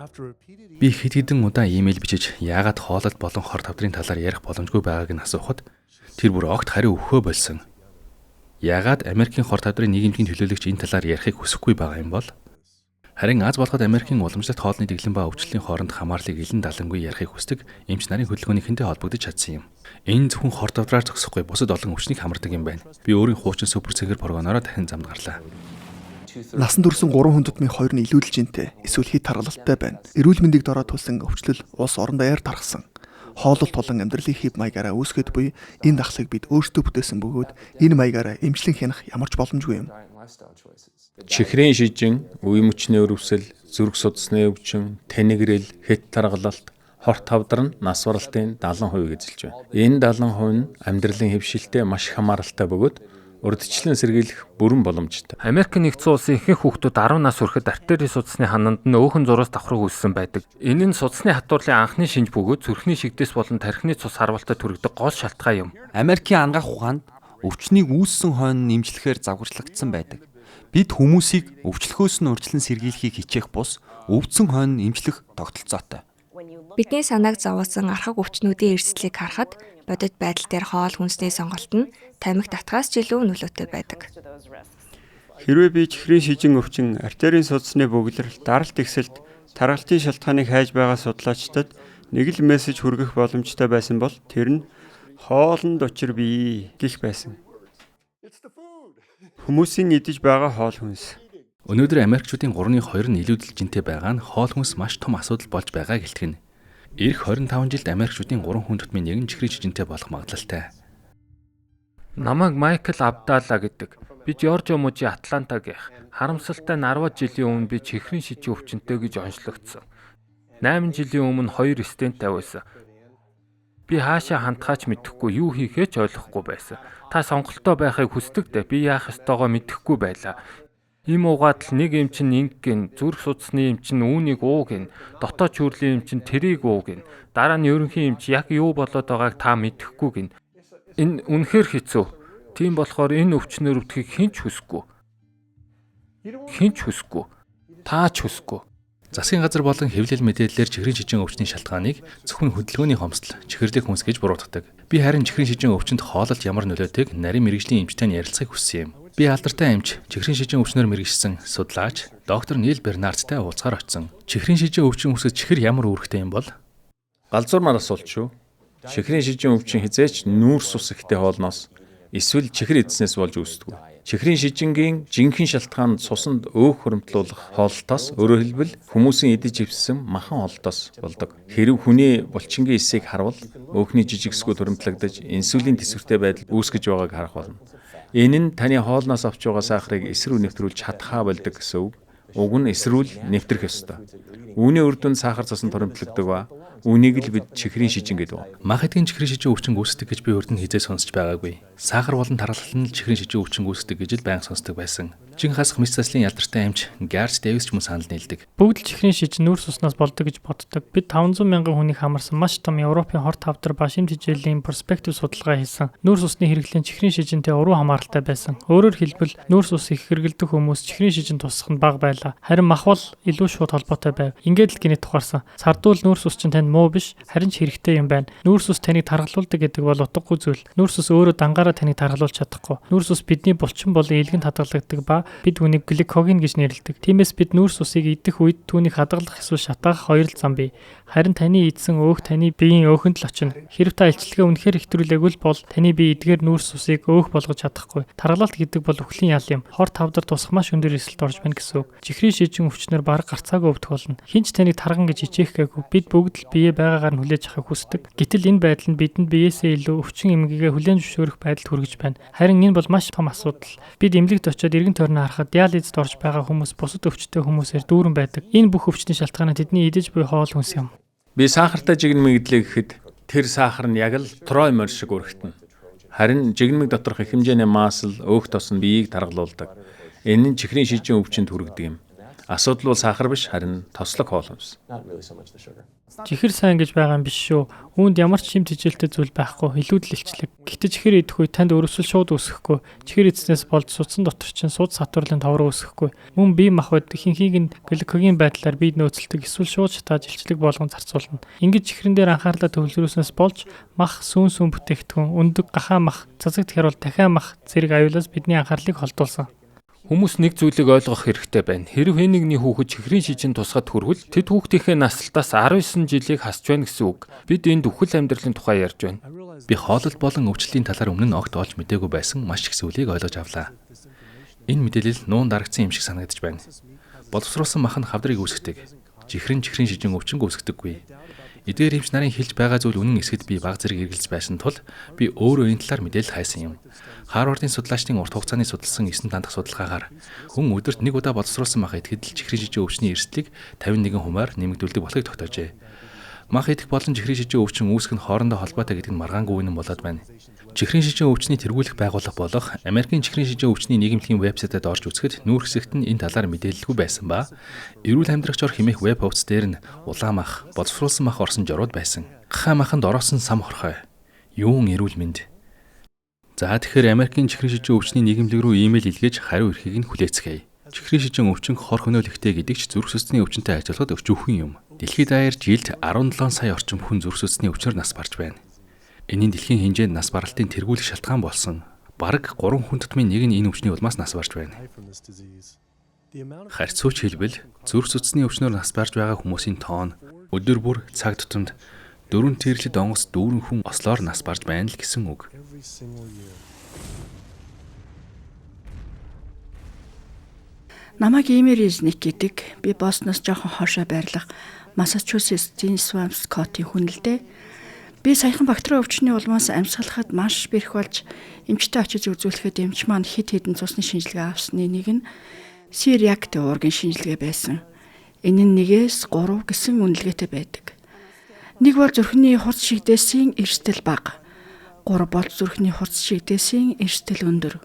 Би хэд хэдэн удаа имэйл бичиж яагаад хоолол болон хор тавдрын талаар ярих боломжгүй байгааг нь асуухад тэр бүр огт хариу өгөхөө болсон. Яагаад Америкийн хор тавдрын нийгэмийн төлөөлөгч энэ талаар ярихыг хүсэхгүй байгаа юм бол? Харин Аз болоход Америкийн уламжлалт хоолны дэглэм ба өвчлөлийн хооронд хамаарлыг илэн далангүй ярихыг хүсдэг эмч нарын хөдөлгөөний хинтэй холбогдож чадсан юм. Энэ зөвхөн хор тавдраар зогсохгүй бусад олон өвчнийг хамардаг юм байна. Би өөрийн хуучин супер цэгэр прогонороо дахин замд гарлаа. Насан турсан 3 хүн тутмын 2 нь илүүдэлж интэй эсвэл хит таргалалтай байна. Эрүүл мэндийг дороо тулсан өвчлөл улс орон даяар тархсан. Хооллолт болон амьдралын хэв маягаараа үүсгэхэд буй энэ дахлыг бид өөрсдөө бүтээсэн бөгөөд энэ маягаараа эмчлэн хянах ямарч боломжгүй юм. Чихрийн шижин, үе мөчний өрөвсөл, зүрх судасны өвчин, танигрэл, хэт таргалалт, хорт тавдар нь нас баралтын 70% эзэлж байна. Энэ 70% нь амьдралын хэвшилтэй маш их хамааралтай бөгөөд урдчлан сэргийлэх бүрэн боломжтой. Америк нэгдсэн улсын ихэнх хүүхдүүд 10 нас хүрэхэд артери судасны хананд нь өөхөн зураас давхраг үүссэн байдаг. Энэ нь судасны хатуурлын анхны шинж бөгөөд зүрхний шигдээс болон тархины цус харвалтай төрөгдөх гол шалтгаан юм. Америкийн ангаах ухаанд өвчнийг үүссэн хойно нэмжлэхээр загварчлагдсан байдаг. Бид хүмүүсийг өвчлөхөөс нь урьдчилан сэргийлэхийг хичээх бус өвдсөн хойно эмчлэх тогтолцоотой. Бидний санааг зовоосон архаг өвчнүүдийн эрсдлийг харахад бодит байдал дээр хоол хүнсний сонголт нь тамхи татгаас ч илүү нөлөөтэй байдаг. Хэрвээ би чихрийн шижин өвчин, артерийн судасны бөглөрөл, даралт ихсэлт, таргалтын шалтгааныг хайж байгаа судлаачдад нэг л мессеж хүргэх боломжтой байсан бол тэр нь хоолнд учир бий гэх байсан. Хүмүүсийн идэж байгаа хоол хүнс. Өнөөдөр Америкчуудын 3-2 нь илүүдэлж интэй байгаа нь хоол хүнс маш том асуудал болж байгааг илтгэнэ. Ирэх 25 жилд Америкчуудын 3 хүн тутмын 1 чихрийн шижинтэй болох магадлалтай. Намайг Майкл Абдалла гэдэг. Би Жоржиа мужийн Атлантагийнх. Харамсалтай нь 10 жилийн өмнө би чихрийн шижин өвчнөд гэж онцлогдсон. 8 жилийн өмнө 2 стенттэй байсан. Би хаашаа хандхаач мэдэхгүй, юу хийхээ ч ойлгохгүй байсан. Та сонголтоо байхыг хүсдэг дээ. Би яах ёстойгоо мэдэхгүй байлаа. Им угаад л нэг эмч нь ингэн, зүрх судасны эмч нь үүнийг уугин, дотоод чүрлийн эмч нь тэрийг уугин. Дараа нь ерөнхий эмч яг юу болоод байгааг та мэдэхгүй гин. Энэ үнэхээр хэцүү. Тийм болохоор энэ өвчнөр өвдөхийг хэн ч хүсэхгүй. Та ч хүсэхгүй. Засгийн газар болон хэвлэл мэдээллээр чихрийн шижин өвчний шалтгааныг зөвхөн хөдөлгөөний хомсдол, чихэрлэг хүнс гэж буруутгадаг. Би харин чихрийн шижин өвчнөд хоололт ямар нөлөөтэйг нарийн мэрэгжлийн эмчтэй ярилцахыг хүссэн юм. Би алдартай эмч, чихрийн шижин өвчнөр мэрэгчсэн судлаач доктор Нил Бернардтай уулзахаар очсон. Чихрийн шижин өвчин үүсэж чихэр ямар үүрэгтэй юм бол? Галзуурмаар асуулт шүү. Чихрийн шижин өвчин хизээч нүүрс ус ихтэй хоолноос эсвэл чихэр эдснээс болж үүсдэг. Чихрийн шижингийн жинхэнэ шалтгаан нь цуснд өөх хуримтлуулах хоолтоос, өөрөөр хэлбэл хүмүүсийн идэж ивссэн махан хоолтоос болдог. Хэрэв хүний булчингийн эсийг харвал өөхний жижигсгүүд хуримтлагдаж инсулин төсвөртэй байдал үүсгэж байгааг харах болно. Энэ нь таны хоолноос авч байгаа сахарыг эсрүү нэвтрүүлж чадхаа болдог гэсэн үг. Уг нь эсрүүл нэвтрэх ёстой. Үүний үр дүнд сахар цуснд хуримтлагддаг ба үүнийг л бид чихрийн шижин гэдэг. Мах эдгийн чихрийн шижин өвчин үүсдэг гэж би урд нь хизээ сонсч байгаагүй. Сахар болон тархалт нь чихрийн шижин өвчин үүсдэг гэж л байнга сонсдог байсан. Чин хасах мэс заслын ялдартай эмч Гарч Дэвис ч мөн санал нийлдэг. Бүгд л чихрийн шижин нүүрс уснаас болдог гэж боддог. Бид 500 мянган хүнийг хамарсан маш том Европын хор тавдар ба шимт хичээлийн перспектив судалгаа хийсэн. Нүүрс усны хэрэглэн чихрийн шижинтэй уруу хамааралтай байсан. Өөрөөр хэлбэл нүүрс ус их хэрэглэдэг хүмүүс чихрийн шижин тусах нь бага байлаа. Харин мах бол илүү шууд холбоотой байв. Ингээд л гинэт тухаарсан. Сардуул нүүрс ус чинь танд муу биш, харин ч хэрэгтэй юм байна. Нүүрс ус таныг тархалуулдаг гэдэг бол утгагүй зүйл. Нүүрс ус өөрөө дангаараа таныг тархалуулж чадахгүй. Нүүрс ус бидний булчин болон ээлгэнд хадгалагддаг ба бид үүнийг гликоген гэж нэрлэдэг. Тиймээс бид нүүрс усыг идэх үед түүнийг хадгалах эсвэл шатаах хоёр л зам бий. Харин таны идсэн өөх таны биеийн өөхөнд л очино. Хэрэв та илчлэгээ үнэхээр хэвтрүүлээгүй бол таны бие эдгээр нүүрс усыг өөх болгож чадахгүй. Тархалалт гэдэг бол үхлийн ял юм. Хор тавдар тусах маш өндөр эсэлт орж байна гэсэн үг. Чихрийн шижин өвчнөр бараг гарцаагүй өвдөх болно. Хинч таныг тарган гэж хичээхгээгүй. Бид бүгд л бие байгаагаар нь хүлээж авахыг хүсдэг. Гэтэл энэ байдал нь бидэнд биеэсээ илүү өвчин эмгэгээ хүлээн зөвшөөрөх байдалд хүргэж байна. Харин энэ бол маш том асуудал. Бид эмнэлэгт очиод эргэн тойрноо харахад диализд орж байгаа хүмүүс бусад өвчтөй хүмүүсээр дүүрэн байдаг. Энэ бүх өвчтний шалтгаан нь тэдний идэж буй хоол хүнс юм. Би сахартай жигнэмэг идлээ гэхэд тэр сахар нь яг л трой морь шиг өргөтнө. Харин жигнэмэг доторх их хэмжээний маасл өөх тос нь биеийг таргалуулдаг. Энэ нь чихрийн шижин өвчнөд хүргэдэг юм. Асуудал бол сахар биш, харин тослог хоол хүнс. Чихэр сайн гэж байгаа юм биш шүү. Үүнд ямар ч шим тэжээлтэй зүйл байхгүй. Илүүдл илчлэг. Гэхдээ чихэр идэх үе танд өрөвсөл шууд үүсэхгүй. Чихэр эзнээс болж судсан дотор чинь суд сатурлын товроо үүсэхгүй. Мөн бие махбод ихэнхийг нь глюкогийн байдлаар бие нөөцлөдөг эсвэл шууд шатааж илчлэг болгон зарцуулна. Ингэж чихрэн дээр анхаарлаа төвлөрүүлснээс болж мах сүүн бүтээгдэхүүн, өндөг гахаан мах, цацагт хяруул дахиад мах зэрэг аюулаас бидний анхаарлыг холдуулсан. Хүмүүс нэг зүйлийг ойлгох хэрэгтэй байна. Хэрэв хэн нэгний хүүхэд чихрийн шижин тусгад хүрвэл тэд хүүхдийнхээ наслалтаас 19 жилийг хасж байна гэсэн үг. Бид энд үхэл амьдралын тухай ярьж байна. Би хоолол болон өвчлөлийн талаар өмнө нь огт олж мэдээгүй байсан маш их зүйлийг ойлгож авлаа. Энэ мэдээлэл нуун дарагдсан юм шиг санагдаж байна. Боловсруулсан мах нь хавдрыг үүсгэдэг. Чихрийн шижин өвчнөг үүсгдэггүй. Эдгээр эмч нарын хэлж байгаа зүйл үнэн эсэд би баг зэрэг эргэлж байсан тул би өөрөө энэ талаар мэдээлэл хайсан юм. Харвардын судлаачдын урт хугацааны судалсан 9 дандах судалгаагаар хүн өдөрт нэг удаа боловсруулсан мах идэхэд л чихрийн шижин өвчний эрсдлийг 51 хувиар нэмэгдүүлдэг болохыг тогтоожээ. Мах идэх болон чихрийн шижин өвчин үүсэх нь хоорондоо холбоотой гэдэг нь маргаангүй үнэн болоод байна. Чихрийн шижин өвчний тэргүүлэх байгууллага болох Америкийн чихрийн шижин өвчний нийгэмлэгийн вебсайтад орж үзэхэд нүүр хэсэгт нь энэ талаар мэдээлэлгүй байсан ба эрүүл амьдрагч ор хэмээх веб хуудас дээр нь улаан мах, боловсруулсан мах орсон журууд байсан. Гахаа маханд ороосон сам хорхой. Юун эрүүл мэнд. За тэгэхээр Америкийн чихрийн шижин өвчний нийгэмлэг рүү имэйл илгээж хариу ирэхийг нь хүлээцгээе. Чихрийн шижин өвчин хор хөнөөлөхтэй гэдэг ч зүрх судасны өвчнөд ажиллахад өчүүхэн юм. Дэлхийд даяар жилд 17 сая орчим хүн зүрх судасны өвчнөр нас барж байна. Энийн дэлхийн хэмжээнд нас баралтын тэргүүлэх шалтгаан болсон. Бараг 3 хүн тутмын нэг нь энэ өвчний улмаас нас барж байна. Харьцууч хэлбэл зүрх судасны өвчнөр нас барж байгаа хүмүүсийн тоон өдөр бүр цаг тутамд 4 тэрлэд онгоц 4 хүн ослоор нас барж байна л гэсэн үг. Намайг Эмеризник гэдэг. Би Бостоноос жоохон хоошоо байрлах Массачусетсийн Свампскотийн хүн л дээ. Би саяхан бактерийн өвчний улмаас амьсгалахад маш бэрх болж эмчтэй очиж үзүүлэхэд эмч маань хэд хэдэн цусны шинжилгээ авсны нэг нь C-reactive уургийн шинжилгээ байсан. Энэ нь 1-3 гэсэн үнэлгээтэй байдаг. Нэг бол зүрхний хурц шигдээсийн эрсдэл бага. 3 бол зүрхний хурц шигдээсийн эрсдэл өндөр.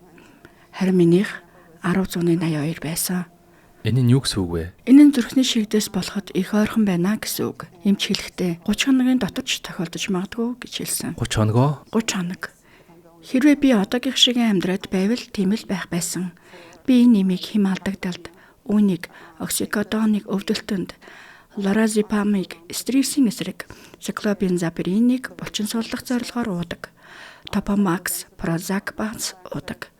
Харин минийх 10/82 байсан. Энэ нь юу гэсэн үг вэ? Энэ нь зүрхний шигдээс болоход их ойрхон байна гэсэн үг. Эмч хэлэхдээ 30 хоногийн дотор ч тохиолдож магадгүй гэж хэлсэн. 30 хоногоо? 30 хоног. Хэрвээ би одоогийн шиг амьдраад байвал тийм л байх байсан. Би энэ нэмийг хэм алдагдалд, үүнийг оксикодоныг өвдөлтөнд, лоразепамыг стрессийн эсрэг, циклобензапиринийг булчин суллах зорилгоор уудаг. Топамакс, Прозак бац уудаг.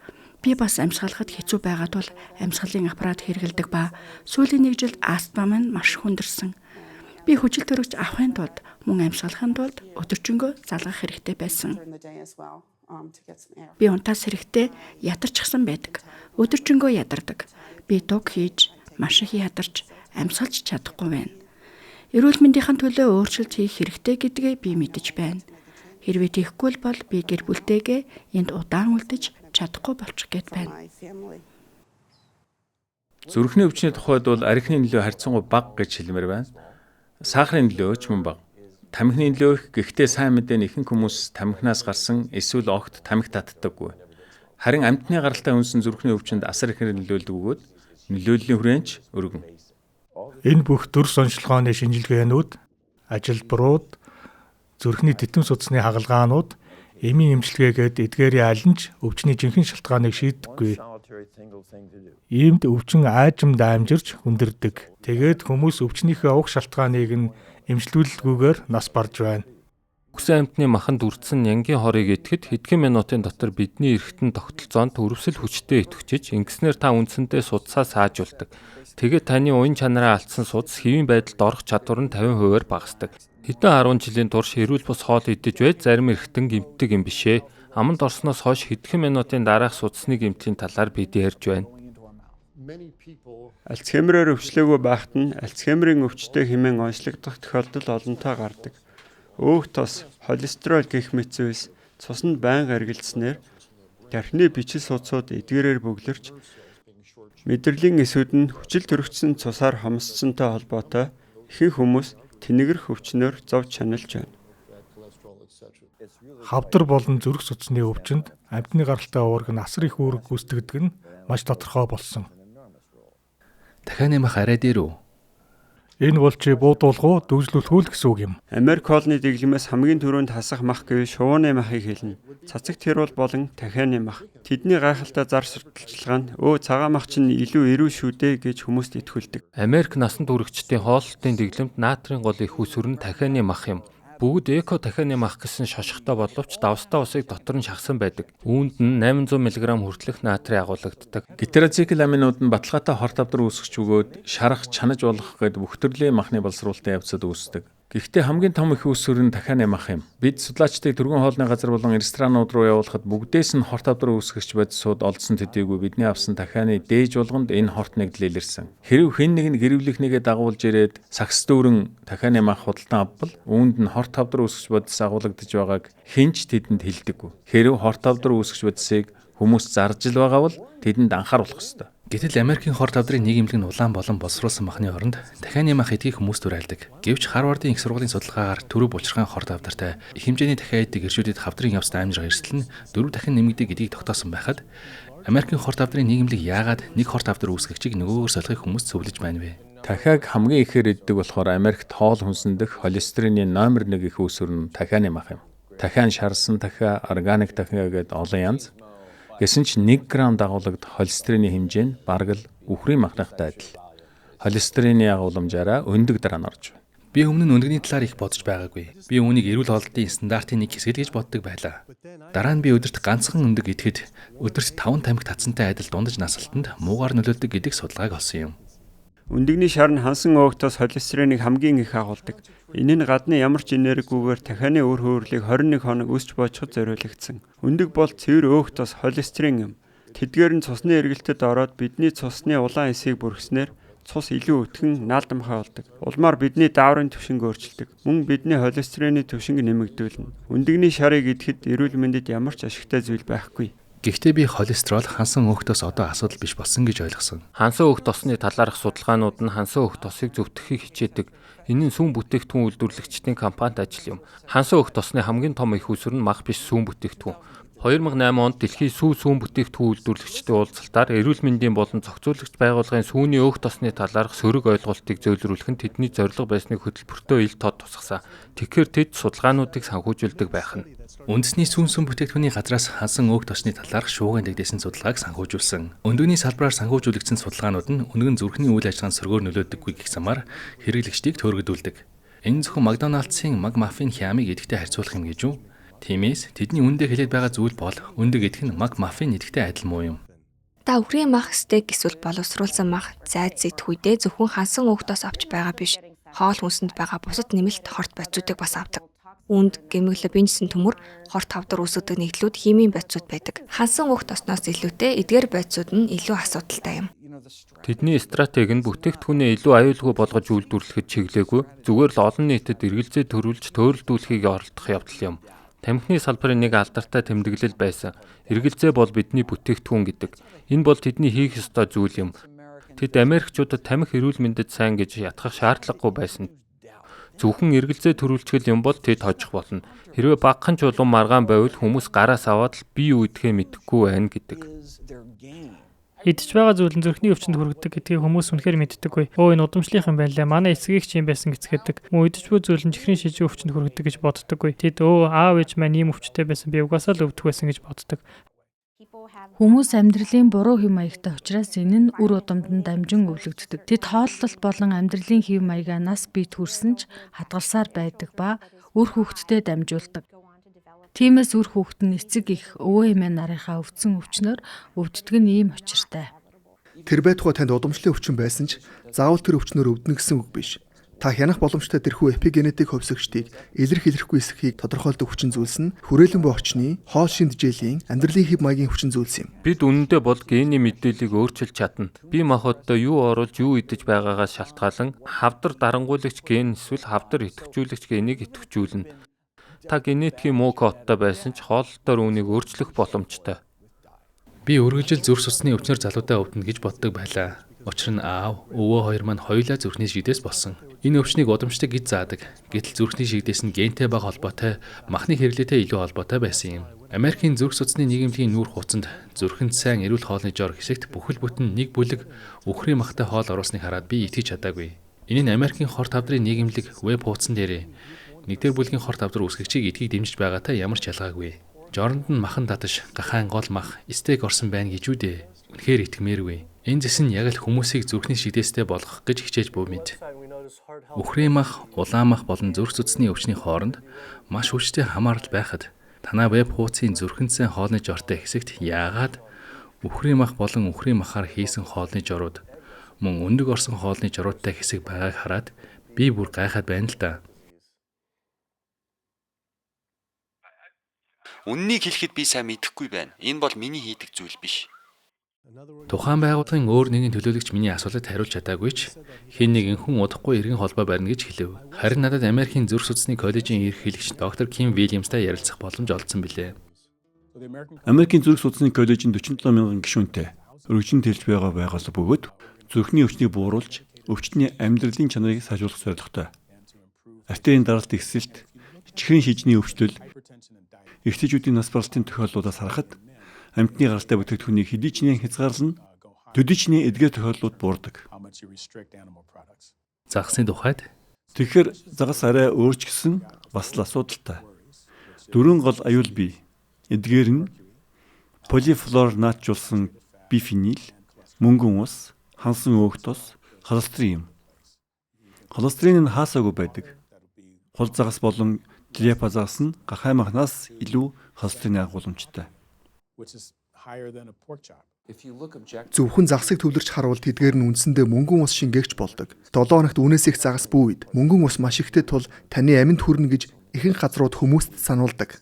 Би бас амьсгалахад хэцүү байгаад бол амьсгалын аппарат хэрэгэлдэг ба сүүлийн 1 жилд астма маань маш хүндэрсэн. Би хүчил төрөгч авахын тулд мөн амьсгалахын тулд өдөржингөө залгах хэрэгтэй байсан. Би унтаас хэрэгтэй ядарчихсан байдаг. Өдөржингөө ядардаг. Би дуг хийж, маш их ядарч, амьсгалж чадахгүй байна. Эрүүл мэндийн төлөө өөрчлөлт хийх хэрэгтэй гэдгээ би мэдэж байна. Хэрвээ тийхгүй бол би гэр бүлтэйгээ энд удаан үлдэж чадахгүй болчих гээд байна. Зүрхний өвчний тухайд бол архины нөлөө харьцангуй бага гэж хэлмээр байна. Сахарын нөлөө ч мөн бага. Тамхины нөлөө их, гэхдээ сайн мэдээ нь ихэнх хүмүүс тамхинаас гарсан эсвэл огт тамхи татдаггүй. Харин амьтны гаралтай хүнсэн зүрхний өвчнөд асар ихээр нөлөөлдөг бөгөөд нөлөөллийн хүрээнд өргөн. Энэ бүх төрс онцлогооны шинжилгээнүүд, ажилбарууд, зүрхний титэм судасны хагалгаанууд, эмийн эмчилгээгээд эдгээрийн аль нь ч өвчний жинхэнэ шалтгааныг шийддэггүй. Иймд өвчин аажим даамжирч хүндэрдэг. Тэгээд хүмүүс өвчнийхээ уг шалтгааныг нь эмчлүүлэлгүйгээр нас барж байна. Үхсэн амьтны маханд үрдсэн нянгийн хорыг идэхэд хэдхэн минутын дотор бидний эргэтэн тогтолцоонд төрөвсөл хүчтэй идэвхжиж, ингэснээр та үндсэндээ судасаа саажуулдаг. Тэгээд таны уян чанараа алдсан судас хэвийн байдалд орох чадвар нь 50%-аар багасдаг. Хэдэн 10 жилийн турш эрүүл бус хоол идэж байж зарим эргэтэн гэмтдэг юм бишээ. Аманд орсноос хойш хэдхэн минутын дараах судасны гэмтлийн талаар бид ярьж байна. Альцгеймерээр өвчлөөгүй байхад нь Альцгеймерийн өвчтэй хэмээн онцлогдох тохиолдол олонтоо гардаг. Өөх тос, холестерол гэх мэт зүйлс цуснд байнга эргэлдснээр тархины бичил судсууд эдгээрээр бөглөрч мэдрэлийн эсүүд нь хүчил төрөгчсөн цусаар хомсцсонтой холбоотой ихэнх хүмүүс тэнэгрэх өвчнөөр зов чаналж байна. Хавдар болон зүрх судасны өвчнөд амьтны гаралтай уург нь асар их үүрэг гүйцэтгэдэг нь маш тодорхой болсон. Дахианы мах арай дээр үү? Энэ бол чи буудуулах уу, дүүжлүүлэх үү гэсэн үг юм. Америк хоолны дэглэмээс хамгийн түрүүнд хасах мах гэвэл шувууны махыг хэлнэ. Цацагт хэрүүл болон дахианы мах. Тэдний гайхалтай зар сурталчилгаа нь цагаан мах чинь илүү эрүү шүү дээ гэж хүмүүст итгүүлдэг. Америк насан туршидчдын хооллолтын дэглэмт наатрийн гол их усүр нь дахианы мах юм. Бүгд эко дахианы мах гэсэн шошготой боловч давстай усыг дотор нь шахсан байдаг. Үүнд нь 800 мг хүртэлх натрий агуулгаддаг. Гетероцикл аминууд нь баталгаатай хорт авдар үүсгэж өгөөд шарах, чанаж болгох гээд бүх төрлийн махны боловсруулалтын явцад үүсдэг. Гэхдээ хамгийн том их усүр нь дахианы мах юм. Бид судлаачдыг түргэн хоолны газар болон ресторанууд руу явуулахад бүгдээс нь хорт авдар үүсгэгч бодисууд олдсон төдийгүй бидний авсан дахианы дээж болгонд энэ хорт нэгдэл илэрсэн. Хэрв хэн нэг нь гэрвлийнхнийгээ дагуулж ирээд сакс дүүрэн дахианы мах худалдан авбал үүнд нь хорт авдар үүсгэж бодис агуулгадж байгааг хинч тэдэнд хэлдэггүй. Хэрв хорт авдар үүсгэж бодисыг хүмүүс зарж ил байгаа бол тэдэнд анхааруулах ёстой. Гэтэл Америкийн хорт авдрын нэг эмнэлэг нь улаан болон боловсруулсан махны оронд дахианы мах идгийг хүмүүс төрөлдөг. Гэвч Харвардын их сургуулийн судалгаагаар төрөв булчирхайн хорт авдартай их хэмжээний дахиа иддэг иршүүдэд хавдрын явцад амжирга эрсдэл нь 4 дахин нэмэгдэг гэдгийг тогтоосон байхад Америкийн хорт авдрын нэг эмнэлэг яагаад нэг хорт авдар үүсгэгчийг нөгөөгөр солихыг хүмүүс зөвлөж байна вэ? Дахиаг хамгийн ихээр иддэг болохоор Америкт хоол хүнсэндэх холестерины номер 1 их үүсвэр нь дахианы мах юм. Дахиан шарсан дахиа, органик дахиа гэдэг олон янз. Гэсэн ч 1 грамм дагуулгад холестерины хэмжээ нь бараг л үхрийн махныхтай адил. Холестерины агуулмжаараа өндөг дараа нь орж байна. Би өмнө нь өндөгний талаар их бодож байгаагүй. Би үүнийг эрүүл хооллолтын стандартын нэг хэсэг гэж боддог байлаа. Дараа нь би өдөрт ганцхан өндөг идэхэд өдөрт 5 тамхи татсантай адил дундаж насалтанд муугаар нөлөөлдөг гэдэг судалгааг олсон юм. Өндөгний шар нь хансан уугтаас холестериныг хамгийн их агуулдаг. Энэ нь гадны ямар ч энергигүйгээр дахианы үр хөвөрлийг 21 хоног өсч боочиход зориулагдсан. Өндөг бол цэвэр уугтаас холестерин юм. Тэдгээр нь цусны эргэлтэд ороод бидний цусны улаан эсийг бүрхснээр цус илүү өтгөн наалдамхай болдог. Улмаар бидний дааврын түвшинг өөрчилдөг. Мөн бидний холестерины түвшинг нэмэгдүүлнэ. Өндөгний шарыг идэхэд эрүүл мэндэд ямар ч ашигтай зүйл байхгүй. Гэхдээ би холестерол хансан өөхтөөс одоо асуудал биш болсон гэж ойлгосон. Хансан өөх тосны талаарх судалгаанууд нь хансан өөх тосыг зөвтгөхийг хичээдэг. Энэ нь сүүн бүтээгдэхүүн үйлдвэрлэгчдийн компанид ажил юм. Хансан өөх тосны хамгийн том их усүр нь мах биш сүүн бүтээгдэхүүн. 2008 онд дэлхийн сүүн бүтээгдэхүүн үйлдвэрлэгчдийн уулзалтаар эрүүл мэндийн болон зохицуулагч байгууллагын сүүний өөх тосны талаарх сөрөг ойлголтыг зөөлрүүлэх нь тэдний зорилго байсныг хөтөлбөртөө ил тод тусгасан. Тэгэхээр тэд судалгаануудыг санхүүжүүлдэг байх нь. Үндэсний сүүн бүтээгдэхүүний газраас хансан өөх тосны талаарх шуугиан дэгдсэн судалгааг санхүүжүүлсэн. Өндөгний салбараар санхүүжүүлэгдсэн судалгаанууд нь өнөгн зүрхний үйл ажиллагаанд сөргөөр нөлөөлдөггүй гэх замаар хэрэглэгчдийг төөргөдүүлдэг. Энэ зөвхөн Макдоналдсын Макмаффин хямыг идэхтэй харьцуулах юм гэж үү? Тиймээс тэдний үндэ хэлээд байгаа зүйл бол өндөг идэх нь Макмаффин идэхтэй адил муу юм. Та үхрийн мах стейк эсвэл боловсруулсан мах зайд идэх үедээ зөвхөн хансан өөхтөөс авч байгаа биш. Хоол хүнсэнд байгаа бусад нэмэлт хорт бодисуудыг бас авдаг. Үүнд гэмоглобинсэн төмөр, хорт хавдар үүсгэдэг нэгдлүүд, химийн бодисууд байдаг. Хансан өөх тосноос илүүтэй эдгээр бодисууд нь илүү асуудалтай юм. Тэдний стратеги нь бүтээгдэхүүнээ илүү аюулгүй болгож үйлдвэрлэхэд чиглээгүй, зүгээр л олон нийтэд эргэлзээ төрүүлж төөрөлдүүлэхийг оролдох явдал юм. Тамхины салбарын нэг алдартай тэмдэглэл байсан. Эргэлзээ бол бидний бүтээгдэхүүн гэдэг. Энэ бол тэдний хийх ёстой зүйл юм. Тэд Америкчуудад тамхи эрүүл мэндэд сайн гэж ятгах шаардлагагүй байсан. Зөвхөн эргэлзээ төрүүлчихэл юм бол тэд хожих болно. Хэрвээ багахан чулуун маргаан байвал хүмүүс гараас аваад л бие үдэхээ мэдэхгүй байна гэдэг. Идэж байгаа зүйл нь зүрхний өвчнөд хүргэдэг гэдгийг хүмүүс үнэхээр мэддэггүй. Энэ удамшлийнх юм байна лээ. Манай эцгийг ч юм байсан гэцгээдэг. Мөн идэж буй зүйл нь чихрийн шижийн өвчнөд хүргэдэг гэж боддоггүй. Тэд аав ээж маань ийм өвчтэй байсан би угаасаа л өвдөх байсан гэж боддог. Хүмүүс амьдралын буруу хэв маягтай учраас энэ нь үр удамд дамжин өвлөгддөг. Тэд хооллолт болон амьдралын хэв маягаа нас биед хүрсэн ч хадгалсаар байдаг ба үр хүүхэдтэй дамжуулдаг. Тиймээс үр хүүхэд нь эцэг их өвөө эмээ нарынхаа өвдсөн өвчнөөр өвддөг нь ийм учиртай. Тэр байтугай танд удамшлын өвчин байсан ч заавал тэр өвчнөөр өвднө гэсэн үг биш. Та хянах боломжтой тэрхүү эпигенетик хувьсгчдыг илэрх илэрхгүй эсэхийг тодорхойлдог хүчин зүйлс нь хүрээлэн буй орчны, хоол шинжээлийн, амьдралын хэв маягийн хүчин зүйлс юм. Бид үнэндээ бол гений мэдээллийг өөрчилж чадна. Бие махбодтой юу оруулж юу идэж байгаагаас шалтгаалan хавдар дарангуйлагч ген эсвэл хавдар идэвхжүүлэгч генийг идэвхжүүлнэ. Та генетикийн муу кодтой байсан ч хооллолтоор үүнийг өөрчлөх боломжтой. Би өргөжил зүрх судасны өвчнөр залуутай өвдөнө гэж боддог байлаа. Учир нь аав, өвөө хоёр маань хоёулаа зүрхний шигдээс болсон. Энэ өвчнийг удамшдаг гэж заадаг. Гэтэл зүрхний шигдээс нь гентэй бага холбоотой, махны хэрэглээтэй илүү холбоотой байсан юм. Америкийн зүрх судасны нийгэмлэгийн нүүр хуцанд зүрхэнд сайн эрүүл хоолны жор хэсэгт бүхэл бүтэн нэг бүлэг үхрийн махтай хоол оруулсныг хараад би итгэж чадаагүй. Энэ нь Америкийн хорт тавдрын нийгэмлэг веб хуудсан дээр нэгдүгээр бүлгийн хорт тавдар үүсгэгчийг эдгийг дэмжиж байгаатай ямар ч ялгаагүй. Жоронд нь махан таташ, гахаан гол мах, стейк орсон байна гэж үү дээ. Үнэхээр итгэмээргүй. Энэ зэс нь яг л хүмүүсийг зүрхний шигдээстэй болгох гэж хичээж буй мэд. Үхрийн мах, улаан мах болон зүрх судасны өвчний хооронд маш хүчтэй хамаарал байхад танаа веб хуудсын зүрхэнд сайн хоолны жортой хэсэгт яагаад үхрийн мах болон үхрийн махаар хийсэн хоолны жорууд мөн өндөг орсон хоолны жоруудтай хэсэг байгааг хараад би бүр гайхаад байна л да. Үннийг хэлэхэд би сайн мэдэхгүй байна. Энэ бол миний хийдэг зүйл биш. Тухайн байгууллагын өөр нэгэн төлөөлөгч миний асуултад хариулж чадаагүй ч хэн нэгэн хүн удахгүй эргэн холбоо барьна гэж хэлв. Харин надад Америкийн зүрх судасны коллежийн ерөнхийлөгч доктор Ким Вильямстай ярилцах боломж олдсон билээ. Америкийн зүрх судасны коллежийн 47 мянган гишүүнтэй өргөжин тэлж байгаа байгууллага бөгөөд зүрхний өвчнийг бууруулж өвчтний амьдралын чанарыг сайжруулах зорилготой. Артерийн даралт ихсэлт, чихрийн шижний өвчлөл, эрчтэйчүүдийн нас баралтын тохиолдлуудаас харахад амьтны гаралтай бүтээгдэхүүнийг хэдий ч нэн хязгаарлан төдий ч нэн эдгээр тохиолдлууд буурдаг. Загсны тухайд тэгэхээр загас арай өөрч гисэн бас л асуудалтай. Дөрвөн гол аюул бий. Эдгээр нь полифлорнатжуулсан бифенил, мөнгөн ус, хансан өөх тос, холестерин юм. Холестерин нь хаасаагүй байдаг. Хул загас болон диапазагас нь гахай махнаас илүү холестерин агуулмжтай. Зөвхөн загсыг төвлөрч харуул тэдгээр нь үндсэндээ мөнгөн ус шингээгч болдог. 7 хоногт үнээс их загас буй үед мөнгөн ус маш ихтэй тул таны аминд хүрнэ гэж ихэнх газрууд хүмүүст сануулдаг.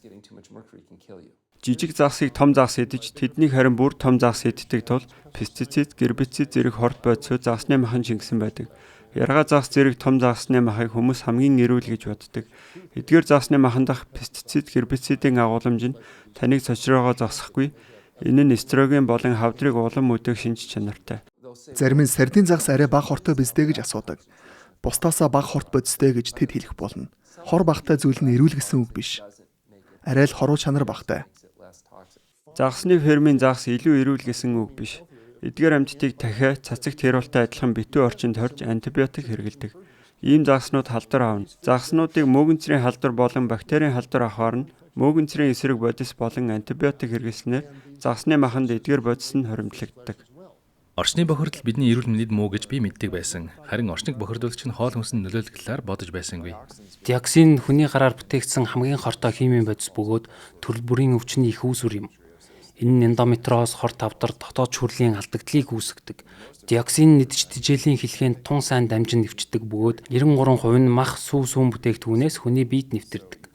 Жижиг загсыг том загс идэж тэднийг харин бүр том загс иддэг тул пестицид, гербицид зэрэг хорт бодисууд загсны махан шингэсэн байдаг. Яргаа загс зэрэг том загсны махыг хүмүүс хамгийн эрүүл гэж боддог. Эдгээр загсны махан дах пестицид, гербицидийн агуулмж нь таныг цочроогоо зогсохгүй. Энэ нь эстроген болон хавдрыг улам өдөг шинж чанартай. Зарим нь сардин загс арай бага хортой биздэ гэж асуудаг. Бусдаасаа бага хорт бодистэй гэж тэд хэлэх болно. Хор багтай зүйл нь эрүүл гэсэн үг биш. Арай л хоруу чанар багтай. Загсны фермийн загс илүү эрүүл гэсэн үг биш. Эдгээр амьтдыг дахиад цацагт хэруултай адилхан битүү орчинд хорж антибиотик хэрэглэдэг. Ийм загснууд халдвар авна. Загснуудыг мөөгөнцрийн халдвар болон бактерийн халдвар авахаар нь мөөгөнцрийн эсрэг бодис болон антибиотик хэрэглэснээр загсны маханд эдгээр бодис нь хоримтлагддаг. Орчны бохирдол бидний эрүүл мэндэд муу гэж би мэддэг байсан. Харин орчныг бохирдуулагч нь хоол хүнсний нөлөөлөх талаар бодож байсангүй. Диоксин хүний гараар бүтээгдсэн хамгийн хортой химийн бодис бөгөөд төрөл бүрийн өвчний их үүсвэр юм. Энэ нь эндометриоз, хорт тавдар, дотоод шүрлийн алдагдлыг үүсгэдэг. Диоксин нэдэж тижээлийн хэлхээнд тун сайн дамжин нэвчдэг бөгөөд 93% нь мах сүү сүүн бүтээгдэхүүнээс хүний биед нэвтэрдэг.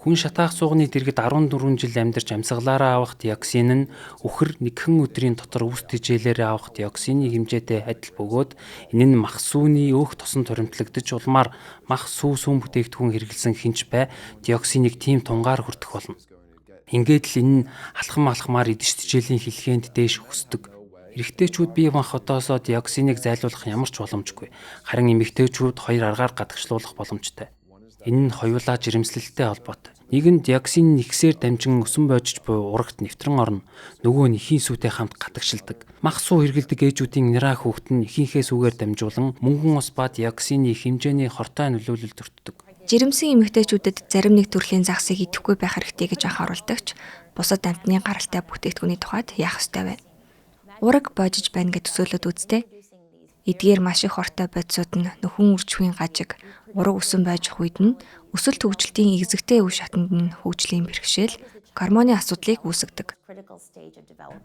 Хүн шатаах цууганы дэргэд 14 жил амьдарч амьсгалаараа авах диоксин нь үхэр нэгэн өдрийн дотор үс тижээлээрээ авах диоксины хэмжээтэй адил бөгөөд энэ нь мах сүүний өөх тосонд хоримтлагдаж улмаар мах сүү сүүн бүтээгдэхүүн хэрэглэсэн хинч бай диоксиныг тийм тунгаар хүртэх болно. Ингээд л энэ нь алхамаар идэж тижээлийн хэлхээнд дээш өсдөг. Эрэгтэйчүүд бие махбодоосоо диоксиныг зайлуулах ямар ч боломжгүй. Харин эмэгтэйчүүд хоёр аргаар гадагшлуулах боломжтой. Энэ нь хоёулаа жирэмслэлтэй холбоотой. Нэг нь диоксин нэгсээр дамжин өсөн боожж буй урагт нэвтрэн орно. Нөгөө нь эхийн сүтэй хамт гадагшилдаг. Мах суу хэргэлдэг ээжүүдийн нэраа хүүхэд нь эхийнхээ сүгээр дамжуулан мөнгөн ус ба диоксины хэмжээний хортой нөлөөлөл төртдөг. Жирэмсэн эмэгтэйчүүдэд зарим нэг төрлийн загсыг идэхгүй байх хэрэгтэй гэж анхааруулдагч бусад амьтны гаралтай бүтээгдэхүүний тухайд яах ёстой вэ? Ураг боожж байна гэж төсөөлөд үзтээ. Эдгээр маш их хортой бодисууд нь нөхөн үржихийн гажиг, ураг өсөн байж үед нь өсөлт хөгжилтийн эзэгтэй үе шатанд нь хөгжлийн бэрхшээл, гормоны асуудлыг үүсгэдэг.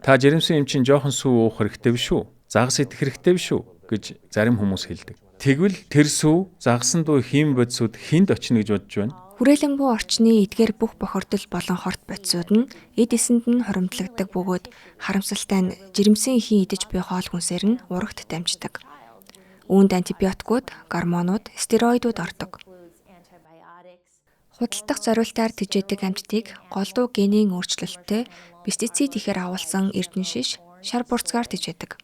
Та жирэмсэн эмчин жоохон сүү уух хэрэгтэй биш үү? Загас идэх хэрэгтэй биш үү гэж зарим хүмүүс хэлдэг. Тэгвэл тэр сүү загсан дуу хим бодисууд хинд очно гэж бодож байна. Хүрээлэн буу орчны эдгээр бүх бохирдол болон хорт бодисууд нь эд эсэнд нь хоримтлагдаг бөгөөд харамсалтай нь жирэмсэн эхийн идэж буй хоол хүнсээр нь урагт дамждаг. Үүнд антибиотикууд, гормонууд, стероидууд ордог. Худалдах зориултаар тэжээдэг амьтдыг голдуу генийн өөрчлөлттэй пестицид ихээр агуулсан эрдэнэ шиш, шар бурцгаар тэжээдэг.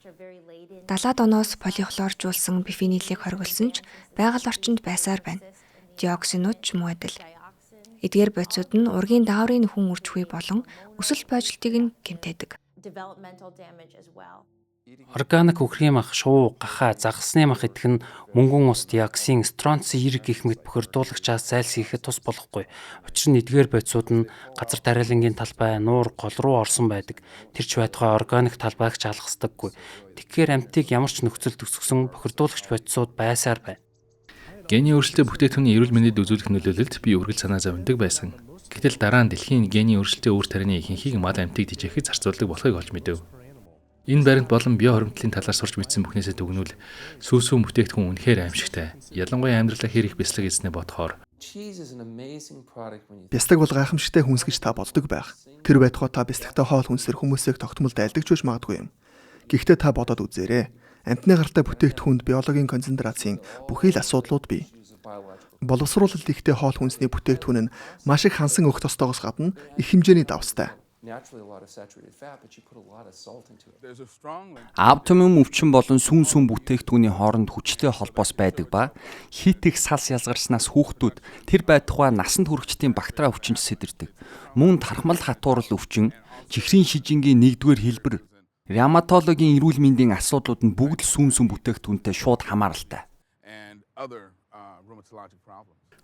70 оноос полихлоржуулсан бифенилийг хоригдсон ч байгаль орчинд байсаар байна. Диоксинууд ч муу адил. Эдгээр бодисууд нь ургийн дааврын нөхөн үржихүй болон өсөлт байжлтыг нь гэмтээдэг. Органик үхрийн мах, шувуу, гахаа, загасны мах идэх нь мөнгөн ус, диоксин, стронци, эрг гэх мэт бохирдуулагчаас зайлсхийхэд тус болохгүй. Учир нь эдгээр бодисууд нь газар тариалангийн талбай, нуур, гол руу орсон байдаг. Тэр ч байтугай органик талбайг ч алгасдаггүй. Тэгэхээр амьтыг ямар ч нөхцөл төсгсөн бохирдуулагч бодисууд байсаар байна. Гений өөрчлөлтөд бүтээгдэхүүний эрүүл мэндэд үзүүлэх нөлөөлөлд би үргэлж санаа зовндог байсан. Гэтэл дараа нь дэлхийн гений өөрчлөлтийн үр тарианы ихэнхийг мал амьтыг дижээхэд зарцуулдаг болохыг олж мэдэв. Энэ баримт болон био хоримтлын талаар сурч мэдсэн бүхнээсээ дүгнүүл сүүсүүн бүтээгдэхүүн үнэхээр аимшигтай. Ялангуяа амьдралаа хэр их бяцлаг эзнээ бодохоор Бяцлаг бол гайхамшигтай хүнс гэж та боддог байх. Тэр байтугай та бяцлагтай хоол хүнсээр хүмүүсийг тогтмолд айлдагч байж магадгүй юм. Гэхдээ та бодоод үзээрэй. Амьтны гаралтай бүтээгдэхүүнд биологийн концентрацийн бүхий л асуудлууд бий. Боловсруулалт ихтэй хоол хүнсний бүтээгдэхүүн нь маш их хансан өгөх тостойгоос гадна их хэмжээний давстай. Оптимум өвчин болон сүүн бүтээгдэхүүний хооронд хүчтэй холбоос байдаг ба хит их салс ялгарснаас хүүхдүүд тэр байтугай насанд хүрэгчдийн бактери өвчнөд сэтэрдэг. Мөн тархмал хатуурал өвчин, чихрийн шижингийн 1-р хэлбэр, ревматологийн эрүүл мэндийн асуудлууд нь бүгд сүүн бүтээгдэхүүнтэй шууд хамааралтай.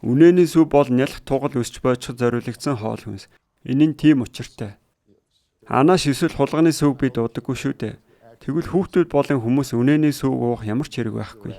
Үнэний сүв бол нялх тугал өсч бойцоход зориулагдсан хоол хүнс. Энэ нь тийм учиртай. Анааш эсвэл хулганы сүв бид удаггүй шүү дээ. Тэгвэл хүүхдүүд болон хүмүүс үнэний сүв уух ямар ч хэрэг байхгүй.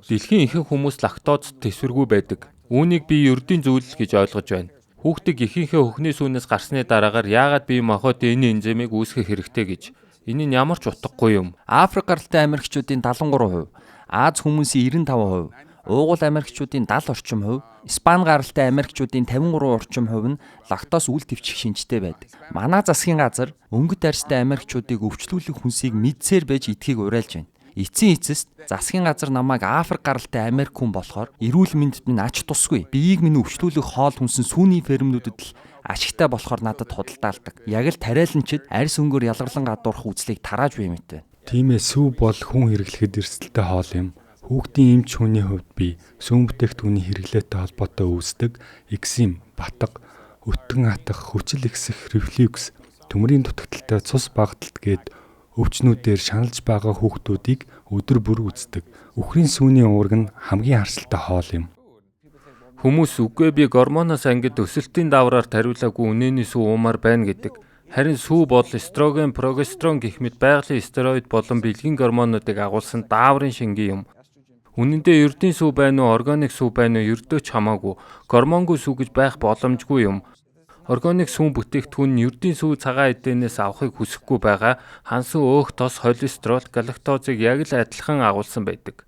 Дэлхийн ихэнх хүмүүс лактоз төсвөргүй байдаг. Үүнийг би ердийн зүйл гэж ойлгож байна. Хүүхдийг ихэнхээ хөхний сүүнээс гарсны дараагаар яагаад бие махбод энэ энзимийг үүсгэх хэрэгтэй гэж. Энэ нь ямар ч утгагүй юм. Африк гаралтай Америкчуудын 73%, Аз хүмүүсийн 95%, уугуул Америкчуудын 70% Испани гаралтай Америкчуудын 53% нь лактоз үл твчих шинжтэй байдаг. Манай засгийн газар өнгөт арьстай Америкчуудыг өвчлүүлэх хүнсийг мэдсээр байж идхийг уриалж байна. Эцсийн эцэст засгийн газар намайг Африк гаралтай Америк хүн болохоор эрүүл мэндэд минь ач тусгүй. Биеийг минь өвчлүүлэх хоол хүнсэн сүүний фермнүүдэд л ашигтай болохоор надад худалдаалдаг. Яг л тариаланчид арьс өнгөөр ялгарлан гадуурх үзлийг тарааж буй мэт байна. Тиймээ сүв бол хүн хэрэглэхэд эрсдэлтэй хоол юм. Хүүхдийн эмч хүний хувьд би сүүн бүтээгдэхүүний хэрэглээтэй холбоотой үүсдэг экзем, батга, өтгөн хатах, хүчил ихсэх, рефлюкс, төмрийн дутагдaltaй цус багталт гээд өвчнүүдээр шаналж байгаа хүүхдүүдийг өдөр бүр үздэг. Үхрийн сүүний уург нь хамгийн харсалтай хоол юм. Хүмүүс үгүй би гормоноос ангид өсөлтийн давраар тариулаагүй үнэний сүв уумаар байна гэдэг. Харин сүв бол эстроген, прогестерон гэх мэт байгалийн стероид болон бэлгийн гормонуудыг агуулсан дааврын шингийн юм. Үнэн дээр ердийн сүв байна уу, органик сүв байна уу ердөө ч хамаагүй. Гормонгүй сүв гэж байх боломжгүй юм. Органик сүв бүтээгдэхүүн нь ердийн сүв цагаан эдээнээс авахыг хүсэхгүй байгаа хансан өөх тос, холестерол, галактозыг яг л адилхан агуулсан байдаг.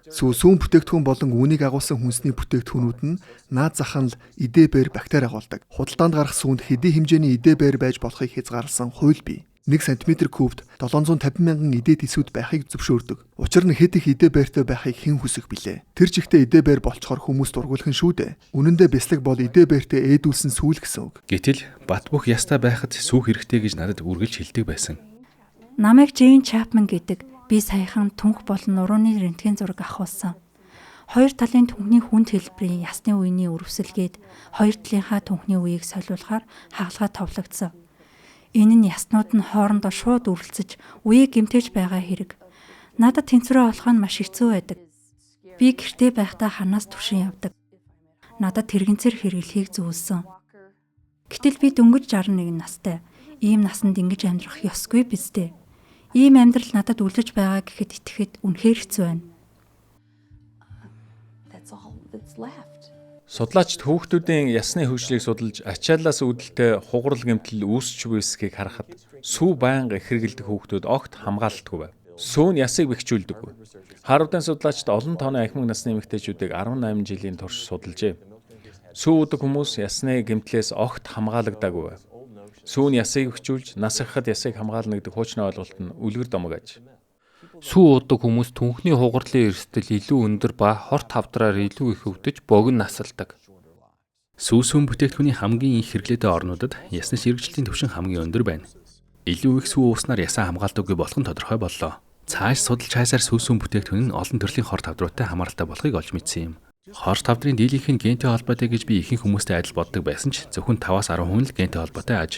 Сүүн бүтээгдэхүүн болон үүнийг агуулсан хүнсний бүтээгдэхүүнүүд нь наад зах нь эдебээр бактери агуулдаг. Худалдаанд гарах сүүнд хэдийн хэмжээний эдебээр байж болохыг хязгаарласан хууль бий. 1 см кубд 750 мянган эдээ тисүүд байхыг зөвшөөрдөг. Учир нь хэд их эдебээртэй байхыг хэн хүсэх билээ. Тэр чигтээ эдебээр болцохоор хүмүүс дургуулхан шүү дээ. Үнэн дээр бяцлаг бол эдебээртэй ээдүүлсэн сүүл гэсэн үг. Гэтэл бат бөх ястаа байхад сүүх хэрэгтэй гэж надад үргэлж хэлдэг байсан. Намайг Джейн Чапман гэдэг. Би саяхан түнх болон нурууны рентген зураг авахулсан. Хоёр талын түнхний хүнд хэлбэрийн ясны үений өрөвсөлгээд хоёр талынхаа түнхний үеийг солиулахаар хагалгаа товлогдсон. Энэ нь яснууд нь хоорондоо шууд үргэлцэж үеийг гэмтэж байгаа хэрэг. Надад тэнцвэрээ олох нь маш хэцүү байдаг. Би гэртээ байхдаа ханаас түвшин явдаг. Надад тэрэгэнцэр хэрэглэхийг зөвлөсөн. Гэтэл би дөнгөж 61 настай. Ийм насанд ингэж амьдрах ёсгүй биз дээ. Ийм амьдрал надад үлдэж байгаа гэхэд итгэхэд үнэхээр хэцүү байна. Судлаачид хүүхдүүдийн ясны хөгжлийг судалж ачааллаас үүдэлтэй хугарал гэмтэл үүсч буй эсэхийг харахад сүв байнга хэрэгэлдэг хүүхдүүд огт хамгаалалтгүй байв. Сүүн ясыг бэхжүүлдэггүй. Харвардын судлаачид олон тооны ахмад насны эмэгтэйчүүдийг 18 жилийн турш судалжээ. Сүв удаг хүмүүс ясны гэмтлээс огт хамгаалагдаагүй байв. Сүүн ясыг бэхжүүлж нас ихад ясыг хамгаална гэдэг хуучны ойлголт нь үлгэр домог аж. Сүү удаг хүмүүс түнхний хугарлын эрсдэл илүү өндөр ба хорт хавдраар илүү их өвдөж богино насалдаг. Сүүн бүтээгдэхүүний хамгийн их хэрэглээтэй орнуудад ясны ширгэжилтийн түвшин хамгийн өндөр байна. Илүү их сүү ууснаар ясаа хамгаалдаггүй болох нь тодорхой боллоо. Цааш судалж хайсаар сүүн бүтээгдэхүүн нь олон төрлийн хорт хавдруудтай хамааралтай болохыг олж мэдсэн юм. Хорт тавдрын дийлийнх нь гентэй холбоотой гэж би ихэнх хүмүүстэй адил боддог байсан ч зөвхөн 5-10 хүн л гентэй холбоотой аж.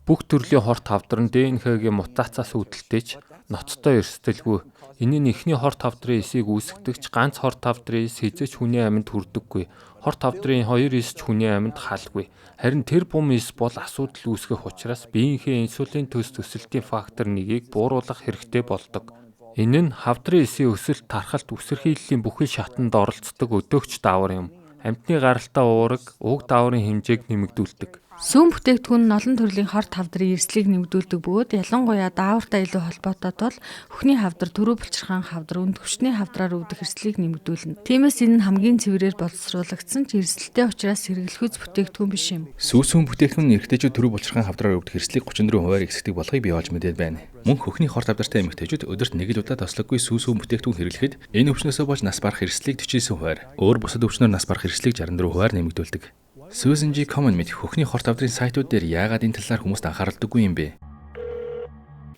Бүх төрлийн хорт тавдар нь ДНХ-гийн мутацаас үүдэлтэй ч ноцтой эрсдэлгүй. Энэ нь эхний хорт тавдрын эсийг үүсгдэгч ганц хорт тавдрын эс хизээч хүний амьд хүрдэггүй. Хорт тавдрын 2 эс ч хүний амьд халгүй. Харин тэр бум эс бол асуудал үүсгэх учраас биеийнхээ инсулин төс төсөлтийн фактор 1-ийг бууруулах хэрэгтэй болдог. Энэ нь хавдрын эсийн өсөлт тархалт үсэрхийллийн бүхэл шатанд оролцдог өдөөгч даавар юм. Амьтны гаралтай уураг уг дааврын хэмжээг нэмэгдүүлдэг. Сүүн бүтээгдэхүүн нь олон төрлийн хорт хавдрын эрслийг нэмэгдүүлдэг бөгөөд ялангуяа даавартай илүү холбоотой тул хөхний хавдар, төрөө булчирхаан хавдар, өнд хүчний хавдраар өвдөх эрслийг нэмэгдүүлнэ. Тиймээс энэ нь хамгийн цэврээр боловсруулагдсан ч эрсдэлтэй учраас хэрэглэхүйц бүтээгдэхүүн биш юм. Сүүсүүн бүтээгдэхүүн нь эрэгтэйчүүд төрөө булчирхаан хавдраар өвдөх эрслийг 34% ихсдэг болохыг бий болж мэдээд байна. Мөн хөхний хорт хавдартай эмэгтэйчүүд өдөрт 1 удаа тослоггүй сүүсүүн бүтээгдэхүүн хэрэглэхэд энэ өвчнөөсөө болж нас барах эрслийг 49%, өөр бусад өвчнөр нас барах эрслийг 64% нэмэгдүүлдэг. Susan G. Komen мэт хөхний хорт хавдрын сайтууд дээр яагаад энэ талаар хүмүүст анхааралдаггүй юм бэ?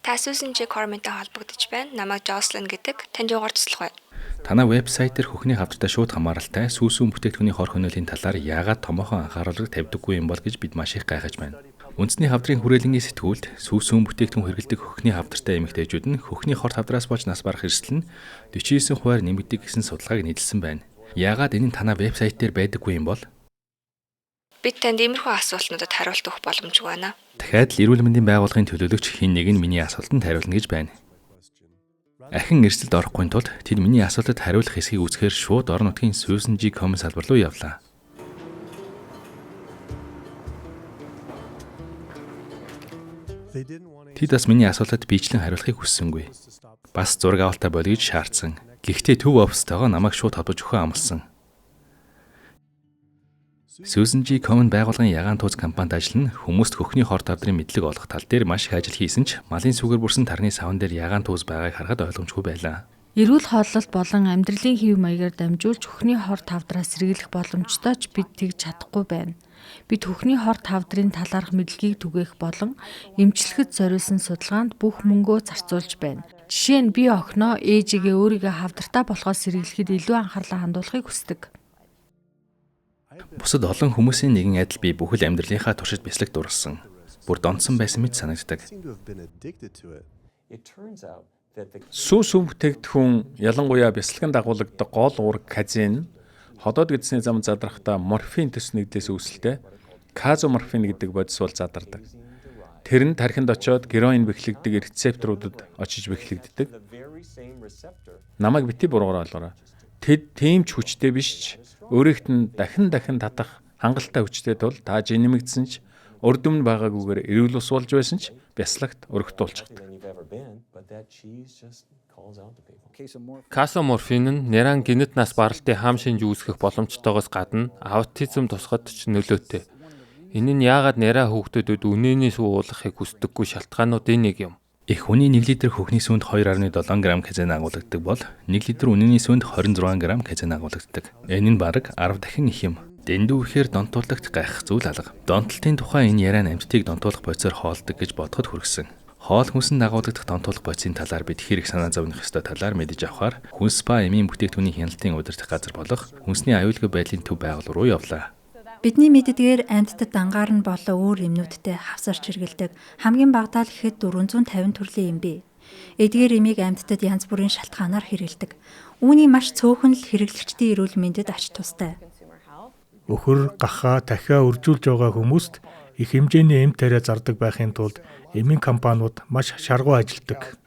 Та Susan G. Comenтэй холбогдож байна. Намайг Jocelyn гэдэг. Танд юугаар туслах вэ? Танай вебсайт дээр хөхний хавдартай шууд хамааралтай сүүсүүн бүтээгдэхүүний хор хөнөөлийн талаар яагаад томоохон анхаарал тавьдаггүй юм бол гэж бид маш их гайхаж байна. Үндэсний хавдрын хүрээлэнгийн сэтгүүлд сүүсүүн бүтээгдэхүүн хэрэглэдэг хөхний хавдартай эмэгтэйчүүд нь хөхний хорт хавдраас болж нас барах эрсдэл нь 49% нэмэгдэг гэсэн судалгааг нийлсэн байна. Яагаад энэ нь танай вебсайт дээр байдаггүй юм бол? Бид танд иймэрхүү асуултнуудад хариулт өгөх боломжгүй байна. Дахиад л эрүүл мэндийн байгууллагын төлөөлөгч хэн нэг нь миний асуултанд хариулна гэж байна. Ахин эрсдэлд орохгүй тулд тэд миний асуултад хариулах хэсгийг үзэхээр шууд орон нутгийн Susan G. Komen салбар руу явлаа. Тэд бас миний асуултад биечлэн хариулахыг хүссэнгүй. Бас зураг авалтаа болъё гэж шаардсан. Гэхдээ төв офстойгоо намайг шууд холбож өгөхөө амласан. Susan G. Komen байгууллагын ягаан тууз компанид ажиллана хүмүүст хөхний хорт хавдрын мэдлэг олох тал дээр маш их ажил хийсэн ч малын сүгээр бүрсэн тарны савн дээр ягаан тууз байгааг харахад ойлгомжгүй байлаа. Эрүүл хооллолт болон амьдралын хэв маягаар дамжуулж хөхний хорт хавдраас сэргийлэх боломжтой ч бид тэгж чадахгүй байна. Бид хөхний хорт хавдрын талаарх мэдлэгийг түгээх болон эмчлэхэд зориулсан судалгаанд бүх мөнгөө зарцуулж байна. Жишээ нь би охиноо ээжигээ өөрийгөө хавдартай болохоос сэргийлэхэд илүү анхаарлаа хандуулахыг хүсдэг. Бусад олон хүмүүсийн нэгэн адил би бүхэл амьдралынхаа туршид бяцлаг дурлсан. Бүр донцсон байсан мэт санагддаг. Сүүсүүн бүтээгдэхүүн ялангуяа бяцлагын дагуулдаг гол уураг казеин ходоод гэдсний зам задрахтаа морфин төс нэгдлээс үүсэлтэй казоморфин гэдэг бодис бол задардаг. Тэр нь тархинд очиод героин бэхлэгдэг рецепторуудад очиж бэхлэгддэг. Намайг бити буруугаар ойлгоорой. Тэд тийм ч хүчтэй биш ч өөрийгт нь дахин татах хангалттай хүчтэй тул тааж нэмэгдсэн ч урд өмнө байгаагүйгээр эрүүл ус болж байсан ч бяцлагт өргөтүүлчихдэг. Казоморфин нь неран генет нас баралтын хам шинж үүсгэх боломжтойгоос гадна аутизм тусгад ч нөлөөтэй. Энэ нь яагаад нераа хүүхдүүдэд үнэний сүү уулгахыг хүсдэггүй шалтгаануудын нэг юм. Их хүний 1 литр хөхний сүүнд 2.7 г казеин агуулдаг бол 1 литр үнэний сүүнд 26 г казеин агуулдаг. Энэ нь бараг 10 дахин их юм. Дэндүү ихээр донтуулдагт гайх зүйл алга. Донтолтын тухай энэ яриа амьтдыг донтуулах бодисоор хоолдог гэж бодоход хүргэсэн. Хоол хүнсэнд агуулдагт донтуулах бодисын талаар бид хэрэг санаа зовних ёстой талаар мэдэж авахаар хүнс ба эмийн бүтээгдэхүүний хяналтын удирдах газар болох хүнсний аюулгүй байдлын төв байгууллага руу явлаа. Бидний мэддгээр амьтдад ангаар нь болоо өөр эмнүүдтэй хавсарч хэргэлдэг хамгийн багадаа л ихэд 450 төрлийн эм бий. Эдгээр эмийг амьтдад янз бүрийн шалтгаанаар хэргэлдэг. Үүний маш цөөхөн л хэрэглэгчдийн эрүүл мэндэд ач тустай. Өхөр, гахаа, дахиа үржүүлж байгаа хүмүүст их хэмжээний эм тариа зардаг байхын тулд эмийн компаниуд маш шаргуу ажилладаг.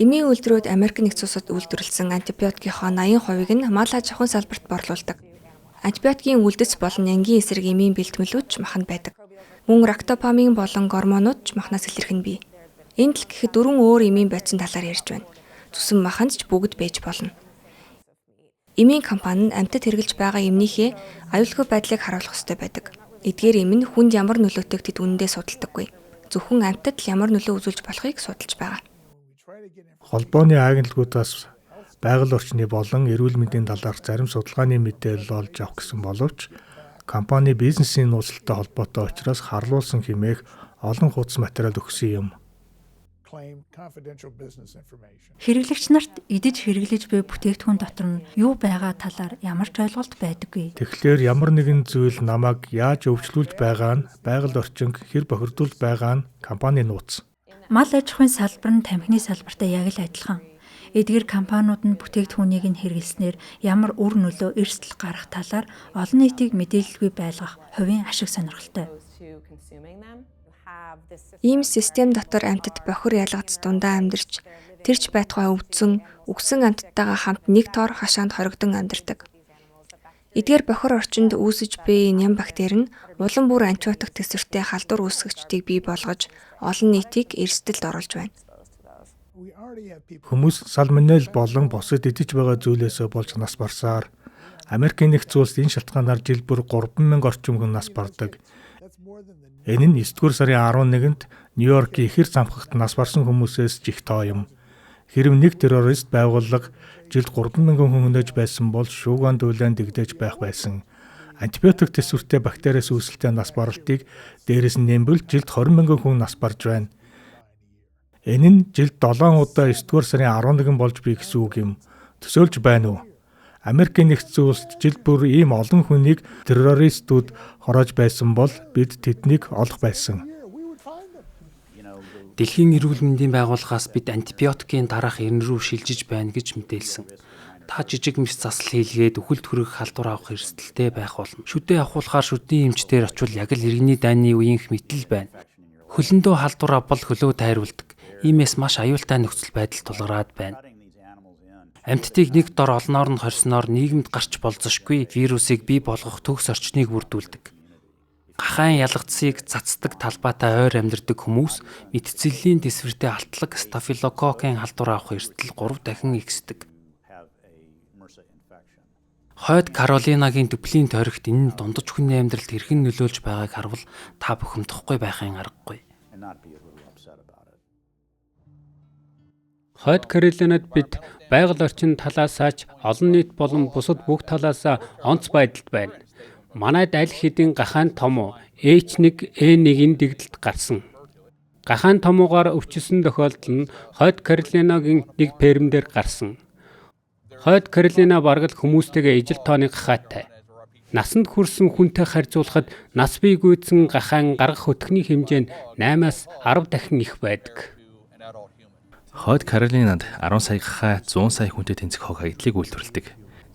Эмийн үйлдвэрүүд Америк нэгдсэн улсад үйлдвэрлэсэн антибиотикийнхоо 80% нь мал аж ахуйн салбарт борлуулдаг. Антибиотикийн үлдэц болон энгийн эсрэг эмийн бэлтгэлүүд ч маханд байдаг. Мөн рактопамин болон гормонууд ч махнаас илэрхэн бий. Энд л гэхэд 4 өөр эмийн бодисын талаар ярьж байна. Зүсэн маханд ч бүгд байж болно. Эмийн компани нь амьтад хэрглэж байгаа эмнийхээ аюулгүй байдлыг харуулах ёстой байдаг. Эдгээр эм нь хүнд ямар нөлөөтэйг тэд үнэндээ судалдаггүй. Зөвхөн амьтад л ямар нөлөө үзүүлж болохыг судалж байгаа. Холбооны агентлагуудаас байгаль орчны болон эрүүл мэндийн талаарх зарим судалгааны мэдээлэл олж авах гэсэн боловч компани бизнесийн нууцтай холбоотой учраас харлуулсан хэмээх олон хуудас материал өгсөн юм. Хэрэглэгч нарт идэж хэрэглэж буй бүтээгдэхүүн дотор нь юу байгаа талаар ямар ч ойлголт байдаггүй. Тэгэхээр ямар нэгэн зүйл намайг яаж өвчлүүлж байгаа нь, байгаль орчинг хэр бохирдуулж байгаа нь компани нууц. Мал аж ахуйн салбар нь тамхины салбартай яг л адилхан. Эдгээр компаниуд нь бүтээгдэхүүнийг нь хэрэглэснээр ямар үр нөлөө эрсдэл гарах талаар олон нийтийг мэдээлэлгүй байлгах хувийн ашиг сонирхолтой. Ийм систем дотор амьтад бохир ялгац дундаа амьдарч тэрч байтугай өвдсөн, үгсэн амьтдтайгаа хамт нэг тоор хашаанд хоригдон амьдардаг. Эдгээр бохир орчинд үүсэж буй ням бактери нь улам бүр антибиотик төсвөртэй халдвар үүсгэгчдийг бий болгож олон нийтийг эрсдэлд оруулж байна. Хүмүүс сальмонелл болон бусад идэж байгаа зүйлээсээ болж нас барсаар Америкийн нэгдсэн улсад энэ шалтгаанаар жил бүр 3,000 орчим хүн нас бардаг. Энэ нь 9-р сарын 11-нд Нью-Йоркийн ихэр замхагт нас барсан хүмүүсээс жих тоо юм. Хэрэв нэг террорист байгууллага жилд 3,000 хүн өнөөж байсан бол шуугиан дүүлэн дэгдэж байх байсан. Антибиотик төсвөртэй бактериас үүсэлтэй нас баралтыг дээрээс нь нэмбэл жилд 20,000 хүн нас барж байна. Энэ нь жилд 7 удаа 9-р сарын 11 болж бий гэсэн үг юм. Төсөөлж байна уу? Америкийн нэгдсэн улсад жилд бүр ийм олон хүнийг террористууд хороож байсан бол бид тэднийг олох байсан. Дэлхийн эрүүл мэндийн байгууллагаас бид антибиотикийн дараах эрен рүү шилжиж байна гэж мэдээлсэн. Та жижиг мэс засал хийлгээд үхэлд хүрэх халдвар авах эрсдэлтэй байх болно. Шүдээ авахулахаар шүдийн эмчтэр очвол яг л иргэний дайны үеийнх мэтэл байна. Хөлөндөө халдвар авбал хөлөө тайруулдаг. Иймээс маш аюултай нөхцөл байдал тулгараад байна. Амьтдыг нэг дор олноор нь хорсноор нийгэмд гарч болзошгүй вирусыг бий болгох төгс орчныг бүрдүүлдэг. Гахаан ялгцыг цацдаг талбайтай ойр амьдардаг хүмүүс мэдцэлийн тэсвэртэй алтлаг стафилококкын халдвар авах эрсдэл 3 дахин ихсдэг. Хойд Каролинагийн Дуплийн тойрогт энэ нь дундаж хүний амьдралд хэрхэн нөлөөлж байгааг харвал та бухимдахгүй байхын аргагүй. Хойд Каролинад бид байгаль орчин талаасаач олон нийт болон бусад бүх талаасаа онц байдалд байна. Манайд аль хэдийн гахаан том H1N1-ийн дэгдэлт гарсан. Гахаан томуугаар өвчсөн тохиолдол нь Хойд Каролинагийн нэг фермээр гарсан. Хойд Каролина бараг л хүмүүстэйгээ ижил тооны гахаатай. Насанд хүрсэн хүнтэй харьцуулахад нас бий гүйцэн гахаан гаргах хөтгөний хэмжээ нь 8-аас 10 дахин их байдаг. Хойд Каролинад 10 сая гахаа 100 сая хүнтэй тэнцэх хог хаягдлыг үйлдвэрлэдэг.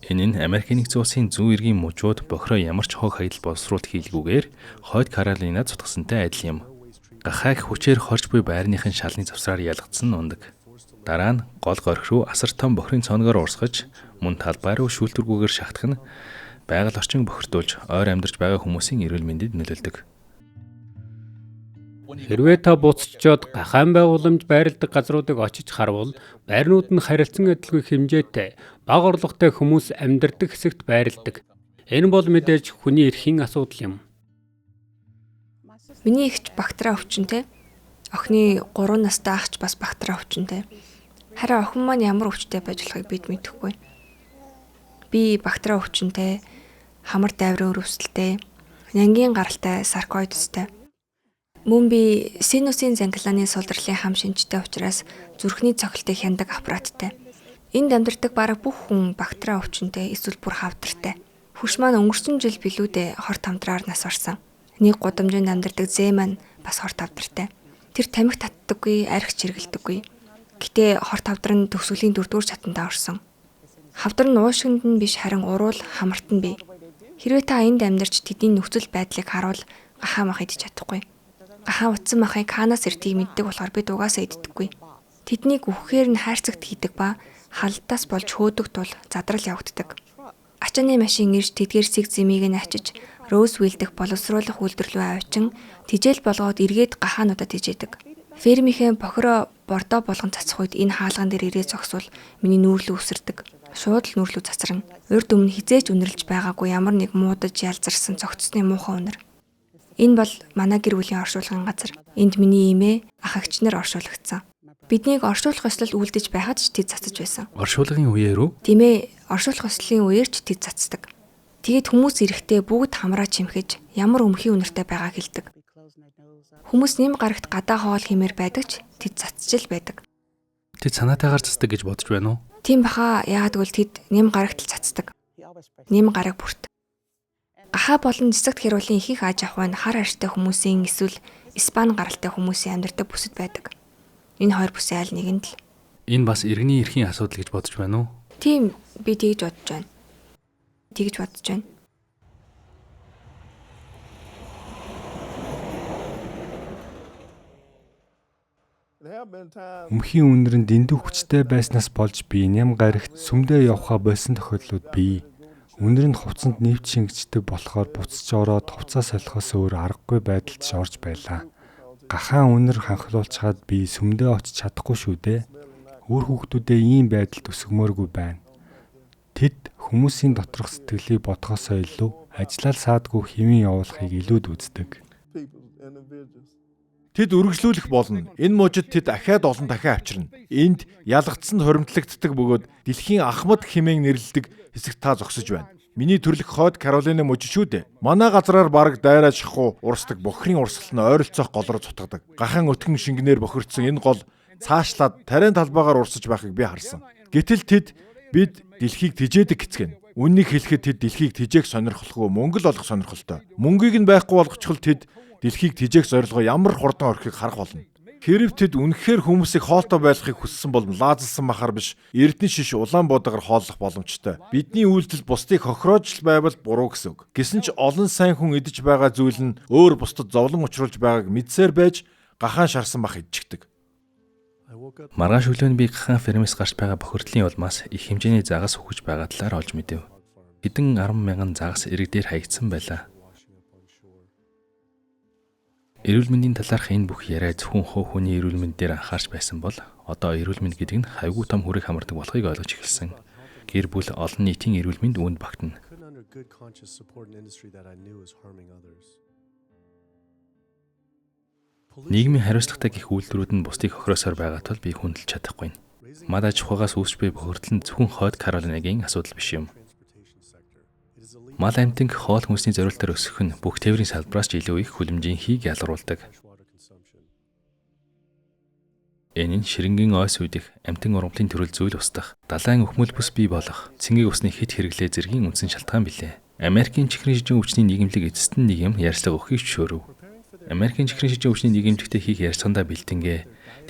Энэ нь Америкийн нэгдсэн улсын зүүн эргийн мужууд бохироо ямар ч хог хаягдал боловсруулалт хийлгүүгээр Хойд Каролинад цутгасантай адил юм. Гахааг хүчээр хорж буй байрныхын шалны завсраар ялгцсан ундаг. Дараа нь гол горх руу асар том бохирын цоногоор урсгаж мөн талбай руу шүүлтүргүүгээр шахтах нь байгаль орчин бохирдуулж ойр амьдарч байгаа хүмүүсийн эрүүл мэндэд нөлөөлдөг. Хэрвээ та буцчоод гахаан байгууламж байрладаг газруудыг очиж харвал байрнууд нь харилцан адилгүй хэмжээтэй бага орлоготой хүмүүс амьдардаг хэсэгт байрладаг. Энэ бол мэдээж хүний эрхийн асуудал юм. Миний ихч бактери өвчнөтэй. Охины 3 настай ах ч бас бактери өвчнөтэй. Харин охин маань ямар өвчтэй байж болохыг бид мэдэхгүй. Би бактери өвчнөтэй, хамар дайврын өрөвсөлтэй, нянгийн гаралтай саркоидстэй. Мөн би синусийн занглааны сулдралын хам шинжтэй учраас зүрхний цохилтыг хяндаг аппараттай. Энд амьдардаг бараг бүх хүн бактери өвчнөтэй эсвэл бүр хавдартай. Хөрш маань өнгөрсөн жил билүүдээ хорт хамтраар нас барсан. Нэг гудамжинд амьдардаг зээ маань бас хорт хавдартай. Тэр тамхи татдаггүй, арх чиргэлдэггүй. Гэтэ хорт хавдар нь төгсгөлийн 4-р чатандаа орсон. Хавдар нь уушгинд нь биш харин уруул хамарт нь бий. Хэрвээ та энд амьдарч тэдний нөхцөл байдлыг харуул гахаа мах идэж чадахгүй. Гахаа утсан махыг хаанаас ирдгийг мэддэг болохоор бид угаасаа иддэггүй. Тэднийг үхэхээр нь хайрцагт хийдэг ба халдтаас болж хөөдөг тул задрал явагддаг. Ачааны машин ирж тэдгээр сэг зэмийг нь ачиж Роузвилл дэх боловсруулах үйлдвэрлэлөө авчин тижэл болгоод эргээд гахаануудаа тижээдэг. Фермийнхээ бохироо бордоо болгон цацах үед энэ хаалган дээр ирээ зогсвол миний нүүрлүү өсөрдөг. Шууд л нүүрлүү цацран. Урд өмнө хизээж үнэрлж байгаагүй ямар нэг муудаж ялзарсан цогцсны муухай үнэр. Энэ бол манай гэр бүлийн оршуулгын газар. Энд миний эмээ, ах эгч нар оршуулгдсан. Биднийг оршуулах ёслол үлдэж байхад ч тэд цацаж байсан. Оршуулгын үеэр үү? Тийм ээ, оршуулах ёслолын үеэр ч тэд цацдаг. Тэгэд хүмүүс ирэхдээ бүгд хамраа чимхэж ямар өмхий үнэртэй байгааг хэлдэг. Хүмүүс нэм гарагт гадаа хоол хэмээр байдаг ч тэд цацжил байдаг. Тэд санаатайгаар цацдаг гэж бодож байна уу? Тийм баха, яагаад гэвэл тэд нэм гарагт л цацдаг. Нэм гараг бүрт. Гахаа болон цэцэгт хэрүүлийн ихэнх аж ахуй нь хар арьстай хүмүүсийн эсвэл Испани гаралтай хүмүүсийн амьдардаг бүсэд байдаг. Энэ хоёр бүсийн аль нэгэнд л. Энэ бас иргэний эрхийн асуудал гэж бодож байна уу? Тийм, би тэгж бодож байна. Өмхийн үнэр нь дэндүү хүчтэй байснаас болж би ням гарагт сүмдээ явхаа болсон тохиолдлууд бий. Үнэр нь хувцсанд нэвт шингэждэг болохоор буцаж ороод хувцас солихоос өөр аргагүй байдалд орж байлаа. Гахаан үнэр ханхлуулчаад би сүмдээ очиж чадахгүй шүү дээ. Өөр хүүхдүүдээ ийм байдалд өсгмөөргүй байна. Тэд хүмүүсийн доторх сэтгэлийг бодхосоо илүү ажиллал саадгүй хэвэн явуулахыг илүүд үздэг. Тэд үргэлжлүүлэх болно. Энэ мужид тэд ахаад олон дахин авчирна. Энд ялгцсанд хуримтлагддаг бөгөөд дэлхийн ахмад хэмээн нэрлэдэг хэсэгт та зогсож байна. Миний төрлөх хойд Каролины мужид шүү дээ. Манай газраар бараг дайраа шахуу урсдаг бохрын урсгал нь ойролцоох голоор цутгадаг. Гахаан өтгөн шингэнээр бохирдсон энэ гол цаашлаад тариан талбайгаар урсаж байхыг би харсан. Гэтэл тэд бид дэлхийг тижээдэг гэцгэн. Үннийг хэлэхэд тэд дэлхийг тижээх сонирхолгүй мөнгө л олох сонирхолтой. Мөнгийг нь байхгүй болгочихвол тэд дэлхийг тижээх зорилгоо ямар хурдан орхийг харах болно. Хэрв тэд үнэхээр хүмүүсийг хоолтой байлгахыг хүссэн бол лаазалсан махаар биш, эрдэнэ шиш улаан буудагаар хооллох боломжтой. Бидний үйлдэл бусдыг хохироож байвал буруу гэсэн үг. Гэсэн ч олон сайн хүн идэж байгаа зүйл нь өөр бусдад зовлон учруулж байгааг мэдсээр байж гахаан шарсан мах идчихдэг. Маргааш өглөө би гахаан фермээс гарч байгаа бохирдлын улмаас их хэмжээний загас өгөж байгаа талаар олж мэдэв. Хэдэн 10,000 загас эрэг дээр хаягдсан байлаа. Эрүүл мэндийн талаарх энэ бүх яриа зөвхөн хуу хөний эрүүл мэнд дээр анхаарч байсан бол одоо эрүүл мэнд гэдэг нь хавьгүй том хүрээ хамардаг болохыг ойлгож эхэлсэн. Гэр бүл олон нийтийн эрүүл мэнд үүнд багтана. Нийгмийн хариуцлагатай гэх үйлдвэрүүд нь бусдыг хохироосоор байгаа тул би хүндэлж чадахгүй. Мад аж ахуйгаас үүсч буй бохирдол нь зөвхөн хойд Каролинагийн асуудал биш юм. Мал амьтанг хоол хүнсний зориултаар өсгөх нь бүх тээврийн салбараас ч илүү их хүлэмжийн хийг ялгаруулдаг. Энэ нь ширэнгийн ойс үйдэх, амьтан ургамлын төрөл зүйл устгах, далайн өхмөл бүс бий болох, цэнгийг усны хит хэрэглээ зэргийн үндсэн шалтгаан билээ. Америкийн чихрийн шижин өвчний нийгэмлэг эцэст нь нэг юм ярьцлага өгөхийг зөвшөөрөв. Америкийн чихрийн шижин өвчний нийгэмлэгтэй хийх ярьцгаандаа бэлтэнгээ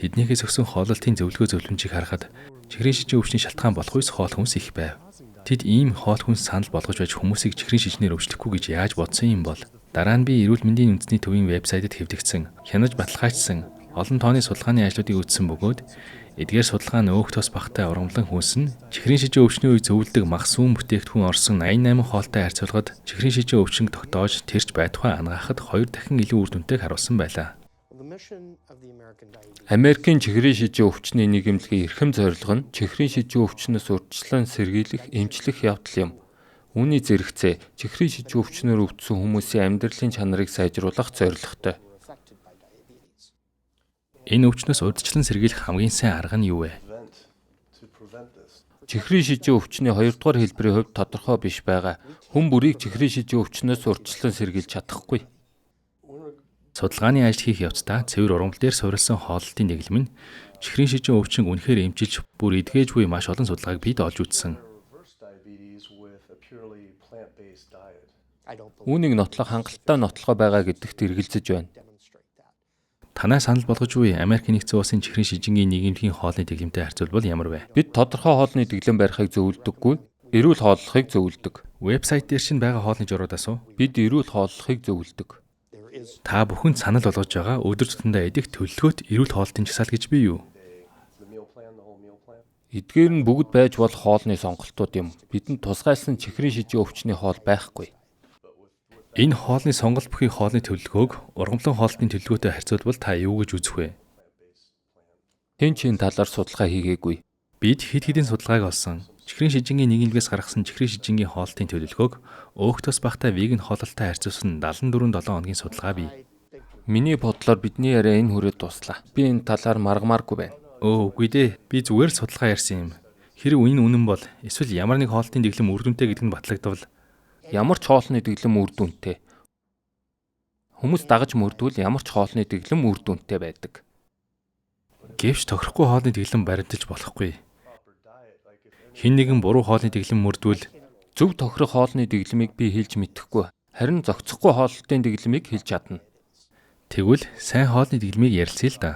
тэднийхээс өгсөн хооллолтын зөвлөгөө зөвлөмжийг харахад чихрийн шижин өвчний шалтгаан болох үс хоол хүнс их байв. Тэд ийм хоол хүнс санал болгож байж хүмүүсийг чихрийн шижнээр өвчлөхгүй гэж яаж бодсон юм бол дараа нь би эрүүл мэндийн үндэсний төвийн вебсайтад хэвлэгдсэн, хянаж баталгаажсан олон тооны судалгааны ажлуудыг үзсэн бөгөөд эдгээр судалгаа нь өөхтөөс багтай урамлан хүнс нь чихрийн шижин өвчний үе зөвлөдөг мах сүүн бүтээгдэхүүн орсон 88 хоолтой харьцуулахад чихрийн шижин өвчин тогтоож тэрч байтугай ангаахад 2 дахин илүү үр дүнтэйг харуулсан байлаа. Америкийн чихрийн шижин өвчний нийгэмлэгийн эрхэм зорилго нь чихрийн шижин өвчнөөс урьдчилан сэргийлэх, эмчлэх явдал юм. Үүний зэрэгцээ чихрийн шижин өвчнөөр өвдсөн хүмүүсийн амьдралын чанарыг сайжруулах зорилготой. Энэ өвчнөөс урьдчилан сэргийлэх хамгийн сайн арга нь юу вэ? Чихрийн шижин өвчний 2 дугаар хэлбэрийн хувьд тодорхой биш байгаа. Хүн бүрийг чихрийн шижин өвчнөөс урьдчилан сэргийлж чадахгүй. Судалгааны ажил хийх явцдаа цэвэр ургамал дээр суурилсан хооллолтын дэглэм нь чихрийн шижин өвчин үнэхээр эмчилж бүр эдгэж буй маш олон судалгааг бид олж үзсэн. Үүнийг нотлох хангалттай нотлохоо байгаа гэдэгт эргэлзэж байна. Танай санал болгож буй Америк нэгдсэн улсын чихрийн шижингийн нийгэмлэгийн хоолны дэглэмтэй харьцуулбал ямар вэ? Бид тодорхой хоолны дэглэм барихыг зөвлөдөггүй, эрүүл хооллохыг зөвлөдөг. Вебсайт дээр чинь байгаа хоолны журуудаас уу? Бид эрүүл хооллохыг зөвлөдөг. Та бүхэн санал болгож байгаа өдөр тутамдаа идэх төлөвлөгөөт эрүүл хоолтын жагсаал гэж бий юу? Эдгээр нь бүгд байж болох хоолны сонголтууд юм. Бидэнд тусгайлсан чихрийн шижин өвчний хоол байхгүй. Энэ хоолны сонголт бүхий хоолны төлөвлөгөөг ургамлан хоолтын төлөвлөгөөтэй харьцуулбал та юу гэж үзэх вэ? Хэн ч энэ талаар судалгаа хийгээгүй. Бид хэд хэдэн судалгааг олсон. Чихрийн шижингийн нийгэмлэгээс гаргасан чихрийн шижингийн хоолтын төлөвлөгөөг өөхтөөс багтай веган хооллолтой харьцуулсан 74-7 хоногийн судалгаа бий. Миний бодлоор бидний яриа энэ хүрээд дуслаа. Би энэ талаар маргамааргүй байна. Үгүй дээ. Би зүгээр судалгаа ярьсан юм. Хэрэв энэ үнэн бол эсвэл ямар нэг хоолтын дэглэм үр дүнтэй гэдэг нь батлагдвал ямар ч хоолны дэглэм үр дүнтэй. Хүмүүс дагаж мөрдвөл ямар ч хоолны дэглэм үр дүнтэй байдаг. Гэвч тохирохгүй хоолны дэглэм баримталж болохгүй. Хэн нэгэн буруу хоолны дэглэм мөрдвөл Зөв тохирох хоолны дэглэмийг би хэлж мэдэхгүй. Харин зохицохгүй хоолтын дэглэмийг хэлж чадна. тэгвэл сайн хоолны дэглэмийг ярилцъя л да.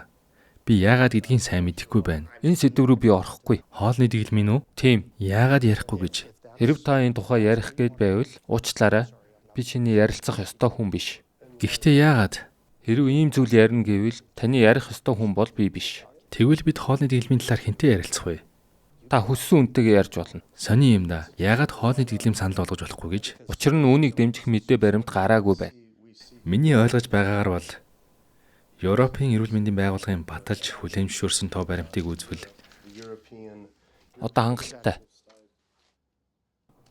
Би яагаад гэдгийг сайн мэдэхгүй байна. Энэ сэдв рүү би орохгүй. Хоолны дэглэмийн үү? Тийм. Яагаад ярихгүй гэж? Хэрв та энэ тухай ярих гээд байвал уучлаарай. Би чиний ярилцах ёстой хүн биш. Гэхдээ яагаад? Хэрв ийм зүйл ярина гэвэл таны ярих ёстой хүн бол би биш. Тэгвэл бид хоолны дэглэмийн талаар хэнтэй ярилцах вэ? Та хүссэн үнтэйгээ ярьж болно. Сони юм да. Яагаад хоолны дэглэм санал болгож болохгүй гэж? Учир нь үүнийг дэмжих мэдээ баримт гараагүй байна. Миний ойлгож байгаагаар бол Европын эрүүл мэндийн байгууллагын баталж хүлээмжшүүлсэн тоо баримтыг үзвэл одоо хангалттай.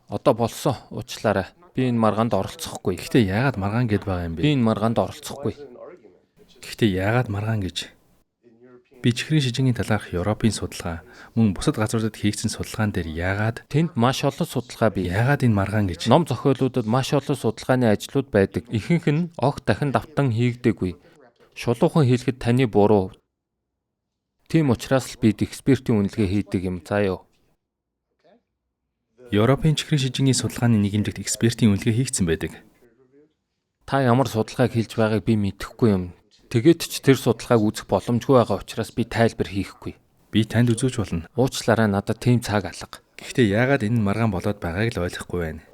Одоо болсон. Уучлаарай. Би энэ маргаанд оролцохгүй. Гэхдээ яагаад маргаан гэд байгаа юм бэ? Би энэ маргаанд оролцохгүй. Гэхдээ яагаад маргаан гэж? Би чихрийн шижингийн талаарх Европын судалгаа мөн бусад газруудад хийгдсэн судалгаан дээр яагаад тэнд маш олон судалгаа бий. Яагаад энэ маргаан гэж? Ном зохиолуудад маш олон судалгааны ажлууд байдаг. Ихэнх нь огт дахин давтан хийгдээгүй. Шулуухан хэлэхэд таны буруу. Тийм учраас л бид экспертийн үнэлгээ хийдэг юм заа юу. Европын чихрийн шижингийн судалгааны нийгэмлэгт экспертийн үнэлгээ хийгдсэн байдаг. Та ямар судалгааг хийж байгааг би мэдэхгүй юм. Тэгээд ч тэр судалгааг үзэх боломжгүй байгаа учраас би тайлбар хийхгүй. Би танд үзүүлж болно. Уучлаарай, надад тийм цаг алга. Гэхдээ яагаад энэ маргаан болоод байгааг л ойлгохгүй байна.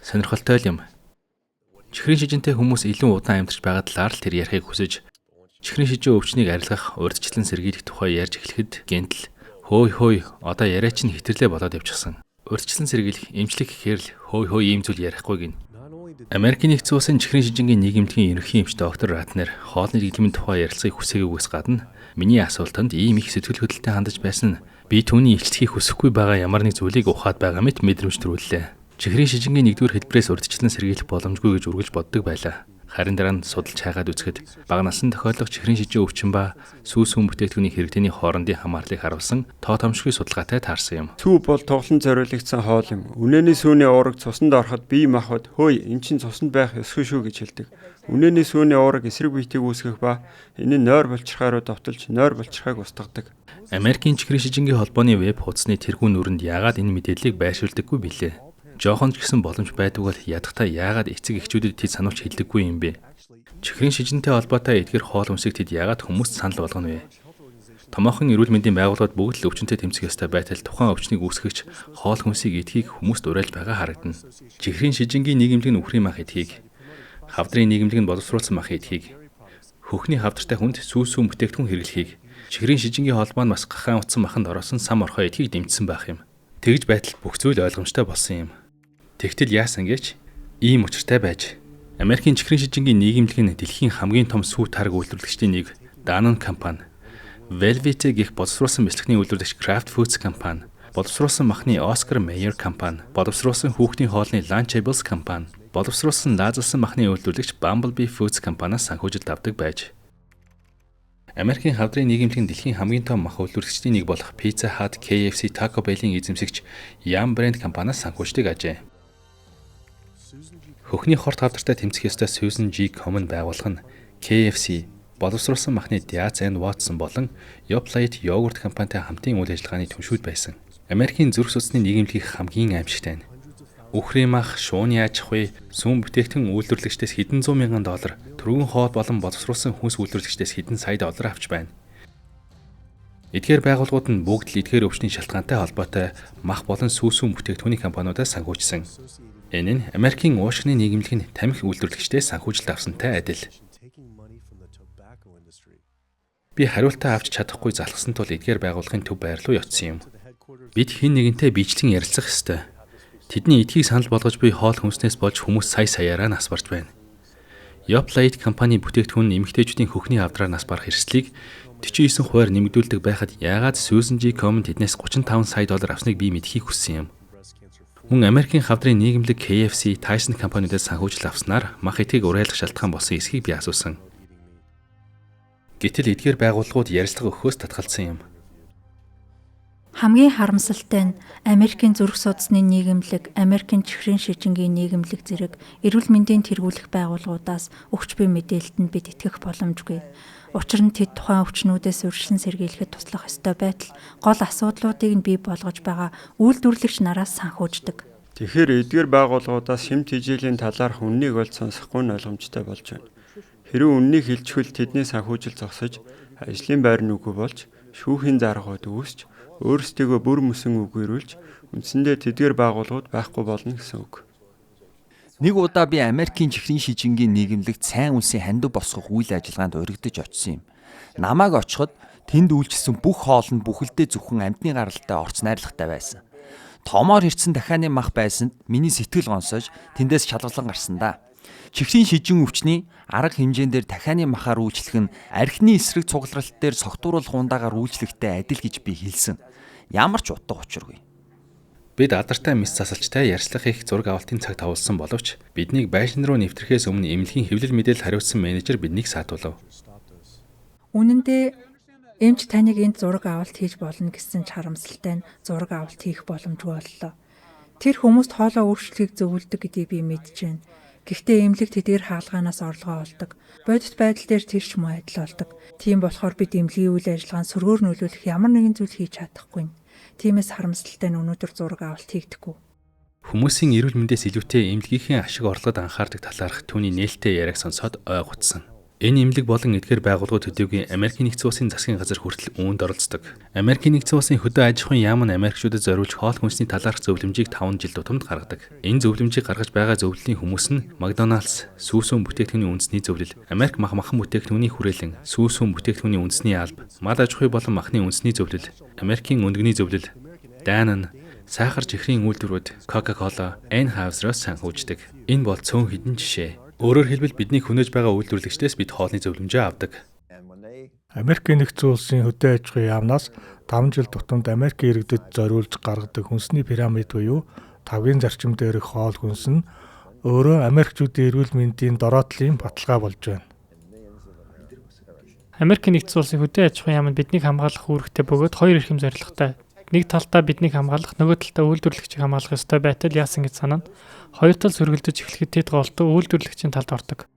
Сонирхолтой юм. Чихрийн шижинтэй хүмүүс илүү удаан амьдарч байгаа талаар л тэр ярихыг хүсэж чихрийн шижин өвчнийг арилгах урьдчилан сэргийлэх тухай ярьж эхлэхэд гэнтэл хөөй одоо яриа чинь хэтэрлээ болоод явчихсан. Урьдчилан сэргийлэх эмчлэг гэхээр л хөөй ийм зүйл ярихгүй гин. Америкийн нэгдсэн улсын чихрийн шижингийн нийгэмлэгийн ерөнхий эмч доктор Ратнер хоолны дэглэмийн тухай ярилцахыг хүсээгүйгээс гадна миний асуултанд ийм их сэтгэл хөдлөлтөй хандаж байсан нь би түүний илчлэхийг хүсэхгүй байгаа ямар нэг зүйлийг ухаад байгаа мэт мэдрэмж төрүүллээ. Чихрийн шижингийн нэгдүгээр хэлбэрээс урьдчилан сэргийлэх боломжгүй гэж үргэлж боддог байлаа. Харин дараа нь судалж хайгаад үзэхэд бага насны тохиолдох чихрийн шижин өвчин ба сүүс хүн бүтээгдэхүүний хэрэгтэйний хоорондын хамаарлыг харуулсан тоо томшгүй судалгаатай таарсан юм. Сүү бол тоглон зориулагдсан хоол юм. Үнэний сүүний уураг цуснд ороход бие махбод хөөе эн чинь цуснд байх ёсгүй шүү гэж хэлдэг. Үнэний сүүний уураг эсрэг биетийг үүсгэх ба энэ нь нойр болчихроо давталж нойр болчихрыг устгадаг. Америкийн чихрийн шижингийн холбооны веб хуудасны тэргүүн нүрэнд яагаад энэ мэдээллийг байршуулдаггүй билээ? Жохон ч гэсэн боломж байдаг бол ядахтаа яагаад эцэг эхчүүдэд тэд сануулж хэлдэггүй юм бэ? Чихрийн шижинтэй холбоотой эдгээр хоол хүнсийг тэд яагаад хүмүүст санал болгоно вэ? Томоохон эрүүл мэндийн байгууллагууд бүгд л өвчнөд тэмцэх ёстой байтал тухайн өвчнийг үүсгэгч хоол хүнсийг эдхийг хүмүүст уриалж байгаа харагдана. Чихрийн шижингийн нийгэмлэг нь үхрийн мах эдхийг, хавдрын нийгэмлэг нь боловсруулсан мах эдхийг, хөхний хавдартай хүнд сүүс сүм бүтээгдэхүүн хэрэглэхийг, чихрийн шижингийн холбоо нь бас гахаан утсан маханд ороосон сам орхоо эдхийг дэмжсэн байх юм. Тэгж байтал бүх зүйл ойлгомжтой болсон юм. Тэгтэл яасан гэж ийм учиртай байж Америкийн чихрийн шижингийн нийгэмлэг нь дэлхийн хамгийн том сүү тарг үйлдвэрлэгчдийн нэг Danone компани, Velvet гэх боловсруулсан бэлтгэхний үйлдвэрлэгч Kraft Foods компани, боловсруулсан махны Oscar Mayer компани, боловсруулсан хүүхдийн хоолны Lunchables компани, боловсруулсан лазалсан махны үйлдвэрлэгч Bumblebee Foods компаниас санхүүжилт авдаг байж Америкийн хавдрын нийгэмлэг нь дэлхийн хамгийн том мах үйлдвэрлэгчдийн нэг болох Pizza Hut, KFC, Taco Bell-ийн эзэмсэгч Yum брэнд компаниас санхүүждэг ажээ. Хөхний хорт хавдартай тэмцэх ёстой Susan G. Komen байгууллага нь KFC, боловсруулсан махны Diaz & Watson болон Yoplait йогурт компанитай хамтын үйл ажиллагааны түншүүд байсан. Америкийн зүрх судасны нийгэмлэгийн хамгийн аимшигтай нь үхрийн мах, шууны аж ахуй, сүм бүтээгдэхүүн үйлдвэрлэгчдээс хэдэн зуун мянган доллар, түргэн хоол болон боловсруулсан хүнс үйлдвэрлэгчдээс хэдэн сая доллар авч байна. Эдгээр байгууллагууд нь бүгд л эдгээр өвчний шалтгаантай холбоотой мах болон сүүсүүн бүтээгдэхүүний компаниудаас санхүүжсэн. Энэ нь Америкийн уушгины нийгэмлэг нь тамхи үйлдвэрлэгчдээс санхүүжилт авсантай адил. Би хариултаа авч чадахгүй залхсан тул эдгээр байгууллагын төв байр руу явцсан юм. Бид хэн нэгэнтэй бичлэн ярилцах ёстой. Тэдний эдхийг санал болгож буй хоол хүнснээс болж хүмүүс сая саяараа нас барж байна. Yoplait компани бүтээгдэхүүн эмэгтэйчүүдийн хөхний хавдраар нас барах эрсдлийг 49% нэмэгдүүлдэг байхад яагаад Susan G. Komen тэднээс 35 сая доллар авсныг би мэдхийг хүссэн юм. Мөн Америкийн хавдрын нийгэмлэг KFC, Tyson компаниудаас санхүүжилт авснаар мах эдхийг уриалгах шалтгаан болсон эсхийг би асуусан. Гэтэл эдгээр байгууллагууд ярилцлага өгөхөөс татгалзсан юм. Хамгийн харамсалтай нь Америкийн зүрх судасны нийгэмлэг, Америкийн чихрийн шижингийн нийгэмлэг зэрэг эрүүл мэндийн тэргүүлэх байгууллагуудаас өгч буй мэдээлэлтэнд бид итгэх боломжгүй. Учир нь тэд тухайн өвчнүүдээс урьдчилан сэргийлэхэд туслах ёстой байтал гол асуудлуудыг нь бий болгож байгаа үйлдвэрлэгч нараас санхүүждэг. Тэгэхээр эдгээр байгууллагуудаас шимт хижээлийн талаарх үннийг олж сонсохгүй нь ойлгомжтой болж байна. Хэрэв үннийг хэлчихвэл тэдний санхүүжил зогсож, ажлын байр нь үгүй болж, шүүхийн заргууд үүсч, өөрсдийгөө бүр мөсөн үгээрүүлж, үндсэндээ тэдгээр байгууллагууд байхгүй болно гэсэн үг. Нэг удаа би Америкийн чихрийн шижингийн нийгэмлэгт сайн үлсийн хандив босгох үйл ажиллагаанд урагдж очсон юм. Намайг очиход тэнд үйлчилсэн бүх хоол нь бүхэлдээ зөвхөн амьтны гаралтай орц найрлагатай байсан. Томоор хэрцэн дахианы мах байсанд миний сэтгэл гонсож тэндээс шалгалан гарсан да. Чихрийн шижин өвчний арга хэмжээндээр дахианы махаар үйлчлэх нь архины эсрэг цугларалт дээр согтууруулах ундаагаар үйлчлэхтэй адил гэж би хэлсэн. Ямар ч утга учиргүй. Бид алдартай мис засалчтай ярьцлах их зураг авалтын цагт тавуулсан боловч биднийг байшин руу нэвтрэхээс өмнө эмнэлгийн хэвлэл мэдээлэл хариуцсан менежер биднийг саатуулав. Үнэн дээр эмч таныг энд зураг авалт хийж болно гэсэн ч харамсалтай нь зураг авалт хийх боломжгүй боллоо. Тэр хүмүүст хоолой өөрчлөхийг зөвлөдөг гэдгийг би мэдэж байна. Гэхдээ эмнэлэг тэдгээр хаалганаас орлогоо олдог. Бодит байдал дээр тэр ч муу адил болдог. Тийм болохоор бид эмнэлгийн үйл ажиллагаанд сөргөөр нөлөөлөх ямар нэгэн зүйл хийж чадахгүй. Тиймээс харамсалтай нь өнөөдөр зураг авалт хийгдэхгүй. Хүмүүсийн эрүүл мэндээс илүүтэй эмнэлгийнхээ ашиг орлогод анхаардаг талаарх түүний нээлттэй яриаг сонсоод ойгутсан. Энэ эмнэлэг болон эдгээр байгууллагууд төдийгүй Америкийн нэгдсэн улсын засгийн газар хүртэл үүнд оролцдог. Америкийн нэгдсэн улсын хөдөө аж ахуйн яам нь Америкчуудад зориулж хоол хүнсний талаарх зөвлөмжийг 5 жил тутамд гаргадаг. Энэ зөвлөмжийг гаргаж байгаа зөвлөлийн хүмүүс нь Макдоналдс, сүүсүүн бүтээгдэхүүний үндэсний зөвлөл, Америк махан бүтээгдэхүүний хүрээлэн, сүүсүүн бүтээгдэхүүний үндэсний алба, мал аж ахуй болон махны үндэсний зөвлөл, Америкийн өндөгний зөвлөл, Danone, сахар чихрийн үйлдвэрүүд, Coca-Cola, Anheuser-аас санхүүждэг. Энэ бол цөөн хэдэн жишээ. Өөрөөр хэлбэл бидний хөнөөж байгаа үйлдвэрлэгчдээс бид хоолны зөвлөмжөө авдаг. Америкийн нэгдсэн улсын хөдөө аж ахуйн яамнаас 5 жил тутамд Америкийн иргэдэд зориулж гаргадаг хүнсний пирамид буюу тавгийн зарчим дээрх хоол хүнс нь өөрөө Америкчүүдийн эрүүл мэндийн дороотлын баталгаа болж байна. Америкийн нэгдсэн улсын хөдөө аж ахуйн яамд биднийг хамгаалах үүрэгтэй бөгөөд хоёр эрхэм зорилготой. Нэг талдаа биднийг хамгаалах, нөгөө талдаа үйлдвэрлэгчийг хамгаалах ёстой байтал яасан гэж санана. Хоёр тал сөргөлдөж эхлэхэд тэд голдуу үйлдвэрлэгчийн талд ордог.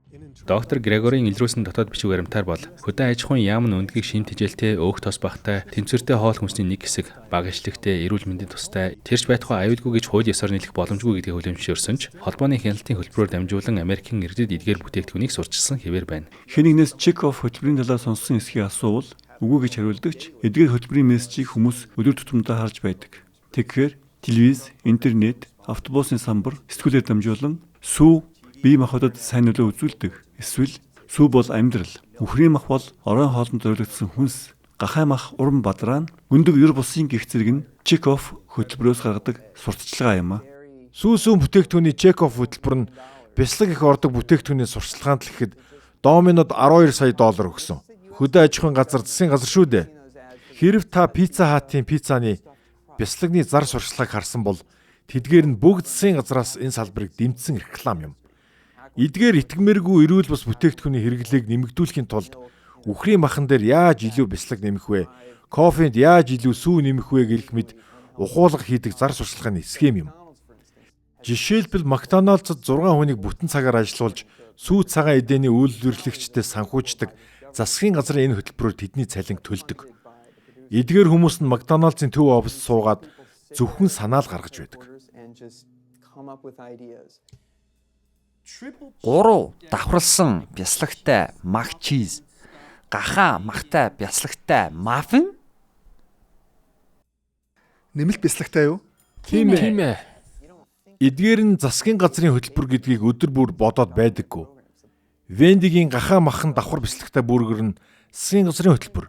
Доктор Грегорийн илрүүлсэн дотоод бичиг баримтаар бол хөдөө аж ахуйн яам нь өндгийг шимт хижээлтэй, өөх тос багтай, тэнцвэртэй хоол хүнсний нэг хэсэг, бага ишлэгтэй, эрүүл мэндийн тустай, тэрч байтугай аюулгүй гэж хууль ёсоор нийлэх боломжгүй гэдгийг хүлэмжшөөрсөн ч холбооны хяналтын хөтөлбөрөөр дамжуулан Америкийн иргэдэд эдгээр бүтээгдэхүүнийг сурчилсан хэвээр байна. Хэнийгнээс check-off хөтөлбөрийн талаар сонссон эсхийг асуувал үгүй гэж хариулдагч эдгээр хөтөлбөрийн мессежийг хүмүүс өдөр тутамдаа харж байдаг. Тэгэхээр телевиз, интернет, автобусны самбар, сэтгүүлээр дамжуулан сүү бие махбодод сайн нөлөө үзүүлдэг. Эсвэл сүү бол амьдрал. Үхрийн мах бол оройн хоолнд зориулагдсан хүнс. Гахай мах уран бадраа нь гүндэг ер бусын гих зэрэг нь check-off хөтөлбөрөөс гаргадаг сурталчилгаа юм а. Сүүсүүн бүтээгдэхүүний check-off хөтөлбөр нь бяцлаг их ордог бүтээгдэхүүний сурталчилгаанд л ихэд Доминод $12 сая өгсөн. Хөдөө аж ахуйн газар засгийн газар шүү дээ. Хэрэв та Pizza Hut-ийн пиццаны бяцлагны зар сурталчилгааг харсан бол тэдгээр нь бүгд засгийн газраас энэ салбарыг дэмжсэн реклам юм. Эдгээр итгэмээргүй эрүүл бус бүтээгдэхүүний хэрэглээг нэмэгдүүлэхийн тулд үхрийн махан дээр яаж илүү бяцлаг нэмэх вэ? Кофенд яаж илүү сүү нэмэх вэ гэх мэт ухуулга хийдэг зар сурталчилгааны схем юм. Жишээлбэл Макдоналдсад 6 хүнийг бүтэн цагаар ажилуулж сүү цагаан эдээний үйлдвэрлэгчдэд санхүүждэг засгийн газар энэ хөтөлбөрөөр тэдний цалинг төлдөг. Эдгээр хүмүүс нь Макдоналдсын төв оффист суугаад зөвхөн санаал гаргаж байдаг. 3 давхралсан бяцлагтай мак чиз, гахаа махтай бяцлагтай маффин. Нэмэлт бяцлагтай юу? Тийм ээ. Эдгээр нь засгийн газрын хөтөлбөр гэдгийг өдөр бүр бодоод байдаггүй. Вендигийн гахаа махан давхар бяцлагтай бүргэр нь засгийн газрын хөтөлбөр.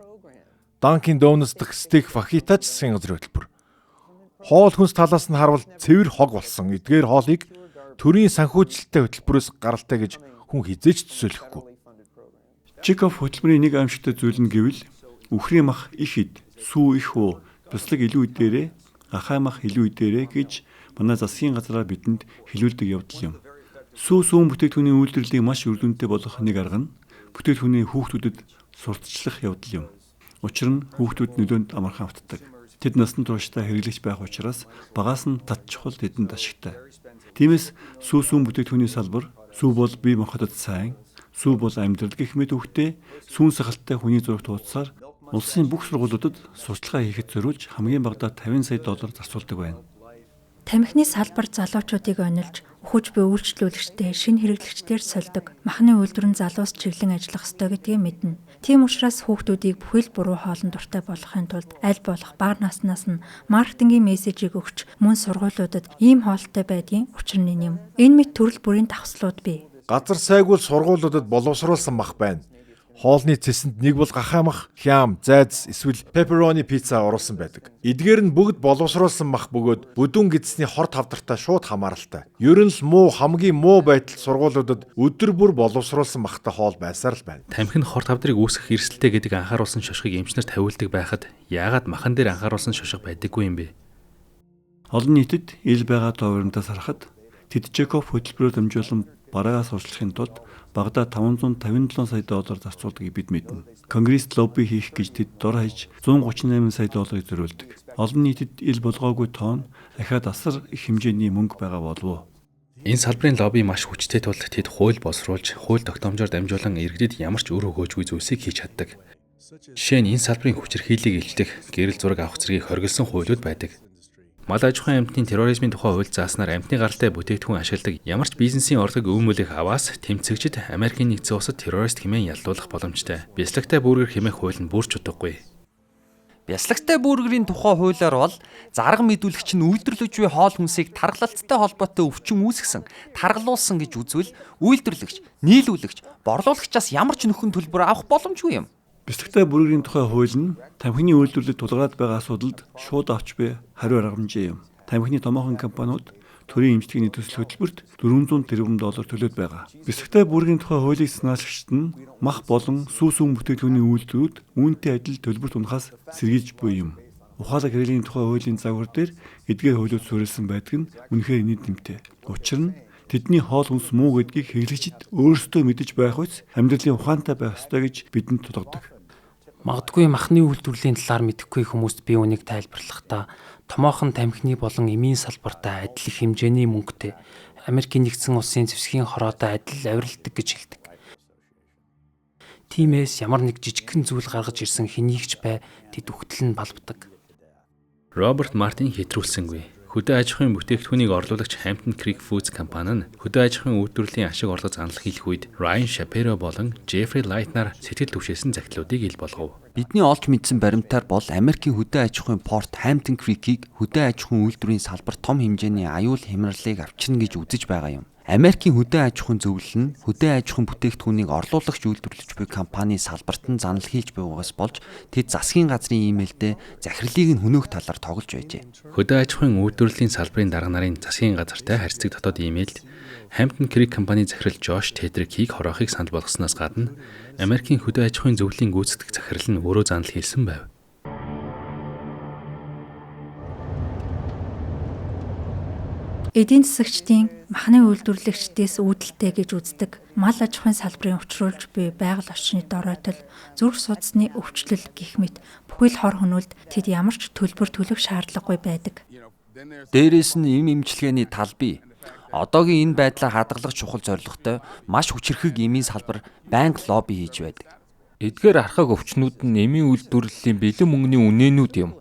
Dunkin Donuts дахь стейк фахитач засгийн газрын хөтөлбөр. Хоол хүнс талаас нь харвал цэвэр хог болсон. Эдгээр хоолыг төрийн санхүүжилттэй хөтөлбөрөөс гаралтай гэж хүн хизээч төсөөлөхгүй. Check-off хөтөлбөрийн нэг аимшигтай зүйл нь гэвэл үхрийн мах их ид, сүү их уу, бяцлаг илүү идээрээ, гахай мах илүү идээрээ гэж манай засгийн газраа бидэнд хэлүүлдэг явдал юм. Сүүн бүтээгдэхүүний үйлдвэрлэлийг маш үр дүнтэй болгох нэг арга нь бүтээгдэхүүний хүүхдүүдэд сурталчлах явдал юм. Учир нь хүүхдүүд нөлөөнд амархан автдаг. Тэд насан туршдаа хэрэглэгч байх учраас багаас нь тат чухал тэдэнд ашигтай. Тиймээс сүүн бүтээгдэхүүний салбар, сүү бол бие махбодод сайн, сүү бол амьдрал гэх мэт үгтэй сүүн сахалтай хүний зурагт хуудасаар улсын бүх сургуулиудад сурталчилгаа хийхэд зориулж хамгийн багадаа $50 сая зарцуулдаг байна. Тамхины салбар залуучуудыг онилж, ухаж буй үйлчлүүлэгчтэй шинэ хэрэглэгчдээр сольдог. Махны үйлдвэр нь залуус чиглэн ажиллах ёстой гэдгийг мэднэ. Тийм учраас хүүхдүүдийг бүхэл буруу хоолнд дуртай болгохын тулд аль болох бага наснаас нь маркетингийн мессежийг өгч мөн сургуулиудад ийм хоолтой байдгийн учир нь юм. Энэ мэт төрөл бүрийн давхцлууд бий. Газар сайгүй сургуулиудад боловсруулсан мах байна. Хоолны цэсэнд нэг бол гахаамах, хям, зайз, эсвэл pepperoni пицца оруулсан байдаг. Эдгээр нь бүгд боловсруулсан мах бөгөөд бүдүүн гэдэсний хор тавдартай шууд хамааралтай. Ер нь л хамгийн муу байтал сургуулиудад өдөр бүр боловсруулсан махтай хоол байсаар л байна. Тамхи нь хор тавдрыг үүсгэх эрсдэлтэй гэдэг анхааруулсан шошгыг эмчнэр тавиулдаг байхад яагаад махан дээр анхааруулсан шошго байдаггүй юм бэ? Олон нийтэд ил байгаа товромтоос харахад тэд Жекоб хөтөлбөрөөр дамжуулан бараагаас урьдчилахын тулд багадаа $557 сая зарцуулдгийг бид мэднэ. Конгресс лобби хийх гэж тэд дор хаяж $138 сая зориулдаг. Олон нийтэд ил болгоогүй тоон ахаад асар их хэмжээний мөнгө байгаа болов. Энэ салбарын лобби маш хүчтэй тул тэд хууль боловсруулж, хууль тогтоомжоор дамжуулан иргэдэд ямар ч үр өгөөжгүй зүйлсийг хийж чаддаг. Жишээ нь энэ салбарын хүчирхийллийг илтгэх, гэрэл зураг авах зэргийг хоригдсан хуулиуд байдаг. Мал аж ахуйн амьтны терроризмын тухай хууль зааснаар амьтны гаралтай бүтээгдэхүүн ашигладаг ямар ч бизнесийн орлогыг өвмөлөх аваас тэмцэгчид Америкийн нэгдсэн улсад террорист хэмээн яллуулах боломжтой. Бяслагтай бүргэр хэмээх хууль нь бүрч удахгүй. Бяслагтай бүргэрийн тухай хуулиар бол зарга мэдүүлэгч нь үйлдвэрлэж буй хоол хүнсийг тархалцтай холбоотой өвчин үүсгэсэн, таргалуулсан гэж үзвэл үйлдвэрлэгч, нийлүүлэгч, борлуулагчаас ямар ч нөхөн төлбөр авах боломжгүй юм. Бяслагтай бүргэрийн тухай хууль нь тамхины үйлдвэрлэлд тулгараад байгаа асуудалд шууд авч буй хариу аргамжийн юм. Тамхины томоохон компаниуд төрийн эмчтгийн төсөл хөтөлбөрт $400 тэрбум төлөөд байгаа. Бяслагтай бүргэрийн тухай хуулийг санаачлагчид нь мах болон сүүн бүтээгдэхүүний үйлдвэрүүд үүнтэй адил төлбөрт унахаас сэргийлж буй юм. Ухаалаг хэрэглээний тухай хуулийн загвар дээр эдгээр хуулиуд суурилсан байдаг нь үнэхээр нийтэмтэй. Учир нь тэдний хоол хүнс муу гэдгийг хэрэглэгчид өөрсдөө мэдэж байх үс амьдралын ухаантай байх ёстой гэж бидэнд тулгадаг. Магадгүй махны үйлдвэрлэлийн талаар мэдэхгүй хүмүүст би үнийг тайлбарлахдаа томоохон тамхины болон эмийн салбартаа адил их хэмжээний мөнгөтэй Америкийн нэгдсэн улсын зэвсгийн хороотой адил авиралдаг гэж хэлдэг. Тиймээс ямар нэг жижигхэн зүйл гаргаж ирсэн хэнийгч бай тэд үхтэл нь балбдаг. Роберт Мартин хэтрүүлсэнгүй. Хөдөө аж ахуйн бүтээгдэхүүнийг орлуулагч Hampton Creek Foods компани нь хөдөө аж ахуйн үйлдвэрлэлийн ашиг орлого занал хийх үед Ryan Shapiro болон Jeffrey Light-нар сэтгэл түвшээсэн захидлуудыг ил болгов. Бидний олж мэдсэн баримтаар бол Америкийн хөдөө аж ахуйн порт Hampton Creek-ийг хөдөө аж ахуйн үйлдвэрийн салбар том хэмжээний аюул хямралыг авчирна гэж үзэж байгаа юм. Америкийн хөдөө аж ахуйн зөвлөл нь хөдөө аж ахуйн бүтээгдэхүүнийг орлуулагч үйлдвэрлэж буй компани салбарт нь занал хийж байгаагаас болж тэд засгийн газрын имэйлдээ захирлыг нь хөнөөх талаар тоглож байжээ. Хөдөө аж ахуйн үйлдвэрлэлийн салбарын дарга нарын засгийн газартай харьцдаг дотоод имэйлд Hampton Creek компани захирал Josh Tedrick-ийг хороохыг санал болгосноос гадна Америкийн хөдөө аж ахуйн зөвлөлийн гүйцэтгэх захирал нь өөрөө занал хийсэн байв. Эдийн засагчдын махны үйлдвэрлэгчдээс үүдэлтэй гэж үздэг мал аж ахуйн салбарын учруулж буй байгаль орчны дороотол, зүрх судасны өвчлөл гэх мэт бүхэл хор хөнөөлд тэд ямар ч төлбөр төлөх шаардлагагүй байдаг. Дээрээс нь эм эмчилгээний тал бий. Одоогийн энэ байдлаар хадгалах чухал зорилготой маш хүчирхэг эмийн салбар байнга лобби хийж байдаг. Эдгээр архаг өвчнүүд нь эмийн үйлдвэрлэлийн бэлэн мөнгөний үнэнүүд юм.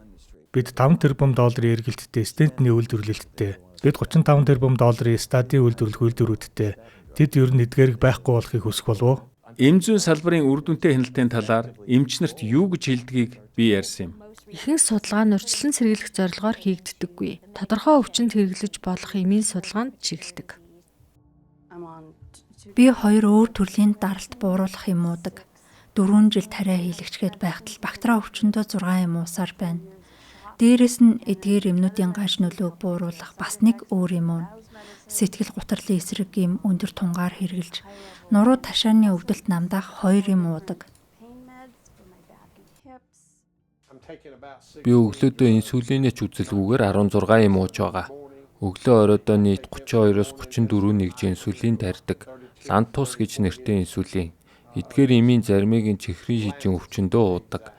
Бид $5 тэрбум эргэлттэй стентний үйлдвэрлэлттэй, бид $35 тэрбум стадийн үйлдвэрлэх үйлдвэрүүдтэй тэд ер нь эдгээрийг байхгүй болохыг хүсэх болов. Эм зүйн салбарын үр дүнтэй хяналтын талаар эмчнэрт юу гэж хэлдгийг би ярьсан юм. Ихэнх судалгаа нь урьдчилан сэргийлэх зорилгоор хийгддэггүй. Тодорхой өвчнөд хэрэглэж болох эмийн судалгаанд чиглэдэг. Би 2 өөр төрлийн даралт бууруулах юм уудаг. 4 жил тариа хийлэгчгээд байхад л бактери өвчнөдөө 6 юм уусаар байна. Дээрээс нь эдгээр эмнүүдийн гаж нөлөөг бууруулах бас нэг өөр юм уу. Сэтгэл гутарлын эсрэг юм өндөр тунгаар хэрглэж, нуруу ташааны өвдөлт намдаах 2 юм уудаг. Би өглөөдөө инсулинээ ч үзэлгүйгээр 16 юм ууж байгаа. Өглөө оройдоо нийт 32-оос 34 нэгж инсулин тарьдаг. Лантус гэж нэртэй инсулин. Эдгээр эмийн заримыг нь чихрийн шижин өвчнөдөө уудаг.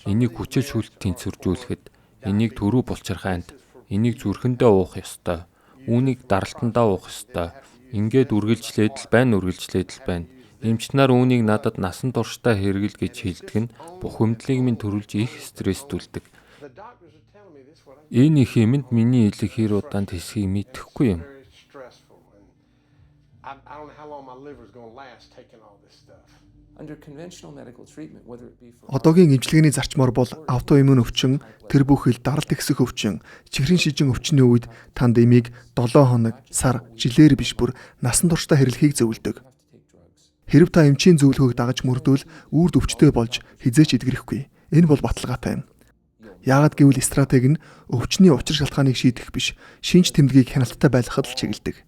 Энийг хүчил шүүлт тэнцвэржүүлэхэд Энийг төрүү булчирхайнд, энийг зүрхэндээ уух ёстой. Үүнийг даралтандаа уух ёстой. Ингээд үргэлжлээд л байна. Эмчнэр үүнийг надад насан туршдаа хэрэгэл гэж хэлдэг нь бухимдлыг минь төрүүлж их стресстүүлдэг. Энэ их юмд миний хэлэх хэр удаанд хэсгийг мэдэхгүй юм. Одоогийн эмчилгээний зарчмаар бол аутоиммун өвчин, тэр бүхэл даралт ихсэх өвчин, чихрийн шижин өвчний үед танд эмийг 7 хоног, сар, жилээр биш бүр насан туршдаа хэрэглэхийг зөвлөдөг. Хэрв та эмчийн зөвлөгөөг дагаж мөрдвөл үрд өвчтэй болж хизээч эдгэрэхгүй. Энэ бол баталгаатай юм. Яагад гэвэл стратеги нь өвчний учир шалтгааныг шийдэх биш, шинж тэмдгийг хяналттай байлгахад л чиглэдэг.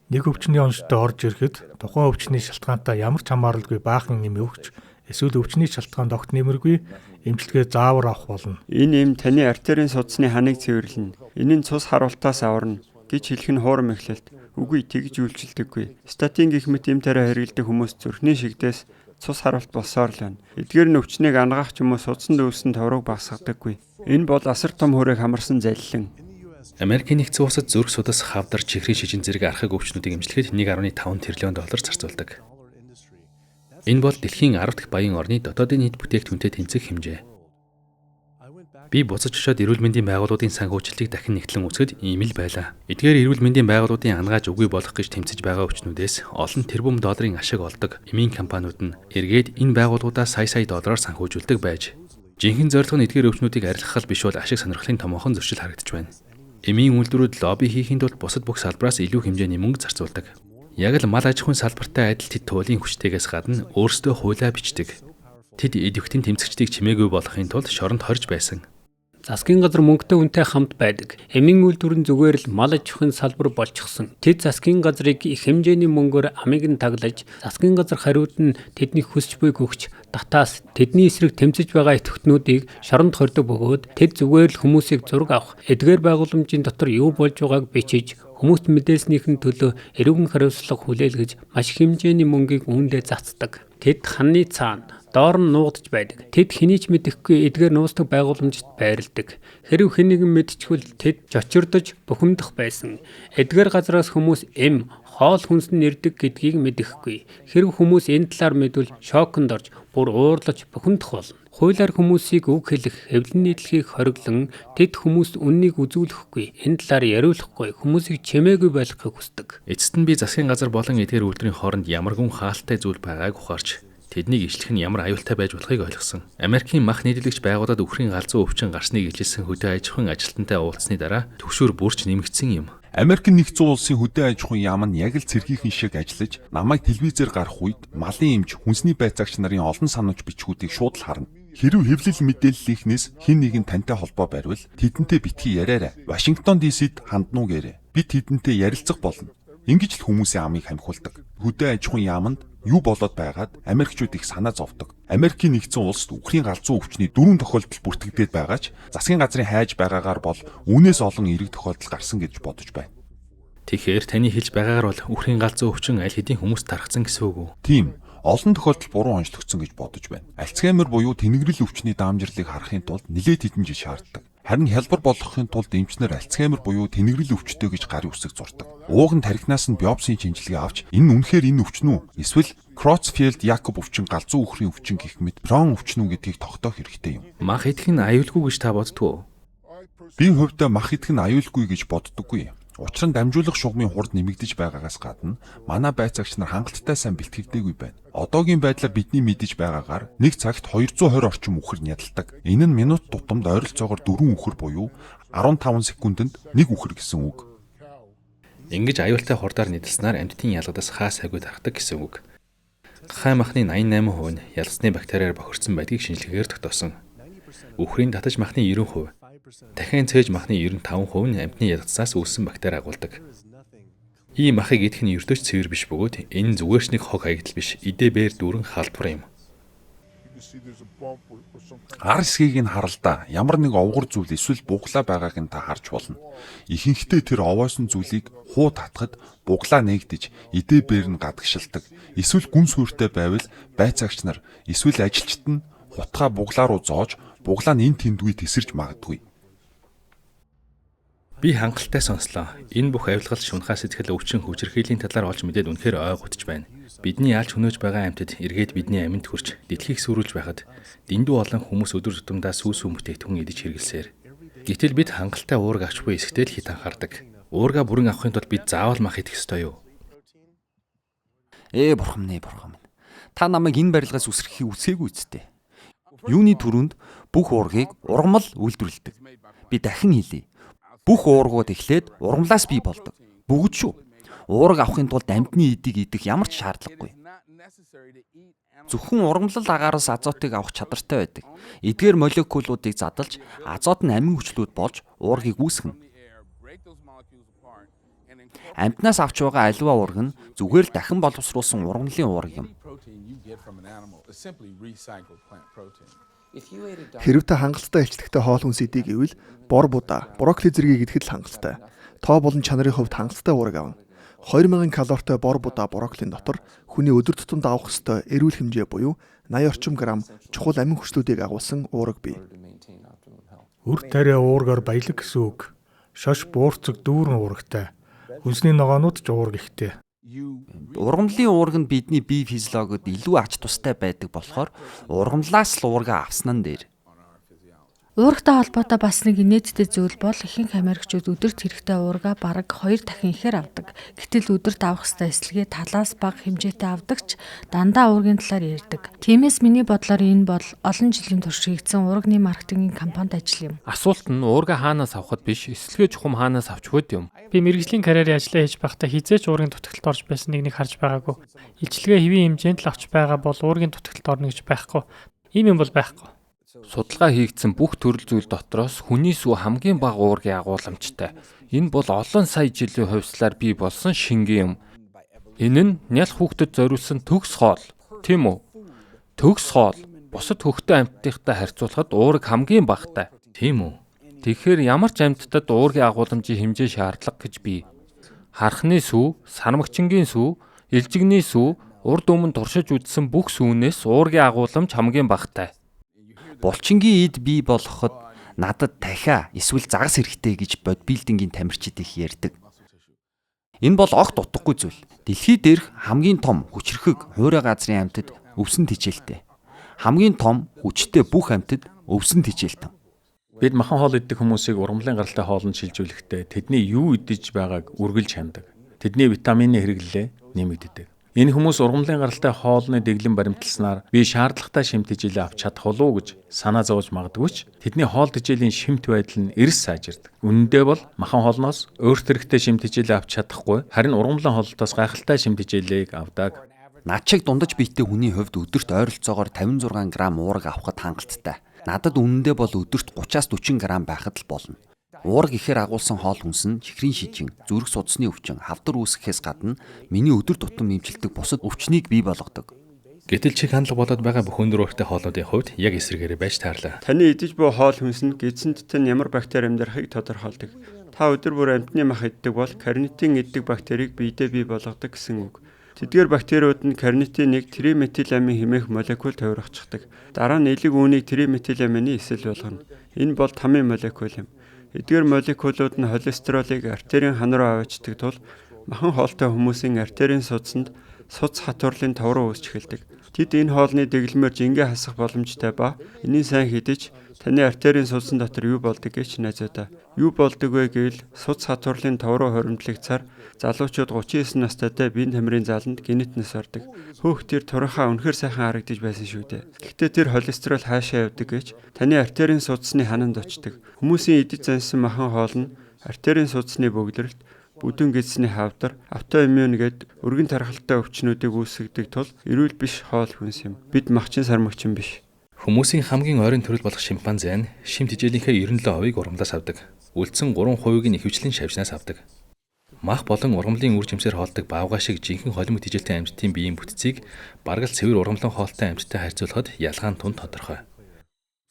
Нэг өвчний онцтой орж ирэхэд тухайн өвчний шалтгаантай ямар ч хамааралгүй баахан эм өгч эсвэл өвчний шалтгаанд огт нэмэргүй эмчилгээ заавар авах болно. Энэ эм таны артерийн судасны ханыг цэвэрлэнэ. Энэ нь цус харуултаас аварна гэж хэлэх нь хуурам эхлэлт. Үгүй тэгж үйлчилдэггүй. Статин гэх мэт эм тариа хэрэглэдэг хүмүүс зүрхний шигдээс цус харуулт болсоор л байна. Эдгээр нь өвчнийг ангаах ч юм уу судасанд үүссэн товрог багасгадаггүй. Энэ бол асар том хүрээг хамарсан залилан. Америкийн нэгдсэн улсад зүрх судас, хавдар, чихрийн шижин зэрэг архаг өвчнүүдийг эмчлэхэд 1.5 тэрлион доллар зарцуулдаг. Энэ бол дэлхийн 10 дахь баян орны дотоодын нийт бүтээгдэхүүнтэй тэнцэх хэмжээ. Би буцаж очиод эрүүл мэндийн байгууллагын санхүүжилтийг дахин нэгтлэн үзэхэд ийм л байлаа. Эдгээр эрүүл мэндийн байгууллагын ангааж үгүй болох гэж тэмцэж байгаа өвчнүүдээс олон тэрбум долларын ашиг олдог эмийн компаниуд нь эргээд энэ байгууллагуудаа сая доллараар санхүүжүүлдэг байж. Жинхэнэ зорилго нь эдгээр өвчнүүдийг арилгах биш бол ашиг сонирхлын томоохон зөрчил харагдаж байна. Эмийн үйлдвэрүүд лобби хийхэд бол бусад бүх салбараас илүү хэмжээний мөнгө зарцуулдаг. Яг л мал аж ахуйн салбартай адил тэд туулийн хүчтэйгээс гадна өөрсдөө хуулиа бичдэг. Тэд идэвхтэн тэмцэгчдийг чимээгүй болохын тулд шоронд хорж байсан. Засгийн газар мөнгөтэй үнэтэй хамт байдаг. Эмийн үйлдвэр нь зүгээр л мал аж ахуйн салбар болчихсон. Тэд засгийн газрыг их хэмжээний мөнгөөр амийг нь таглаж, засгийн газар хариуд нь тэдний хүсч буйг өгч, татаас тэдний эсрэг тэмцэж байгаа идэвхтнүүдийг шоронд хордог бөгөөд тэд зүгээр л хүмүүсийг зураг авах, эдгээр байгууламжийн дотор юу болж байгааг бичиж, хүмүүст мэдээлснийхэн төлөө эрүүгийн хариуцлага хүлээлгэж, маш их хэмжээний мөнгийг үүндээ цацдаг. Тэд ханны цаана доор нь нуугдж байдаг. Тэд хэний ч мэдэхгүй эдгээр нуустдаг байгууламжид байрладаг. Хэрв хэнийг мэдчихвэл тэд жочирдож бухимдах байсан. Эдгээр газраас хүмүүс эм хоол хүнсэн нэрдэг гэдгийг мэдэхгүй. Хэрв хүмүүс энэ талаар мэдвэл шоконд орж бүр уурлаж бухимдах болно. Хуулиар хүмүүсийг үг хэлэх, хэвлэн нийтлэхийг хориглон тэд хүмүүст үннийг үзүүлэхгүй, энэ талаар яриулахгүй, хүмүүсийг чимээгүй байлгахыг хүсдэг. Эцэст нь би засгийн газар болон эдгээр үйлдвэрийн хооронд ямаргун хаалттай зүйл байгааг ухаарч тэднийг ишлэх нь ямар аюултай байж болохыг ойлгосон. Америкийн мах нийтлэгч байгууллагад үхрийн галзуу өвчин гарсныг илчилсэн хөдөө аж ахуйн ажилтнтай уулзсны дараа түвшүүр бүрч нэмэгдсэн юм. Америкийн нэгдсэн улсын хөдөө аж ахуйн яам нь яг л цэргийнхэн шиг ажиллаж, намайг телевизээр гарах үед малын эмч, хүнсний байцаагч нарын олон санууч бичгүүдийг шууд л харна. Хэрв хэвлэл мэдээллийнхнээс хэн нэгэн тантай холбоо барьвал тэдэнтэй битгий яриарай. Вашингтон ДС-д ханднуу гээрэй. Бид тэдэнтэй ярилцах болно. Ингэж л хүмүүсийн амыг хамхиулдаг. Хөдөө аж ахуйн яамд юу болоод байгаад Америкчууд их санаа зовдог. Америкийн нэгдсэн улсад үхрийн галзуу өвчний 4 тохиолдол бүртгэгдээд байгаа ч засгийн газрын хайж байгаагаар бол үүнээс олон эерэг тохиолдол гарсан гэж бодож байна. Тэгэхээр таны хэлж байгаагаар бол үхрийн галзуу өвчин аль хэдийн хүмүүст тархсан гэсэн үг үү? Тийм. Олон тохиолдолд буруу онцлогдсон гэж бодож байна. Альцгеймер буюу тэнэгрэл өвчний даамжирлыг харахын тулд нэлээд хэдэн жил шаарддаг. Харин хялбар болгохын тулд эмчнэр альцгеймер буюу тэнэгрэл өвчтэй гэж гарын үсэг зурдаг. Ууган тархинаас нь биопсийн шинжилгээ авч энэ үнэхээр энэ өвчин үү? Эсвэл Кротсфилд-Якоб өвчин, галзуу үхрийн өвчин гэх мэт Брон өвчин үү гэдгийг тогтоох хэрэгтэй юм. Мах идэх нь аюулгүй гэж та боддгоо? Би хувьдаа мах идэх нь аюулгүй гэж боддоггүй. Учир нь дамжуулах шугамын хурд нэмэгдэж байгаагаас гадна манай байцаагч нар хангалттай сайн бэлтгэгдээгүй байна. Одоогийн байдлаар бидний мэдэж байгаагаар нэг цагт 220 орчим үхэр нядалдаг. Энэ нь минут тутамд ойролцоогоор 4 үхэр буюу 15 секундэд 1 үхэр гэсэн үг. Ингэж аюултай хурдаар нэдэлснээр амьтдын ялгадаас хаа сайгүй тархдаг гэсэн үг. Гахай махны 88% нь ялгсны бактериар бохирдсон байдгийг шинжилгээгээр тогтоосон. Үхрийн татаж махны 90%, дахин цээж махны 95% нь амьтны ялгцаас үүссэн бактери агуулдаг. Ийм махыг идэх нь ердөөч цэвэр биш бөгөөд энэ нь зүгээрч нэг хог хаягдал биш, идэ-бээр дүүрэн халдвар юм. Гар хэсгийг нь харалдаа ямар нэг овгор зүйл эсвэл буглаа байгааг нь та харж болно. Ихэнхдээ тэр овоосон зүйлийг хуу татхад буглаа нээгдэж идэ-бээр нь гадагшилдаг. Эсвэл гүн сүртэй байвал байцаагч нар эсвэл ажилчид нь хутгаа буглаа руу зоож, буглаа нь энд тэндгүй тесэрч магадгүй. Би хангалттай сонслоо. Энэ бүх авилгал шунхаа сэтгэл өвчин хүчирхийллийн талаар олж мэдээд үнэхээр ойготж байна. Бидний ялч хөнөөж байгаа амьтад эргээд бидний аминд хүрч дэлхийг сүрүүлж байхад дэндүү олон хүмүүс өдөр тутамдаа сүүс бүтээгдэхүүн идэж хэрэглэсээр. Гэтэл бид хангалттай уурга авч буй эсэгтэй л хит анхаардаг. Уурга бүрэн авахын тулд бид заавал мах идэх ёстой юу? Бурхан минь. Та намайг энэ барилгаас үсрэхийг үсгээгүй үсттэй. Юуны түрүүнд бүх уургийг ургамал үйлдвэрлэдэг. Би дахин хэлье. Бүх уургууд эхлээд ургамлаас бий болдог. Бүгд шүү. Уурга авахын тулд амьтны эдийг идэх ямар ч шаардлагагүй. Зөвхөн ургамлал агаараас азотыг авах чадвартай байдаг. Эдгээр молекулуудыг задалж, азот нь амин хүчлүүд болж уургийг үүсгэнэ. Амьтнаас авч байгаа аливаа уурга нь зүгээр л дахин боловсруулсан ургамлын уурга юм. Хэрв та хангалттай илчлэгтэй хоол хүнс идэх гэвэл бор будаа, брокколи зэргийг идэхэд л хангалттай. Тоо болон чанарын хувьд хангалттай уурга авна. 2000 калоритой бор будаа брокколин дотор хүний өдөр тутамд авах ёстой эрүүл хэмжээ буюу 80 орчим грамм чухал амин хүчлүүдийг агуулсан уурга бий. Үр тариа уургаар баялаг гэсэн үг. Шош буурцэг дүүрэн уургатай. Хүнсний ногоонууд ч уурга ихтэй. Ургамлын уурга нь бидний бие физиологид илүү ач тустай байдаг болохоор ургамлаас л уурга авсан нь дээр. Уургатай холбоотой бас нэг инээдтэй зүйл бол ихэнх Америкчууд өдөрт хэрэгтэй уурга бараг 2 дахин ихээр авдаг. Гэтэл өдөрт авах ёстой эслэгээ талаас бага хэмжээтэй авдагч дандаа уургийн талаар ярьдаг. Тиймээс миний бодлоор энэ бол олон жилийн турш хийгдсэн уурганы маркетингийн кампанит ажил юм. Асуулт нь уурга хаанаас авахд биш, эслэгээ чухам хаанаас авч өгöd юм. Би мэрэгжлийн карьерийн ажлаа хийж байхдаа хизээч уургийн дутагталд орж байсан нэг харж байгаагүй. Илчилгээ хэвийн хэмжээнд л авч байгаа бол уургийн дутагталд орно гэж байхгүй. Ийм юм бол байхгүй. Судалгаа хийгдсэн бүх төрөл зүйл дотроос хүний сүү хамгийн бага уургийн агууламжтай. Энэ бол олон сая жилийн хувьслаар бий болсон шингэн юм. Энэ нь нялх хүүхдэд зориулсан төгс хоол, тийм үү? Төгс хоол бусад хөхтөн амьтдынхтай харьцуулахад уурга хамгийн багатай, тийм үү? Тэгэхээр ямар ч амьтдад уургийн агууламжийн хэмжээ шаардлага гэж бий. Хархны сүү, сармагчингийн сүү, элжигний сүү, урд өмнө туршиж үзсэн бүх сүүнээс уургийн агууламж хамгийн багатай. Булчингийн эд бий болгоход надад дахиа эсвэл загас хэрэгтэй гэж бодибилдингийн тамирчид их ярьдаг. Энэ бол огт утгагүй зүйл. Дэлхийд дээрх хамгийн том хүчрхэг хуурай газрын амьтад өвсөн тижээлтэй. Хамгийн том хүчтэй бүх амьтад өвсөн тижээлтэн. Бид махан хоол идэх хүмүүсийг ургамлын гаралтай хоолнд шилжүүлэхдээ тэдний юу идэж байгааг үргэлж хяндаг. Тэдний витамины хэрэглээ нэмэгддэг. Энэ хүмүүс ургамлын гаралтай хоолны дэглэм баримтласнаар би шаардлагатай шимт хичээлээ авч чадах болов уу гэж санаа зовж магадгүй ч тэдний хоол хичээлийн шимт байдал нь эрс сайжирдаг. Үнэндээ бол махан хоолноос өөрт хэрэгтэй шимт хичээлээ авч чадахгүй харин ургамлын хоолтоос гайхалтай шимт хичээлийг авдаг. Над шиг дундаж биетэй хүний хувьд өдөрт ойролцоогоор 56 грамм уурга авахд хангалттай. Надад үнэндээ бол өдөрт 30-аас 40 грамм байхад л болно. Уурга ихээр агуулсан хоол хүнс нь чихрийн шижин, зүрх судасны өвчин, хавдар үүсгэхээс гадна миний өдөр тутам эмчилдэг бусад өвчнийг бий болгодог. Гэтэл чих хандлага болоод байгаа бүх өндөр ууртай хоолнуудын хувьд яг эсрэгээрээ байж таарлаа. Таны идэж буй хоол хүнс нь гидсэнттэй нь ямар бактери амьдрахыг тодорхойлдог. Та өдөр бүр амьтны мах иддэг бол карнитин иддэг бактерийг биедээ бий болгодог гэсэн үг. Тэдгээр бактериуд нь карнитин нэг триметиламин хэмээх молекул тойрогчдаг. Дараа нь элэг үүнийг триметиламины эсэл болгоно. Энэ бол тамийн молекул юм. Эдгээр молекулууд нь холестеролыг артерийн хан руу аваачдаг тул махан хоолтой хүмүүсийн артерийн судаснд судас хатварлын тов руу үүсч эхэлдэг. Тэд энэ хоолны дэглэмээр жингээ хасах боломжтой ба энийн сайн хідэж таны артерийн судсан дотор юу болдог гэж найзуудаа. Юу болдог вэ гэвэл судас хатварлын тов руу хоримтлагцаар залуучууд 39 настайдаа биеийн тамирын зааланд генетнес ордог. Хөөх тэр турхаа үнэхээр сайхан харагдаж байсан шүү дээ. Гэхдээ тэр холестерол хаашаа явдаг гэж таны артерийн судасны хананд очдог. Хүмүүсийн идэж зансан махан хоол нь артерийн судасны бөглөрөлт, бүдүүн гидсний хавдар, автоиммун гээд өргөн тархалтай өвчнүүдийг үүсгэдэг тул эрүүл биш хоол хүнс юм. Бид махчин сармагчин биш. Хүмүүсийн хамгийн ойрын төрөл болох шимпанзе нь шимт хичээлийнхээ 97%-ийг ургамлаас авдаг. Үлдсэн 3%-ийг нь ихэвчлэн шавжнаас авдаг. Мах болон ургамлын үр жимсээр хоолдог баавгай шиг жинхэнэ холимог хичээлтэй амьтдын биеийн бүтцийг бараг л цэвэр ургамлан хоолтой амьтдтай харьцуулахад ялгаа нь тунд тодорхой.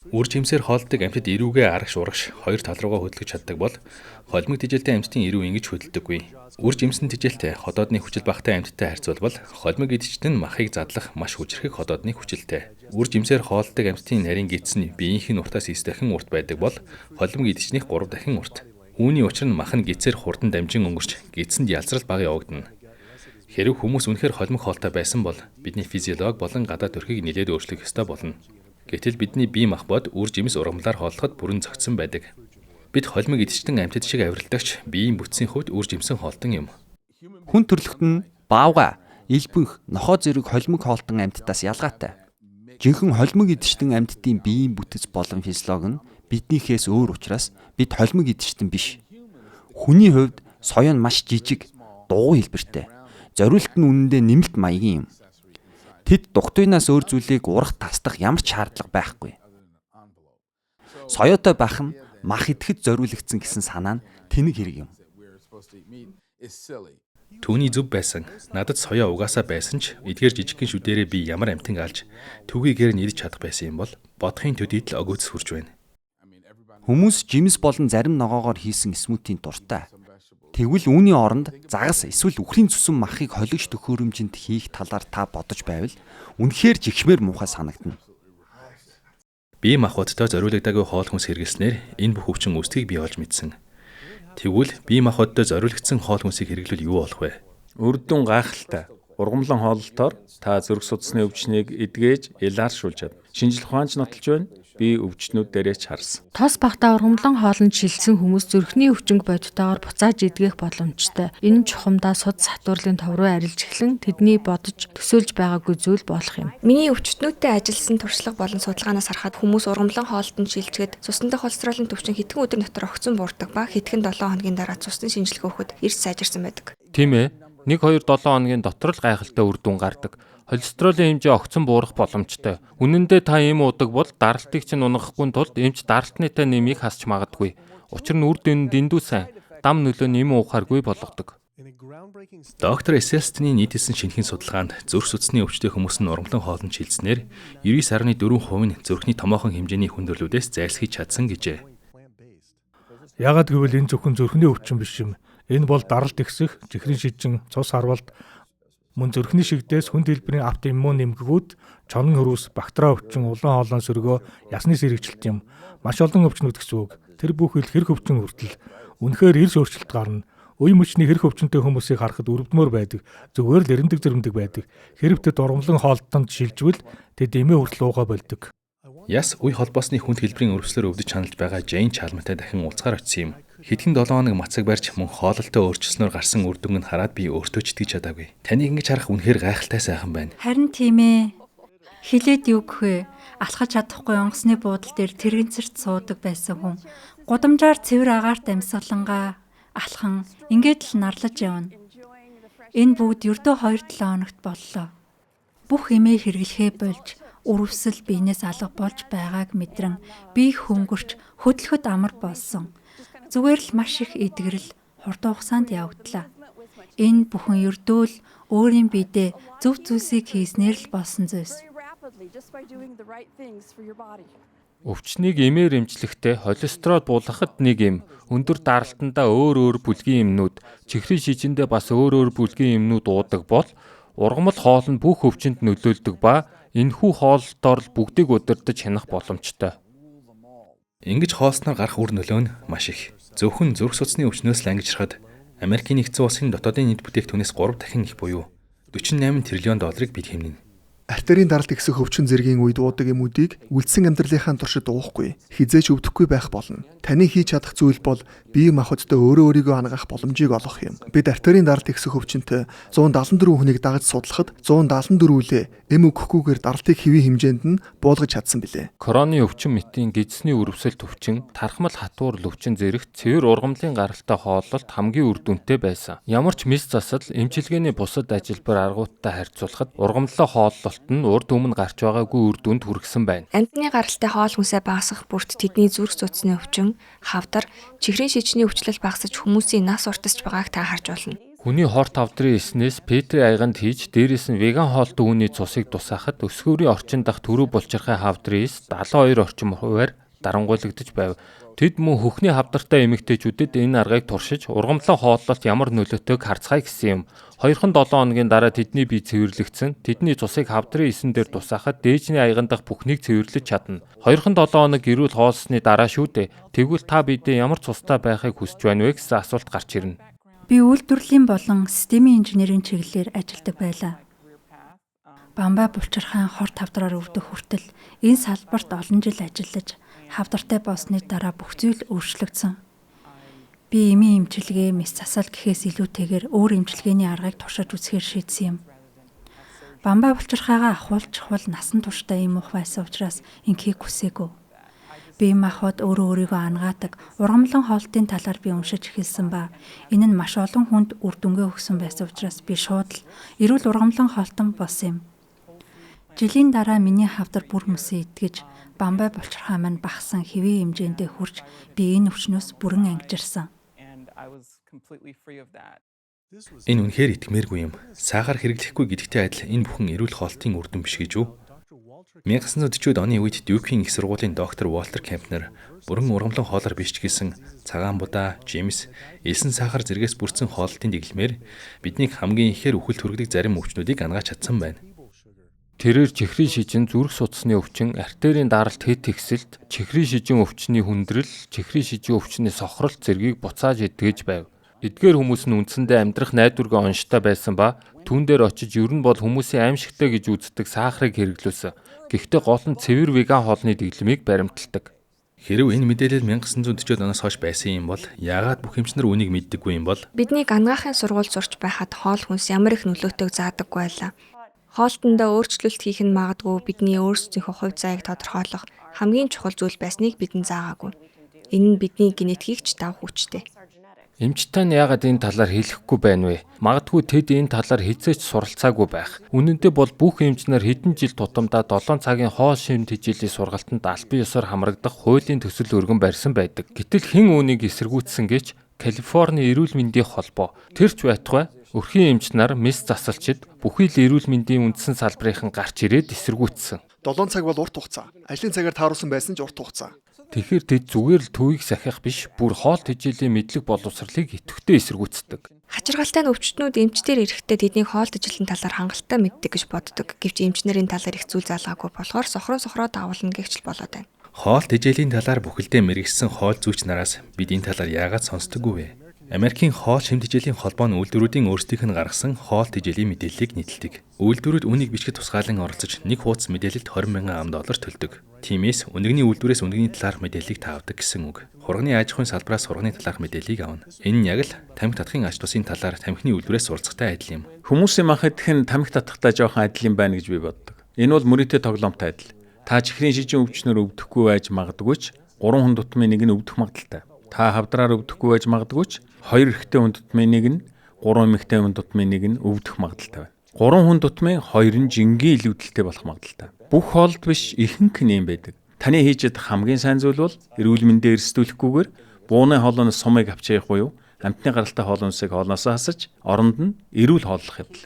Үр жимсээр хоолдог амьтад эрүүгээ арагш урагш хоёр тал руугаа хөдөлгөж чаддаг бол холимог тэжээлтэй амьтдын эрүү ингэж хөдөлдөггүй. Үр жимсэн тэжээлтэй ходоодны хүчил багтай амьтдтай харьцуулбал холимог идэгчт нь махыг задлах маш хүчрхэг ходоодны хүчилтэй. Үр жимсээр хоолдог амьтдын нарийн гидс нь биеийнх нь уртаас 9 дахин урт байдаг бол холимог идэгчнийх 3 дахин урт. Үүний учир нь мах нь гидсээр хурдан дамжин өнгөрч гидсэнд ялзрал бага явагдана. Хэрв хүмүүс үнэхээр холимог хоолтой байсан бол бидний физиологи болон гадаад төрхийг нэлээд өөрчлөх ёстой болно. Гэтэл бидний бие махбод үр жимс ургамлаар хооллоход бүрэн зохицсон байдаг. Бид холимог идэгчтэн амьтад шиг авиралдагч биеийн бүтцийн хувьд үр жимсэн хоолтон юм. Хүн төрлөخت нь баавга, элбэнх, нохоо зэрэг холимог хоолтон амьтдаас ялгаатай. Жинхэнэ холимог идэгчтэн амьтдын биеийн бүтэц болон физиологи нь биднийхээс өөр учраас бид холимог идэгчтэн биш. Хүний хувьд соёо нь маш жижиг, дугуй хэлбэртэй. Зориулт нь үнэндээ нэмэлт маягийн юм. Тэд дугтуйнаас өөр зүйлийг урах тасдах ямар ч шаардлага байхгүй. Соёотой байх нь мах идэхэд зориулагдсан гэсэн санаа нь тэнэг хэрэг юм. Түүний зөв байсан. Надад соёо угаасаа байсан ч эдгээр жижигхэн шүдэрээ би ямар амтан алж төгийгээр нь идэж чадах байсан юм бол бодохын төдийд л огөөц хүрч байна. Хүмүүс жимс болон зарим ногоогоор хийсэн смутийн дуртай. Тэгвэл үүний оронд загас эсвэл үхрийн цусан махыг холигч төхөөрөмжөнд хийх талаар та бодож байвал үнэхээр жигшмээр муухай санагдана. Бие махбодтой зориулагдаагүй хоол хүнс хэрэглэснээр энэ бүх өвчин үүсдгийг би олж мэдсэн. Тэгвэл бие махбодтой зориулагдсан хоол хүнсийг хэрэглүүл юу болох вэ? Үрдүн гайхалтай. Ургамлан хооллолтоор та зүрх судасны өвчнийг эдгэж илааршуулж чадна. Шинжлэх ухаанч нотолж байна. Би өвчнүүд дээрээ ч харсан. Тос багтаа ургамлан хоолнд шилжсэн хүмүүс зүрхний өвчнөг бодитойгоор буцааж эдгэх боломжтой. Энэ чухамдаа суд сатуурлын тов руу арилж эхлэн тэдний бодож төсөөлж байгаагүй зүйл болох юм. Миний өвчтнүүдтэй ажилласан туршлага болон судалгаанаас харахад хүмүүс ургамлан хоолтонд шилжгээд цусны дэх холестеролын төвчин хэдхэн өдөр дотор огцон буурдаг ба хэдхэн 7 хоногийн дараа цусны шинжилгээ өгөхөд эрс сайжирсан байдаг. Тийм ээ. 1-2-7 хоногийн дотор л гайхалтай үр дүн гардаг. Холестеролын хэмжээ огцон буурах боломжтой. Үнэн дээр та ийм уудаг бол даралтыг чинь унгахгүй тулд эмч даралтнытай нэмийг хасч магадгүй. Учир нь үр дүн дэндүү сайн. Дам нөлөө нэм уухааргүй болгодог. Доктор Эссельстний нийтэлсэн шинэхэн судалгаанд зүрх судасны өвчтэй хүмүүс нь ургамлан хоолнд шилжснээр 99.4% нь зүрхний томоохон хэмжээний хүндрэлүүдээс зайлсхийж чадсан гэжээ. Яагаад гэвэл энэ зөвхөн зүрхний өвчин биш юм. Энэ бол даралт ихсэх, чихрийн шижин, цус харвалт, мөн зүрхний шигдээс хүнд хэлбэрийн автоиммун эмгэгүүд, чонон хөрөөс, бактери өвчин, улаан хоолой сөргөө, ясны сэргийлэлт юм. Маш олон өвчнүүд гэсэн үг. Тэр бүхэл хэрэг өвчин хүртэл үнэхээр эрс өөрчлөлт гарна. Үе мөчний хэрэг өвчнөд хүмүүсийг харахад өрөвдмөр байдаг. Зүгээр л эрендэг зэрэмдэг байдаг. Хэрвээ ургамлан хоолтонд шилжвэл тэд эмээ хүртэл уугаа болдог. Яс үе холбоосны хүнд хэлбэрийн өрөвслөөр өвдөж чаналж байгаа Жейн Чалматай дахин уулзахаар очсон юм. Хэдхэн 7 хоног мацаг барьж мөн хоололтой өөрчлөснөөр гарсан үр дүнг нь хараад би өөртөө ч итгэж чадаагүй. Таныг ингэж харах үнэхээр гайхалтай сайхан байна. Харин тийм ээ. Хилээд юу гэхээ? Алхаж чадахгүй онгоцны буудал дээр тэрэгцэрт суудаг байсан хүн гудамжаар цэвэр агаарт амьсгалангаа алхан ингээд л нарлаж явна. Энэ бүгд ердөө 2-7 хоногт боллоо. Бүх эмээ хэрэглэхээ болж үрвсэл биенээс алга болж байгааг мэдрэн би хөнгөрч хөдлөхөд амар болсон. Зүгээр л маш их эдгэрэл хурдан хугацаанд явагдлаа. Энэ бүхэн ердөө л өөрийн биедээ зөв зүйлсийг хийснээр л болсон зүйлс. Өвчнийг эмээр эмчлэхдээ холестерол буулгахад нэг юм, өндөр даралтандаа өөр бүлгийн эмнүүд, чихрийн шижиндээ бас өөр бүлгийн эмнүүд уудаг бол ургамал хоол нь бүх өвчнөд нөлөөлдөг ба энэхүү хооллолтоор л бүгдийг удирдах хянах боломжтой. Ингэж хоолсноор гарах үр нөлөө нь маш их. Зөвхөн зүрх судасны өвчнөөс л ангижрахад Америкийн нэгдсэн улсын дотоодын нийт бүтээгдэхүүнээс 3 дахин их буюу $48 триллион бид хэмнэнэ. Артерийн даралт ихсэх өвчин зэргийн үед уудаг эмүүдийг үлдсэн амьдралынхаа туршид уухгүй, хизээч өвдөхгүй байх болно. Таны хийж чадах зүйл бол бие махбодтой өөрийгөө хангах боломжийг олгох юм. Бид артерийн даралт ихсэх өвчнөд 174 хүнийг дагаж судлахад 174 үлээ эм өгөхгүйгээр даралтыг хэвийн хэмжээнд нь буулгаж чадсан билээ. Короны өвчин мэтийн гидсний өрөвсөлт өвчин, тархмал хатуурл өвчин зэрэг цэвэр ургамлын гаралтай хооллолт хамгийн үр дүнтэй байсан. Ямар ч мэс засал, эмчилгээний бусад ажилбар аргуудтай харьцуулахад ургамлын хооллолт нь урд өмнө гарч байгаагүй үр дүнд хүргэсэн байна. Амьтны гаралтай хоол хүнсээ багасгах бүрт тэдний зүрх судасны өвчин, хавдар, чихрийн шижний өвчлөл багасж хүмүүсийн нас уртасч байгааг та харж болно. Хүний хорт авдрын эснээс Петрийн аяганд хийж дээрээс нь веган хоолтой үүний цусыг тусаахад өсгүүрийн орчин дах төрөв булчирхай хавдрын эс 72 орчим хувиар дарангуйлагдаж байв. Тэд мөн хөхний хавдартай эмэгтэйчүүдэд энэ аргыг туршиж ургамлан хооллолт ямар нөлөөтэйг харцгаая гэсэн юм. 2-7 хоногийн дараа тэдний бие цэвэрлэгдсэн. Тэдний цусыг хавдрын эсэн дээр тусаахад дээжний аяган дах бүхнийг цэвэрлэж чадна. 2-7 хоног ирүүл хоолсны дараа шүү дээ. Тэгвэл та бидэд ямар цустай байхыг хүсэж байна вэ гэсэн асуулт гарч ирнэ. Би үйлдвэрлэлийн болон системийн инженерийн чиглэлээр ажилладаг байлаа. Бамбай булчирхайн хорт хавдраар өвдөх хүртэл энэ салбарт олон жил ажиллаж хавдартай болсны дараа бүх зүйл өөрчлөгдсөн. Би эмийн эмчилгээ, мэс засал гэхээс илүүтэйгээр өөр эмчилгээний аргыг туршиж үзэхээр шийдсэн юм. Бамбай булчирхайгаа ахуулж чухал насан туршдаа юм ух байсан учраас инхийг хүсээгүй. Би махад өөрийгөө ангаадаг ургамлан хоолтын талаар би уншиж эхэлсэн ба энэ нь маш олон хүнд үр дүнгээ өгсөн байсан учраас би шууд л эрүүл ургамлан хоолтон болсон юм. Жилийн дараа миний хавдар бүр мөсөө идгэж бамбай булчирхай маань багсан хэвийн хэмжээндээ хүрч би энэ өвчнөөс бүрэн ангижирсан. Энэ үнэхээр итгэмээргүй юм. Сахар хэрэглэхгүй гэдэгтэй адил энэ бүхэн эрүүл хоолтын үр дүн биш гэж үү? 1940-д оны үед Дюкийн их сургуулийн доктор Уолтер Кемпнер бүрэн ургамлан хоолоор биш ч гэсэн цагаан будаа, жимс, элсэн сахар зэрэгээс бүрдсэн хоолтын дэглэмээр биднийг хамгийн ихээр үхэлд хүргэдэг зарим өвчнүүдийг ангаж чадсан байна. Тэрээр чихрийн шижин, зүрх судасны өвчин, артерийн даралт хэд ихсэлт, чихрийн шижин өвчний хүндрэл, чихрийн шижин өвчний сохролт зэргийг буцааж эдгэж байв. Эдгээр хүмүүс нь үндсэндээ амьдрах найдваргүй онштой байсан ба түүн дээр очиж ер нь бол хүмүүсийн аимшигтай гэж үздэг сахарыг хэрэглүүлсэн. Гэхдээ гол нь цэвэр веган хоолны дэглэмийг баримталдаг. Хэрэв энэ мэдээлэл 1940-од оноос хойш байсан юм бол яагаад бүх эмчнэр үнийг мэддэггүй юм бол? Бидний гангаахын сургууль сурч байхад хоол хүнс ямар их нөлөөтэйг заадаггүй байлаа. Хоолтондоо өөрчлөлт хийх нь магадгүй бидний өөрсдийнхөө хувь заяаг тодорхойлох хамгийн чухал зүйл байсныг бидэнд заагаагүй. Энэ нь бидний генетикийг ч давах хүчтэй. Эмчтэй нь яагаад энэ талаар хэлэхгүй байна вэ? Магадгүй тэд энэ талаар хизээч суралцаагүй байх. Үнэн дээр бол бүх эмчнэр хэдэн жил тутамдаа 7 цагийн хоол шимт хичээлийн сургалтанд албан ёсоор хамрагдах хуулийн төсөл өргөн барьсан байдаг. Гэтэл хэн үүнийг эсэргүүцсэн гэж Калифорни эрүүл мэндийн холбоо тэрч байтугай өрхийн эмч нар мэс засалчид бүхий л эрүүл мэндийн үндсэн салбарынхан гарч ирээд эсэргүүцсэн. 7 цаг бол урт хугацаа. Ажлын цагаар тааруулсан байсан ч урт хугацаа. Тэгэхээр тэд зүгээр л төвийг сахих биш, бүр хоол тэжээлийн мэдлэг боловсролыг идэвхтэй эсэргүүцдэг. Хачиргалтай өвчтнүүд эмчдэр ирэхдээ тэдний хоол тэжээлийн талаар хангалттай мэддэг гэж боддог. Гэвч эмчнэрийн талаар их зүйл заалгаагүй болохоор сохроо давуулна гэгч л болоод байна. Хоол тэжээлийн талаар бүхэлдээ мэрэгсэн хоол зүйч нараас бид энэ талаар яагаад сонсдоггүй вэ? Америкийн хоол шимтгийлийн холбоо нь үйлдвэрүүдийн өөрсдийнх нь гаргасан хоол тэжээлийн мэдээллийг нийтэлдэг. Үйлдвэрүүд үнийг бичгэд тусгаалan оролцож нэг хуудас мэдээлэлд $20,000 төлдөг. Тиймээс үнэгний үйлдвэрээс үнэгний талаарх мэдээллийг таавдаг гэсэн үг. Хурганы аж ахуйн салбараас хурганы талаарх мэдээллийг авна. Энэ нь яг л тамхи татахын ач тусын талаар тамхины үйлдвэрээс суралцахтай адил юм. Хүмүүсийн манх идэх нь тамхи татахтай жоохон адил юм байна гэж би боддог. Энэ бол мөрөөдөө тоглоомтой адил. Та чихрийн шижин өвчнөр өвдөхгүй байж магадгүй ч 3 хүн дутмын нэг нь өвдөх магадaltaй. Та хавдраар өвдөхгүй байж магадгүй ч 2 эрэгтэй хүн дутмын нэг нь 3 эмэгтэй хүн дутмын нэг нь өвдөх магадaltaй байна. 3 хүн дутмын 2 нь жингийн илүүдэлтэй болох магадaltaй. Бүх хоолд биш ихэнх нь юм байдаг. Таны хийж чадах хамгийн сайн зүйл бол эрүүл мэндээ эрсдүүлэхгүйгээр бууны хоолойноос сумыг авчаах буюу амтны гаралтай хоолойносыг хоолноосоо хасаж оронд нь эрүүл хооллох явдал.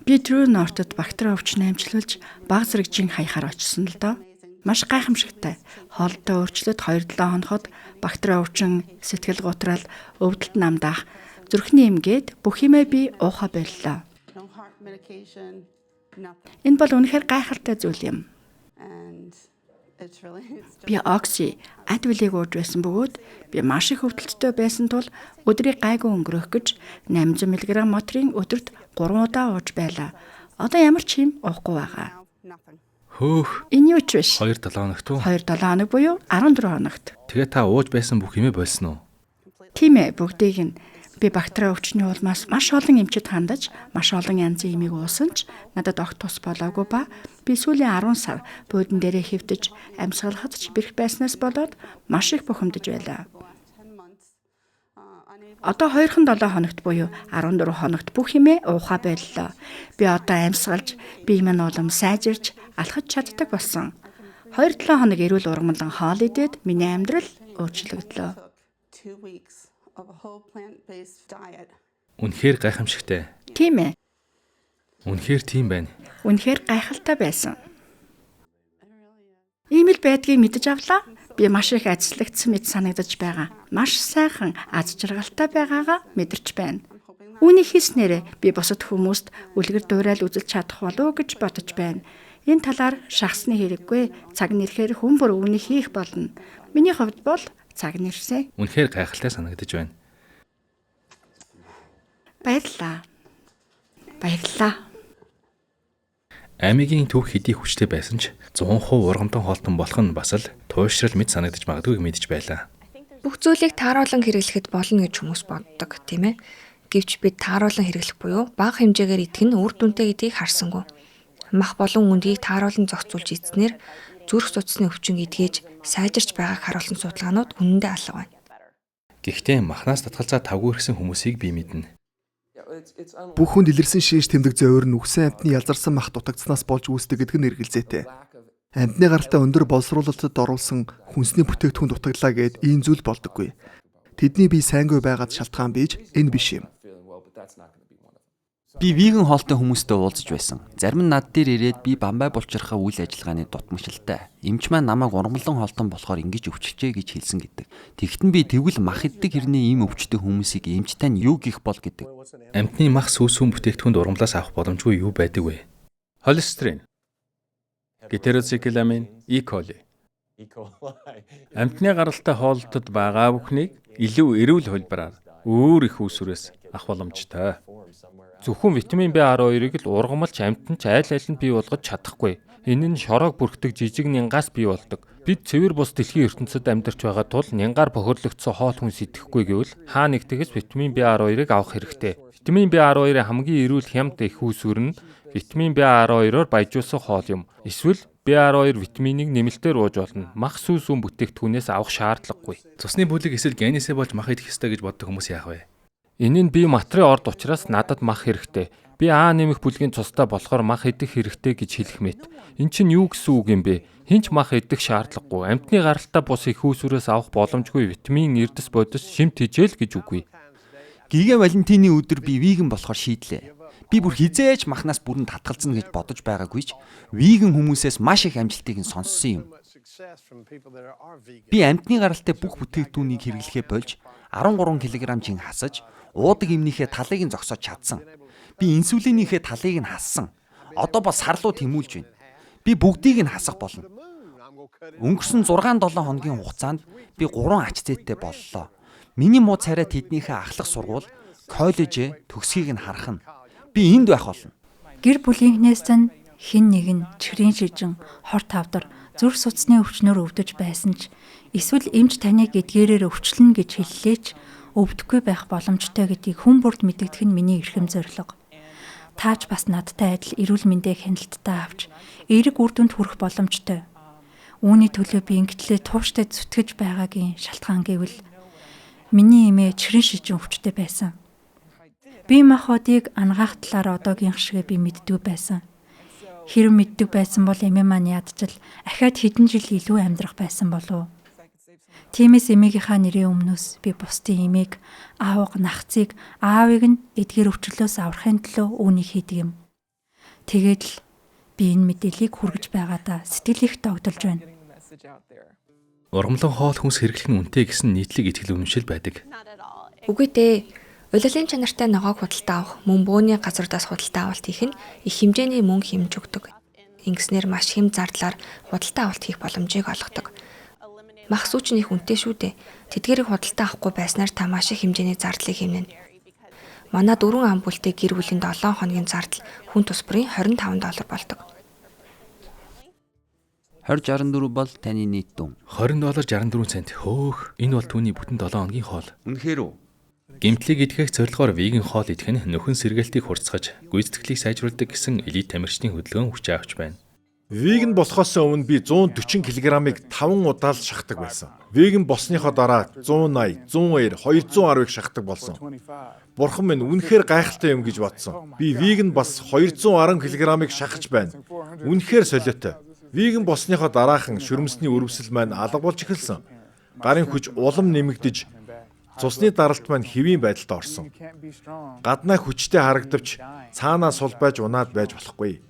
Би Трүү Нортод бактери өвчин амжилуулж баг зэрэг жин хаяхаар очсон л доо. Маш гайхамшигтай. Хоолтой өөрчлөлт 2-7 хоногод бактери өвчин, сэтгэл гутрал, өвдөлт намдаах, зүрхний эмгээд бүх юмээ би уухаа боллоо. Энэ бол үнэхээр гайхалтай зүйл юм. Би окси, адвилыг ууж байсан бөгөөд би маш их өвдөлттэй байсан тул өдрийг гайгүй өнгөрөх гэж 800 мг мотрин өдөрт 3 удаа ууж байлаа. Одоо ямар ч юм уухгүй байгаа. Хөөх. Энэ юу ч биш. 2-7 хоногт уу? 2-7 хоног буюу 14 хоногт. Тэгээ та ууж байсан бүх юмээ болсон уу? Тийм ээ, бүгдийг нь би бактери өвчний улмаас маш олон эмчид хандаж, маш олон янзын эмийг уусан ч надад огт тус болоогүй ба би сүүлийн 10 сар буудан дээрээ хэвтэж, амьсгалахад ч бэрх байснаас болоод маш их бухимдаж байлаа. Одоо 2-7 хоногт буюу 14 хоногт бүх юмээ уухаа боллоо. Би одоо амьсгалж, бие минь улам сайжирч, алхаж чаддаг болсон. 2-7 хоног эрүүл ургамлан хоол идээд миний амьдрал өөрчлөгдлөө. Үнэхээр гайхамшигтай. Тийм ээ. Үнэхээр тийм байна. Үнэхээр гайхалтай байсан. Ийм л байдгийг мэдэж авлаа. Би маш их ажиллагдсан мэт санагдаж байгаа. Маш сайхан аз жаргалтай байгаагаа мэдэрч байна. Үүнийг хийснээр би бусад хүмүүст үлгэр дуурайл үзэж чадах болов уу гэж бодож байна. Энэ талаар шахсны хэрэггүй. Цаг нэрхээр хүн бүр үүнийг хийх болно. Миний хувьд бол цаг нэрсээ. Үнэхээр гайхалтай санагдаж байна. Баярлалаа. Баярлалаа. Аймгийн төв хэдий хүчтэй байсан ч 100% ургамтан хоолтон болох нь бас л туушрал мэд санагдаж магадгүй мэдж байлаа. Бүх зүйлийг тааруулан хэрэглэхэд болно гэж хүмүүс боддог, тийм ээ. Гэвч бид тааруулан хэрэглэх буюу бага хэмжээгээр идэх нь үр дүнтэй гэдгийг харсангүй. Мах болон үндийг тааруулан зохицуулж идснээр зүрх судасны өвчин эдгэж сайжирч байгааг харуулсан судалгаанууд үнэндээ алга байна. Гэхдээ махнаас татгалзаа тавгүй ирсэн хүмүүсийг би мэднэ. Бүх хүнд илэрсэн шинж тэмдэг зовир нь үхсэн амьтны ялзарсан мах дутагдсанаас болж үүсдэг гэдэг нь эргэлзээтэй. Амьтны гаралтай өндөр боловсруулалтад оруулсан хүнсний бүтээгдэхүүн дутагдлаа гэд ийм зүйл болдоггүй. Тэдний бие сайнгүй байгаад шалтгаан бийж энэ биш юм. Би виган хоолтой хүмүүстэй уулзаж байсан. Зарим нь над дээр ирээд би бамбай булчирхаа үйл ажиллагааны дутмагшилтай. Эмч маань намайг ургамлан хоолтон болохоор ингэж өвчжээ гэж хэлсэн гэдэг. Тэгтэн би тэгвэл мах иддэг хэрнээ ийм өвчтэй хүмүүсийг эмчтэй нь юу гих бол гэдэг. Амьтны мах сүүсүүн бүтээгдэхүүнд ургамлаас авах боломжгүй юу байдаг вэ? Холестерин, гетероцикламин, E. coli. Амьтны гаралтай хоолтод байгаа бүхнийг илүү эрүүл хөлбөрөөр өөр их үүсвэрээс авах боломжтой. Зөвхөн витамин B12-ыг л ургамалч амьтанч аль алинд бий болгож чадахгүй. Энэ нь шороог бүрхдэг жижиг нянгаас бий болдог. Бид цэвэр бус дэлхийн ертөнцид амьдарч байгаа тул нянгаар бохирлогдсон хоол хүнс идэхгүй гэвэл хаа нэгтгэж витамин B12-ыг авах хэрэгтэй. Витамин B12-ийн хамгийн эрүүл хямд их үүсвэр нь витамин B12-оор баяжуулсан хоол юм. Эсвэл B12 витаминыг нэмэлтээр ууж болно. Мах сүүсүүн бүтээгдэхүүнээс авах шаардлагагүй. Цусны бүлэг эсвэл генисээ болж мах идэх ёстой гэж боддог хүмүүс яах вэ? Энэ нь бие материйн орд учраас надад мах хэрэгтэй. Би Аа нэмэх бүлгийн цустай болохоор мах идэх хэрэгтэй гэж хэлэх мэт. Эн чинь юу гэсэн үг юм бэ? Хинч мах идэх шаардлагагүй. Амьтны гаралтай бус их үүсвэрээс авах боломжгүй витамин эрдэс бодис шимт хижээл гэж үгүй. Гигэ Валентины өдөр би виган болохоор шийдлээ. Би бүр хизээж махнаас бүрэн татгалзна гэж бодож байгаагүй ч виган хүмүүсээс маш их амжилтыг нь сонссон юм. Би амьтны гаралтай бүх бүтээгдэхүүнийг хэрэглэхээ болж 13 кг чин хасаж уудаг эмнийхээ талыг нь зогсоож чадсан. Би инсулинийхээ талыг нь хассан. Одоо бол сарлуу тэмүүлж байна. Би бүгдийг нь хасах болно. Өнгөрсөн 6-7 хоногийн хугацаанд би 3 ач зээтэй боллоо. Миний муу царай тэднийхээ ахлах сургууль, коллеж төгсгийг нь харах нь. Би энд байх болно. Гэр бүлийнхнээс нь хэн нэг нь чихрийн шижин, хор тавдар, зүрх судасны өвчнөөр өвдөж байсан ч эсвэл эмч таныг эдгээрээр өвчлөн гэж хэллээч өвдөхгүй байх боломжтой гэдгийг хүн бүрд мэдэгдэх нь миний эрхэм зорилго. Тааж бас надтай адил эрүүл мэндийг хяналттай авч эерэг үр дүнд хүрэх боломжтой. Үүний төлөө би ингэтлээ тууштай зүтгэж байгаагийн шалтгаан гэвэл миний эмээ чихрийн шижин өвчтэй байсан. Би махбодыг ангаах талаар одоогийн шиг би мэддгүй байсан. Хэрэв мэддэг байсан бол эмээ маань ядчил ахаад хэдэн жил илүү амьдрах байсан болов. Тиймээс эмээгийнхаа нэрийн өмнөөс би бусдын эмээг, аавг, нахцыг, аавыг нь эдгээр өвчлөөс аврахын төлөө үүнийг хийдэг юм. Тэгээд л би энэ мэдээллийг хүргэж байгаадаа сэтгэл их догдолж байна. Ургамлан хоол хүнс хэрэглэх нь үнэтэй гэсэн нийтлэг итгэл үнэмшил байдаг. Үгүй дээ. Улирлын чанартай ногоог худалдаа авах, мөн бөөний газруудаас худалдаа авалт хийх нь их хэмжээний мөнгө хэмж өгдөг. Ингэснээр маш хэм зардлаар худалдаа авалт хийх боломжийг олгодог. Мах сүүч нь их үнэтэй шүү дээ. Тэдгээрийг худалдаа авахгүй байснаар та маш их хэмжээний зардлыг хэмнэнэ. Манай 4 ам бүлтэй гэр бүлийн 7 хоногийн зардал хүн тус бүрийн $25 болдог. $20.64 бол таны нийт дүн. $20.64. Хөөх, энэ бол түүний бүтэн 7 хоногийн хоол. Үнэхээр үү? Гэмтлийг идэхээс зорилгоор виган хоол идэх нь нөхөн сэргээлтийг хурцгаж, гүйцэтгэлийг сайжруулдаг гэсэн элит тамирчдын хөдөлгөөн хүч авч байна. Виган болохоос өмнө би 140 кг-ыг 5 удаа л шахдаг байсан. Виган болсныхоо дараа 180, 190, 210-ыг шахдаг болсон. Бурхан минь үнэхээр гайхалтай юм гэж бодсон. Би виган бас 210 кг-ыг шахаж байна. Үнэхээр солиотой. Виган болсныхоо дараахан шүрмсний өрөвсөл маань алга болж эхэлсэн. Гарын хүч улам нэмэгдэж Цусны даралт маань хэвийн байдалд орсон. Гаднаа хүчтэй харагдавч цаанаа сул байж унаад байж болохгүй.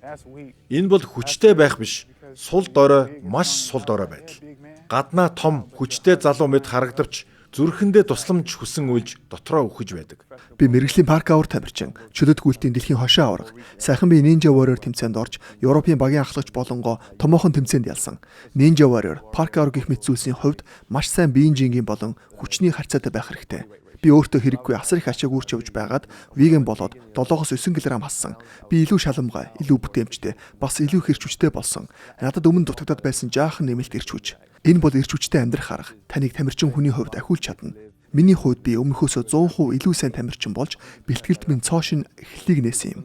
Энэ бол хүчтэй байх биш, сул дорой, маш сул дорой байдал. Гаднаа том, хүчтэй залуу мэд харагдавч зүрхэндээ тусламж хүсэн үйлж дотроо үхэж байдаг. Би мэрэгжлийн парк авар тамирчин, чөлөөт гүйлтийн дэлхийн хошоо аварга, сайхан би Ninja Warrior тэмцээнд орж, Европын багийн ахлагч болонгоо томоохон тэмцээнд ялсан. Ninja Warrior парк авар гэх мэт зүйлсийн хувьд маш сайн биеийн жингийн болон хүчний харьцаатай байх хэрэгтэй. Би өөртөө хэрэггүй асар их ачааг үрж явж байгаад веган болоод 7-9 кг հասсан. Би илүү шаламгай, илүү бүтээмжтэй, бас илүү хэрч хүчтэй болсон. Надад өмнө дутагдаад байсан жаахан нэмэлт эрч хүч. Энэ бол эрч хүчтэй амьдрах арга. Таныг тамирчин хүний хувьд ахиулж чадна. Миний хувьд би өмнөхөөсөө 100% илүү сайн тамирчин болж бэлтгэлд минь цоошин эхлэлийг нээсэн юм.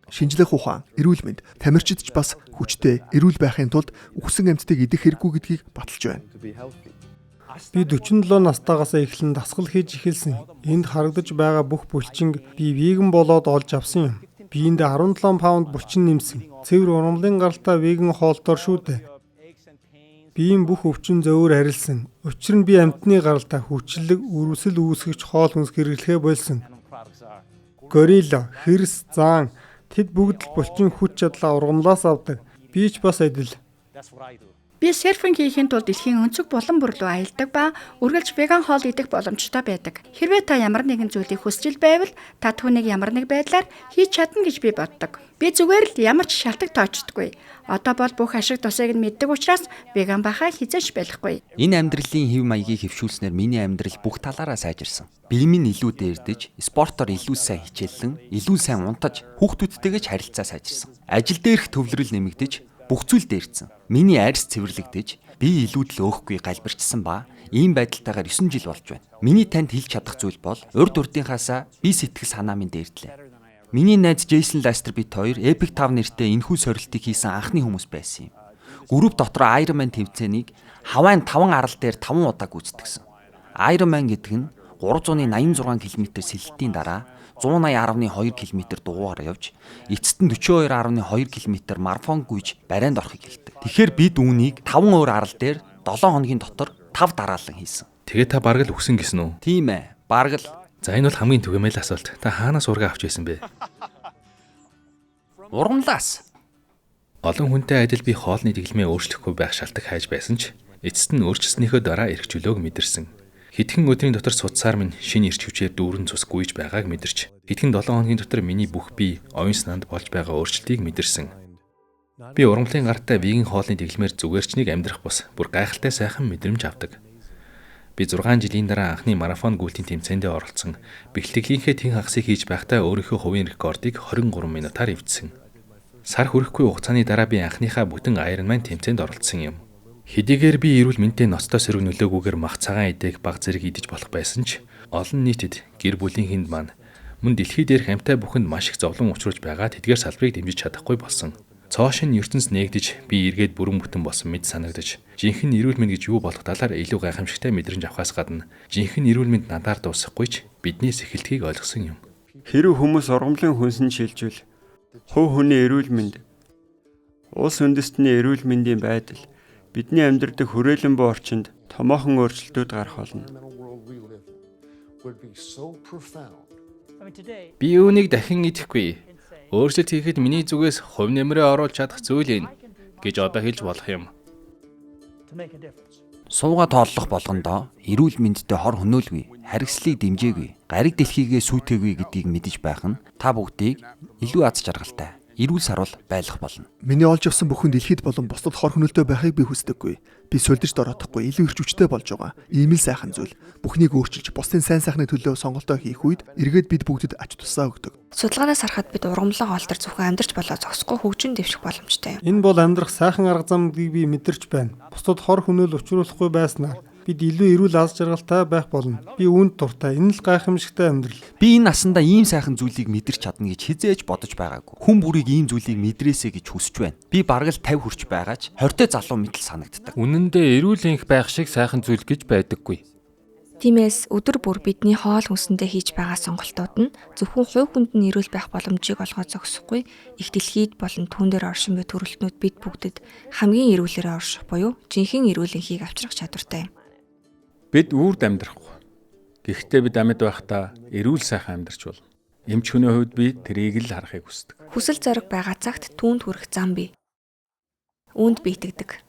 Шинжлэх ухаан, эрүүл мэнд, тамирчид ч бас хүчтэй, эрүүл байхын тулд үхсэн амьтдыг идэх хэрэггүй гэдгийг баталж байна. Би 47 настайгаас эхлэн дасгал хийж эхэлсэн. Энд харагдаж байгаа бүх булчинг би веган болоод олж авсан юм. Биендээ 17 паунд булчин нэмсэн. Цэвэр ургамлын гаралтай веган хоолтоор шүү дээ. Биеийн бүх өвчин зөөр харилсан. Учир нь би амьтны гаралтай хүчлэг, үрвсэл үүсгэж хоол хүнс хэрэглэхээ болсон. Горилла, хэрс, заан тэд бүгд л булчин хүч чадлаа ургамлаас авдаг. Би ч бас адил. Би серфинг хийхин тулд дэлхийн өнцөг булан бүр руу аялдаг ба үргэлж веган хоол идэх боломжтой байдаг. Хэрвээ та ямар нэгэн зүйлийг хүсэж байвал та түүнийг ямар нэг байдлаар хийж чадна гэж би боддог. Би зүгээр л ямар ч шалтак тоочдоггүй. Одоо бол бүх ашиг тусыг нь мэддэг учраас веган байхаа хизээч байхгүй. Энэ амьдралын хэв маягийг хэвшүүлснээр миний амьдрал бүх талаараа сайжирсан. Бие минь илүү дээрдэж, спортоор илүү сайн хичээллэн, илүү сайн унтаж, хүүхдүүдтэйгээ ч харилцаа сайжирсан. Ажил дээрх төвлөрөл нэмэгдэж, бүх зүйл дээрсэн. Миний арьс цэвэрлэгдэж, би илүүд л өөхгүй галбирчсан ба ийм байдалтайгаар 9 жил болж байна. Миний танд хэлж чадах зүйл бол урд урдынхаасаа би сэтгэл санаа минь дээрдлээ. Миний найз Джейсон Ластер бит хоёр Epic 5 нэртэй энэхүү сорилтыг хийсэн анхны хүмүүс байсан юм. Групп дотор Ironman тэмцээнийг Хавайн 5 арал дээр 5 удаа гүйцэтгсэн. Ironman гэдэг нь 386 км сэлэлтийн дараа 180.2 км дугуйгаар явж эцэст нь 42.2 км марафон гүйж барайнд орохыг хэлдэг. Тэгэхээр бид үүнийг 5 өөр арал дээр 7 хоногийн дотор 5 дараалан хийсэн. Тэгээ та бараг л үхсэн гэсэн үү? Тийм ээ. Бараг л. За энэ бол хамгийн түгээмэл асуулт. Та хаанаас ургаа авч байсан бэ? Ургамлаас. Олон хүнтэй адил би хоолны дэглэмээ өөрчлөхгүй байх шалтгаан хайж байсан ч эцэст нь өөрчлөснийхөө дараа эрхчлөөг мэдэрсэн. Хэдхэн өдрийн дотор судсаар минь шинэ эрч хүчээр дүүрэн цус гүйж байгааг мэдэрч хэдхэн 7 хоногийн дотор миний бүх бие оюун санаанд болж байгаа өөрчлөлтийг мэдэрсэн. Би ургамлын гартай веган хоолны дэглэмээр зүгээрчнийг амьдрах бус бүр гайхалтай сайхан мэдрэмж авдаг. Би 6 жилийн дараа анхны марафон гүйлтийн тэмцээндээ оролцсон. Бэлтгэлийнхээ тэн хагасыг хийж байхдаа өөрийнхөө хувийн рекордыг 23 минутаар эвдсэн. Сар хүрэхгүй хугацааны дараа би анхныхаа бүтэн Ironman тэмцээнд оролцсон юм. Хэдийгээр би эрүүл мэндтэй ноцтой сөрөг нөлөөгүйгээр мах цагаан идээг баг зэрэг идэж болох байсан ч олон нийтэд гэр бүлийн хүнд маань мөн дэлхий дээрх амьтаа бүхэнд маш их зовлон учруулж байгаа тэдгээр салбарыг дэмжиж чадахгүй болсон. Цоошин ертөнц нээгдэж би эргээд бүрэн бүтэн болсон мэд санагдаж жинхэнэ эрүүл мэнд гэж юу болох талаар илүү гайхамшигтай мэдрэмж авахаас гадна жинхэнэ эрүүл мэнд надаар дуусахгүй ч биднээс эхэлтгийг ойлгосон юм. Хэрэв хүмүүс ургамлын хүнсэн шилжүүл хувь хүний эрүүл мэнд улс үндэстний эрүүл мэндийн байдал бидний амьдрэх хүрээлэн буй орчинд томоохон өөрчлөлтүүд гарах болно. Би үүнийг дахин идэхгүй. Өөрчлөлт хийхэд миний зүгээс хувь нэмрээ оруулж чадах зүйл энэ гэж одоо хэлж болох юм. Сууга тооллох болгондоо эрүүл мэндтэй хор хөнөөлгүй, харгислыг дэмжээгүй, гариг дэлхийгээ сүйтгэгүй гэдгийг мэдэж байх нь та бүгдийг илүү аз жаргалтай, эрүүл сарвал байлгах болно. Миний олж авсан бүхэн дэлхийд болон бусдад хор хөнөөлтөй байхыг би хүсдэггүй. Би сулдж дороодохгүй, илүү их хүчтэй болж байгаа. Ийм л сайхан зүйл. Бүхнийг өөрчилж, бусдын сайн сайхны төлөө сонголтоо хийх үед эргээд бид бүгдэд ач тусаа өгдөг. Судалгаанаас харахад бид ургамлын хоол төр зөвхөн амьдарч болоо зогсохгүй хөгжин дэвших боломжтой юм. Энэ бол амьдрах сайхан арга замыг би мэдэрч байна. Бусдад хор хөнөөл учруулахгүй байснаар бид илүү эрүүл аз жаргалтай байх болно. Би үүнд дуртай. Энэ л гайхамшигтай амьдрал. Би энэ насандаа ийм сайхан зүйлийг мэдэрч чадна гэж хизээж бодож байгаагүй. Хүн бүрийг ийм зүйлийг мэдрээсэй гэж хүсэж байна. Би бараг л 50 хүрч байгаач 20-тэй залуу мэтэл санагддаг. Үнэн дээр эрүүл энх байх шиг сайхан зүйл гэж байдаггүй. Тиймээс өдөр бүр бидний хоол хүнсэндээ хийж байгаа сонголтууд нь зөвхөн хувь хүнд нь эрүүл байх боломжийг олгоод зогсохгүй их дэлхийд болон түүн дээр оршин буй төрөлтнүүд бид бүгдэд хамгийн эрүүлээрээ орших буюу жинхэнэ эрүүл энхийг авчрах чадвартай юм. Бид үрд амьдрахгүй. Гэхдээ бид амьд байхдаа эрүүл сайхан амьдарч болно. Эмч хүний хувьд би тэрийг л харахыг хүсдэг. Хүсэл зориг байгаа цагт түүнд хүрэх зам бий. Үүнд би итгэдэг.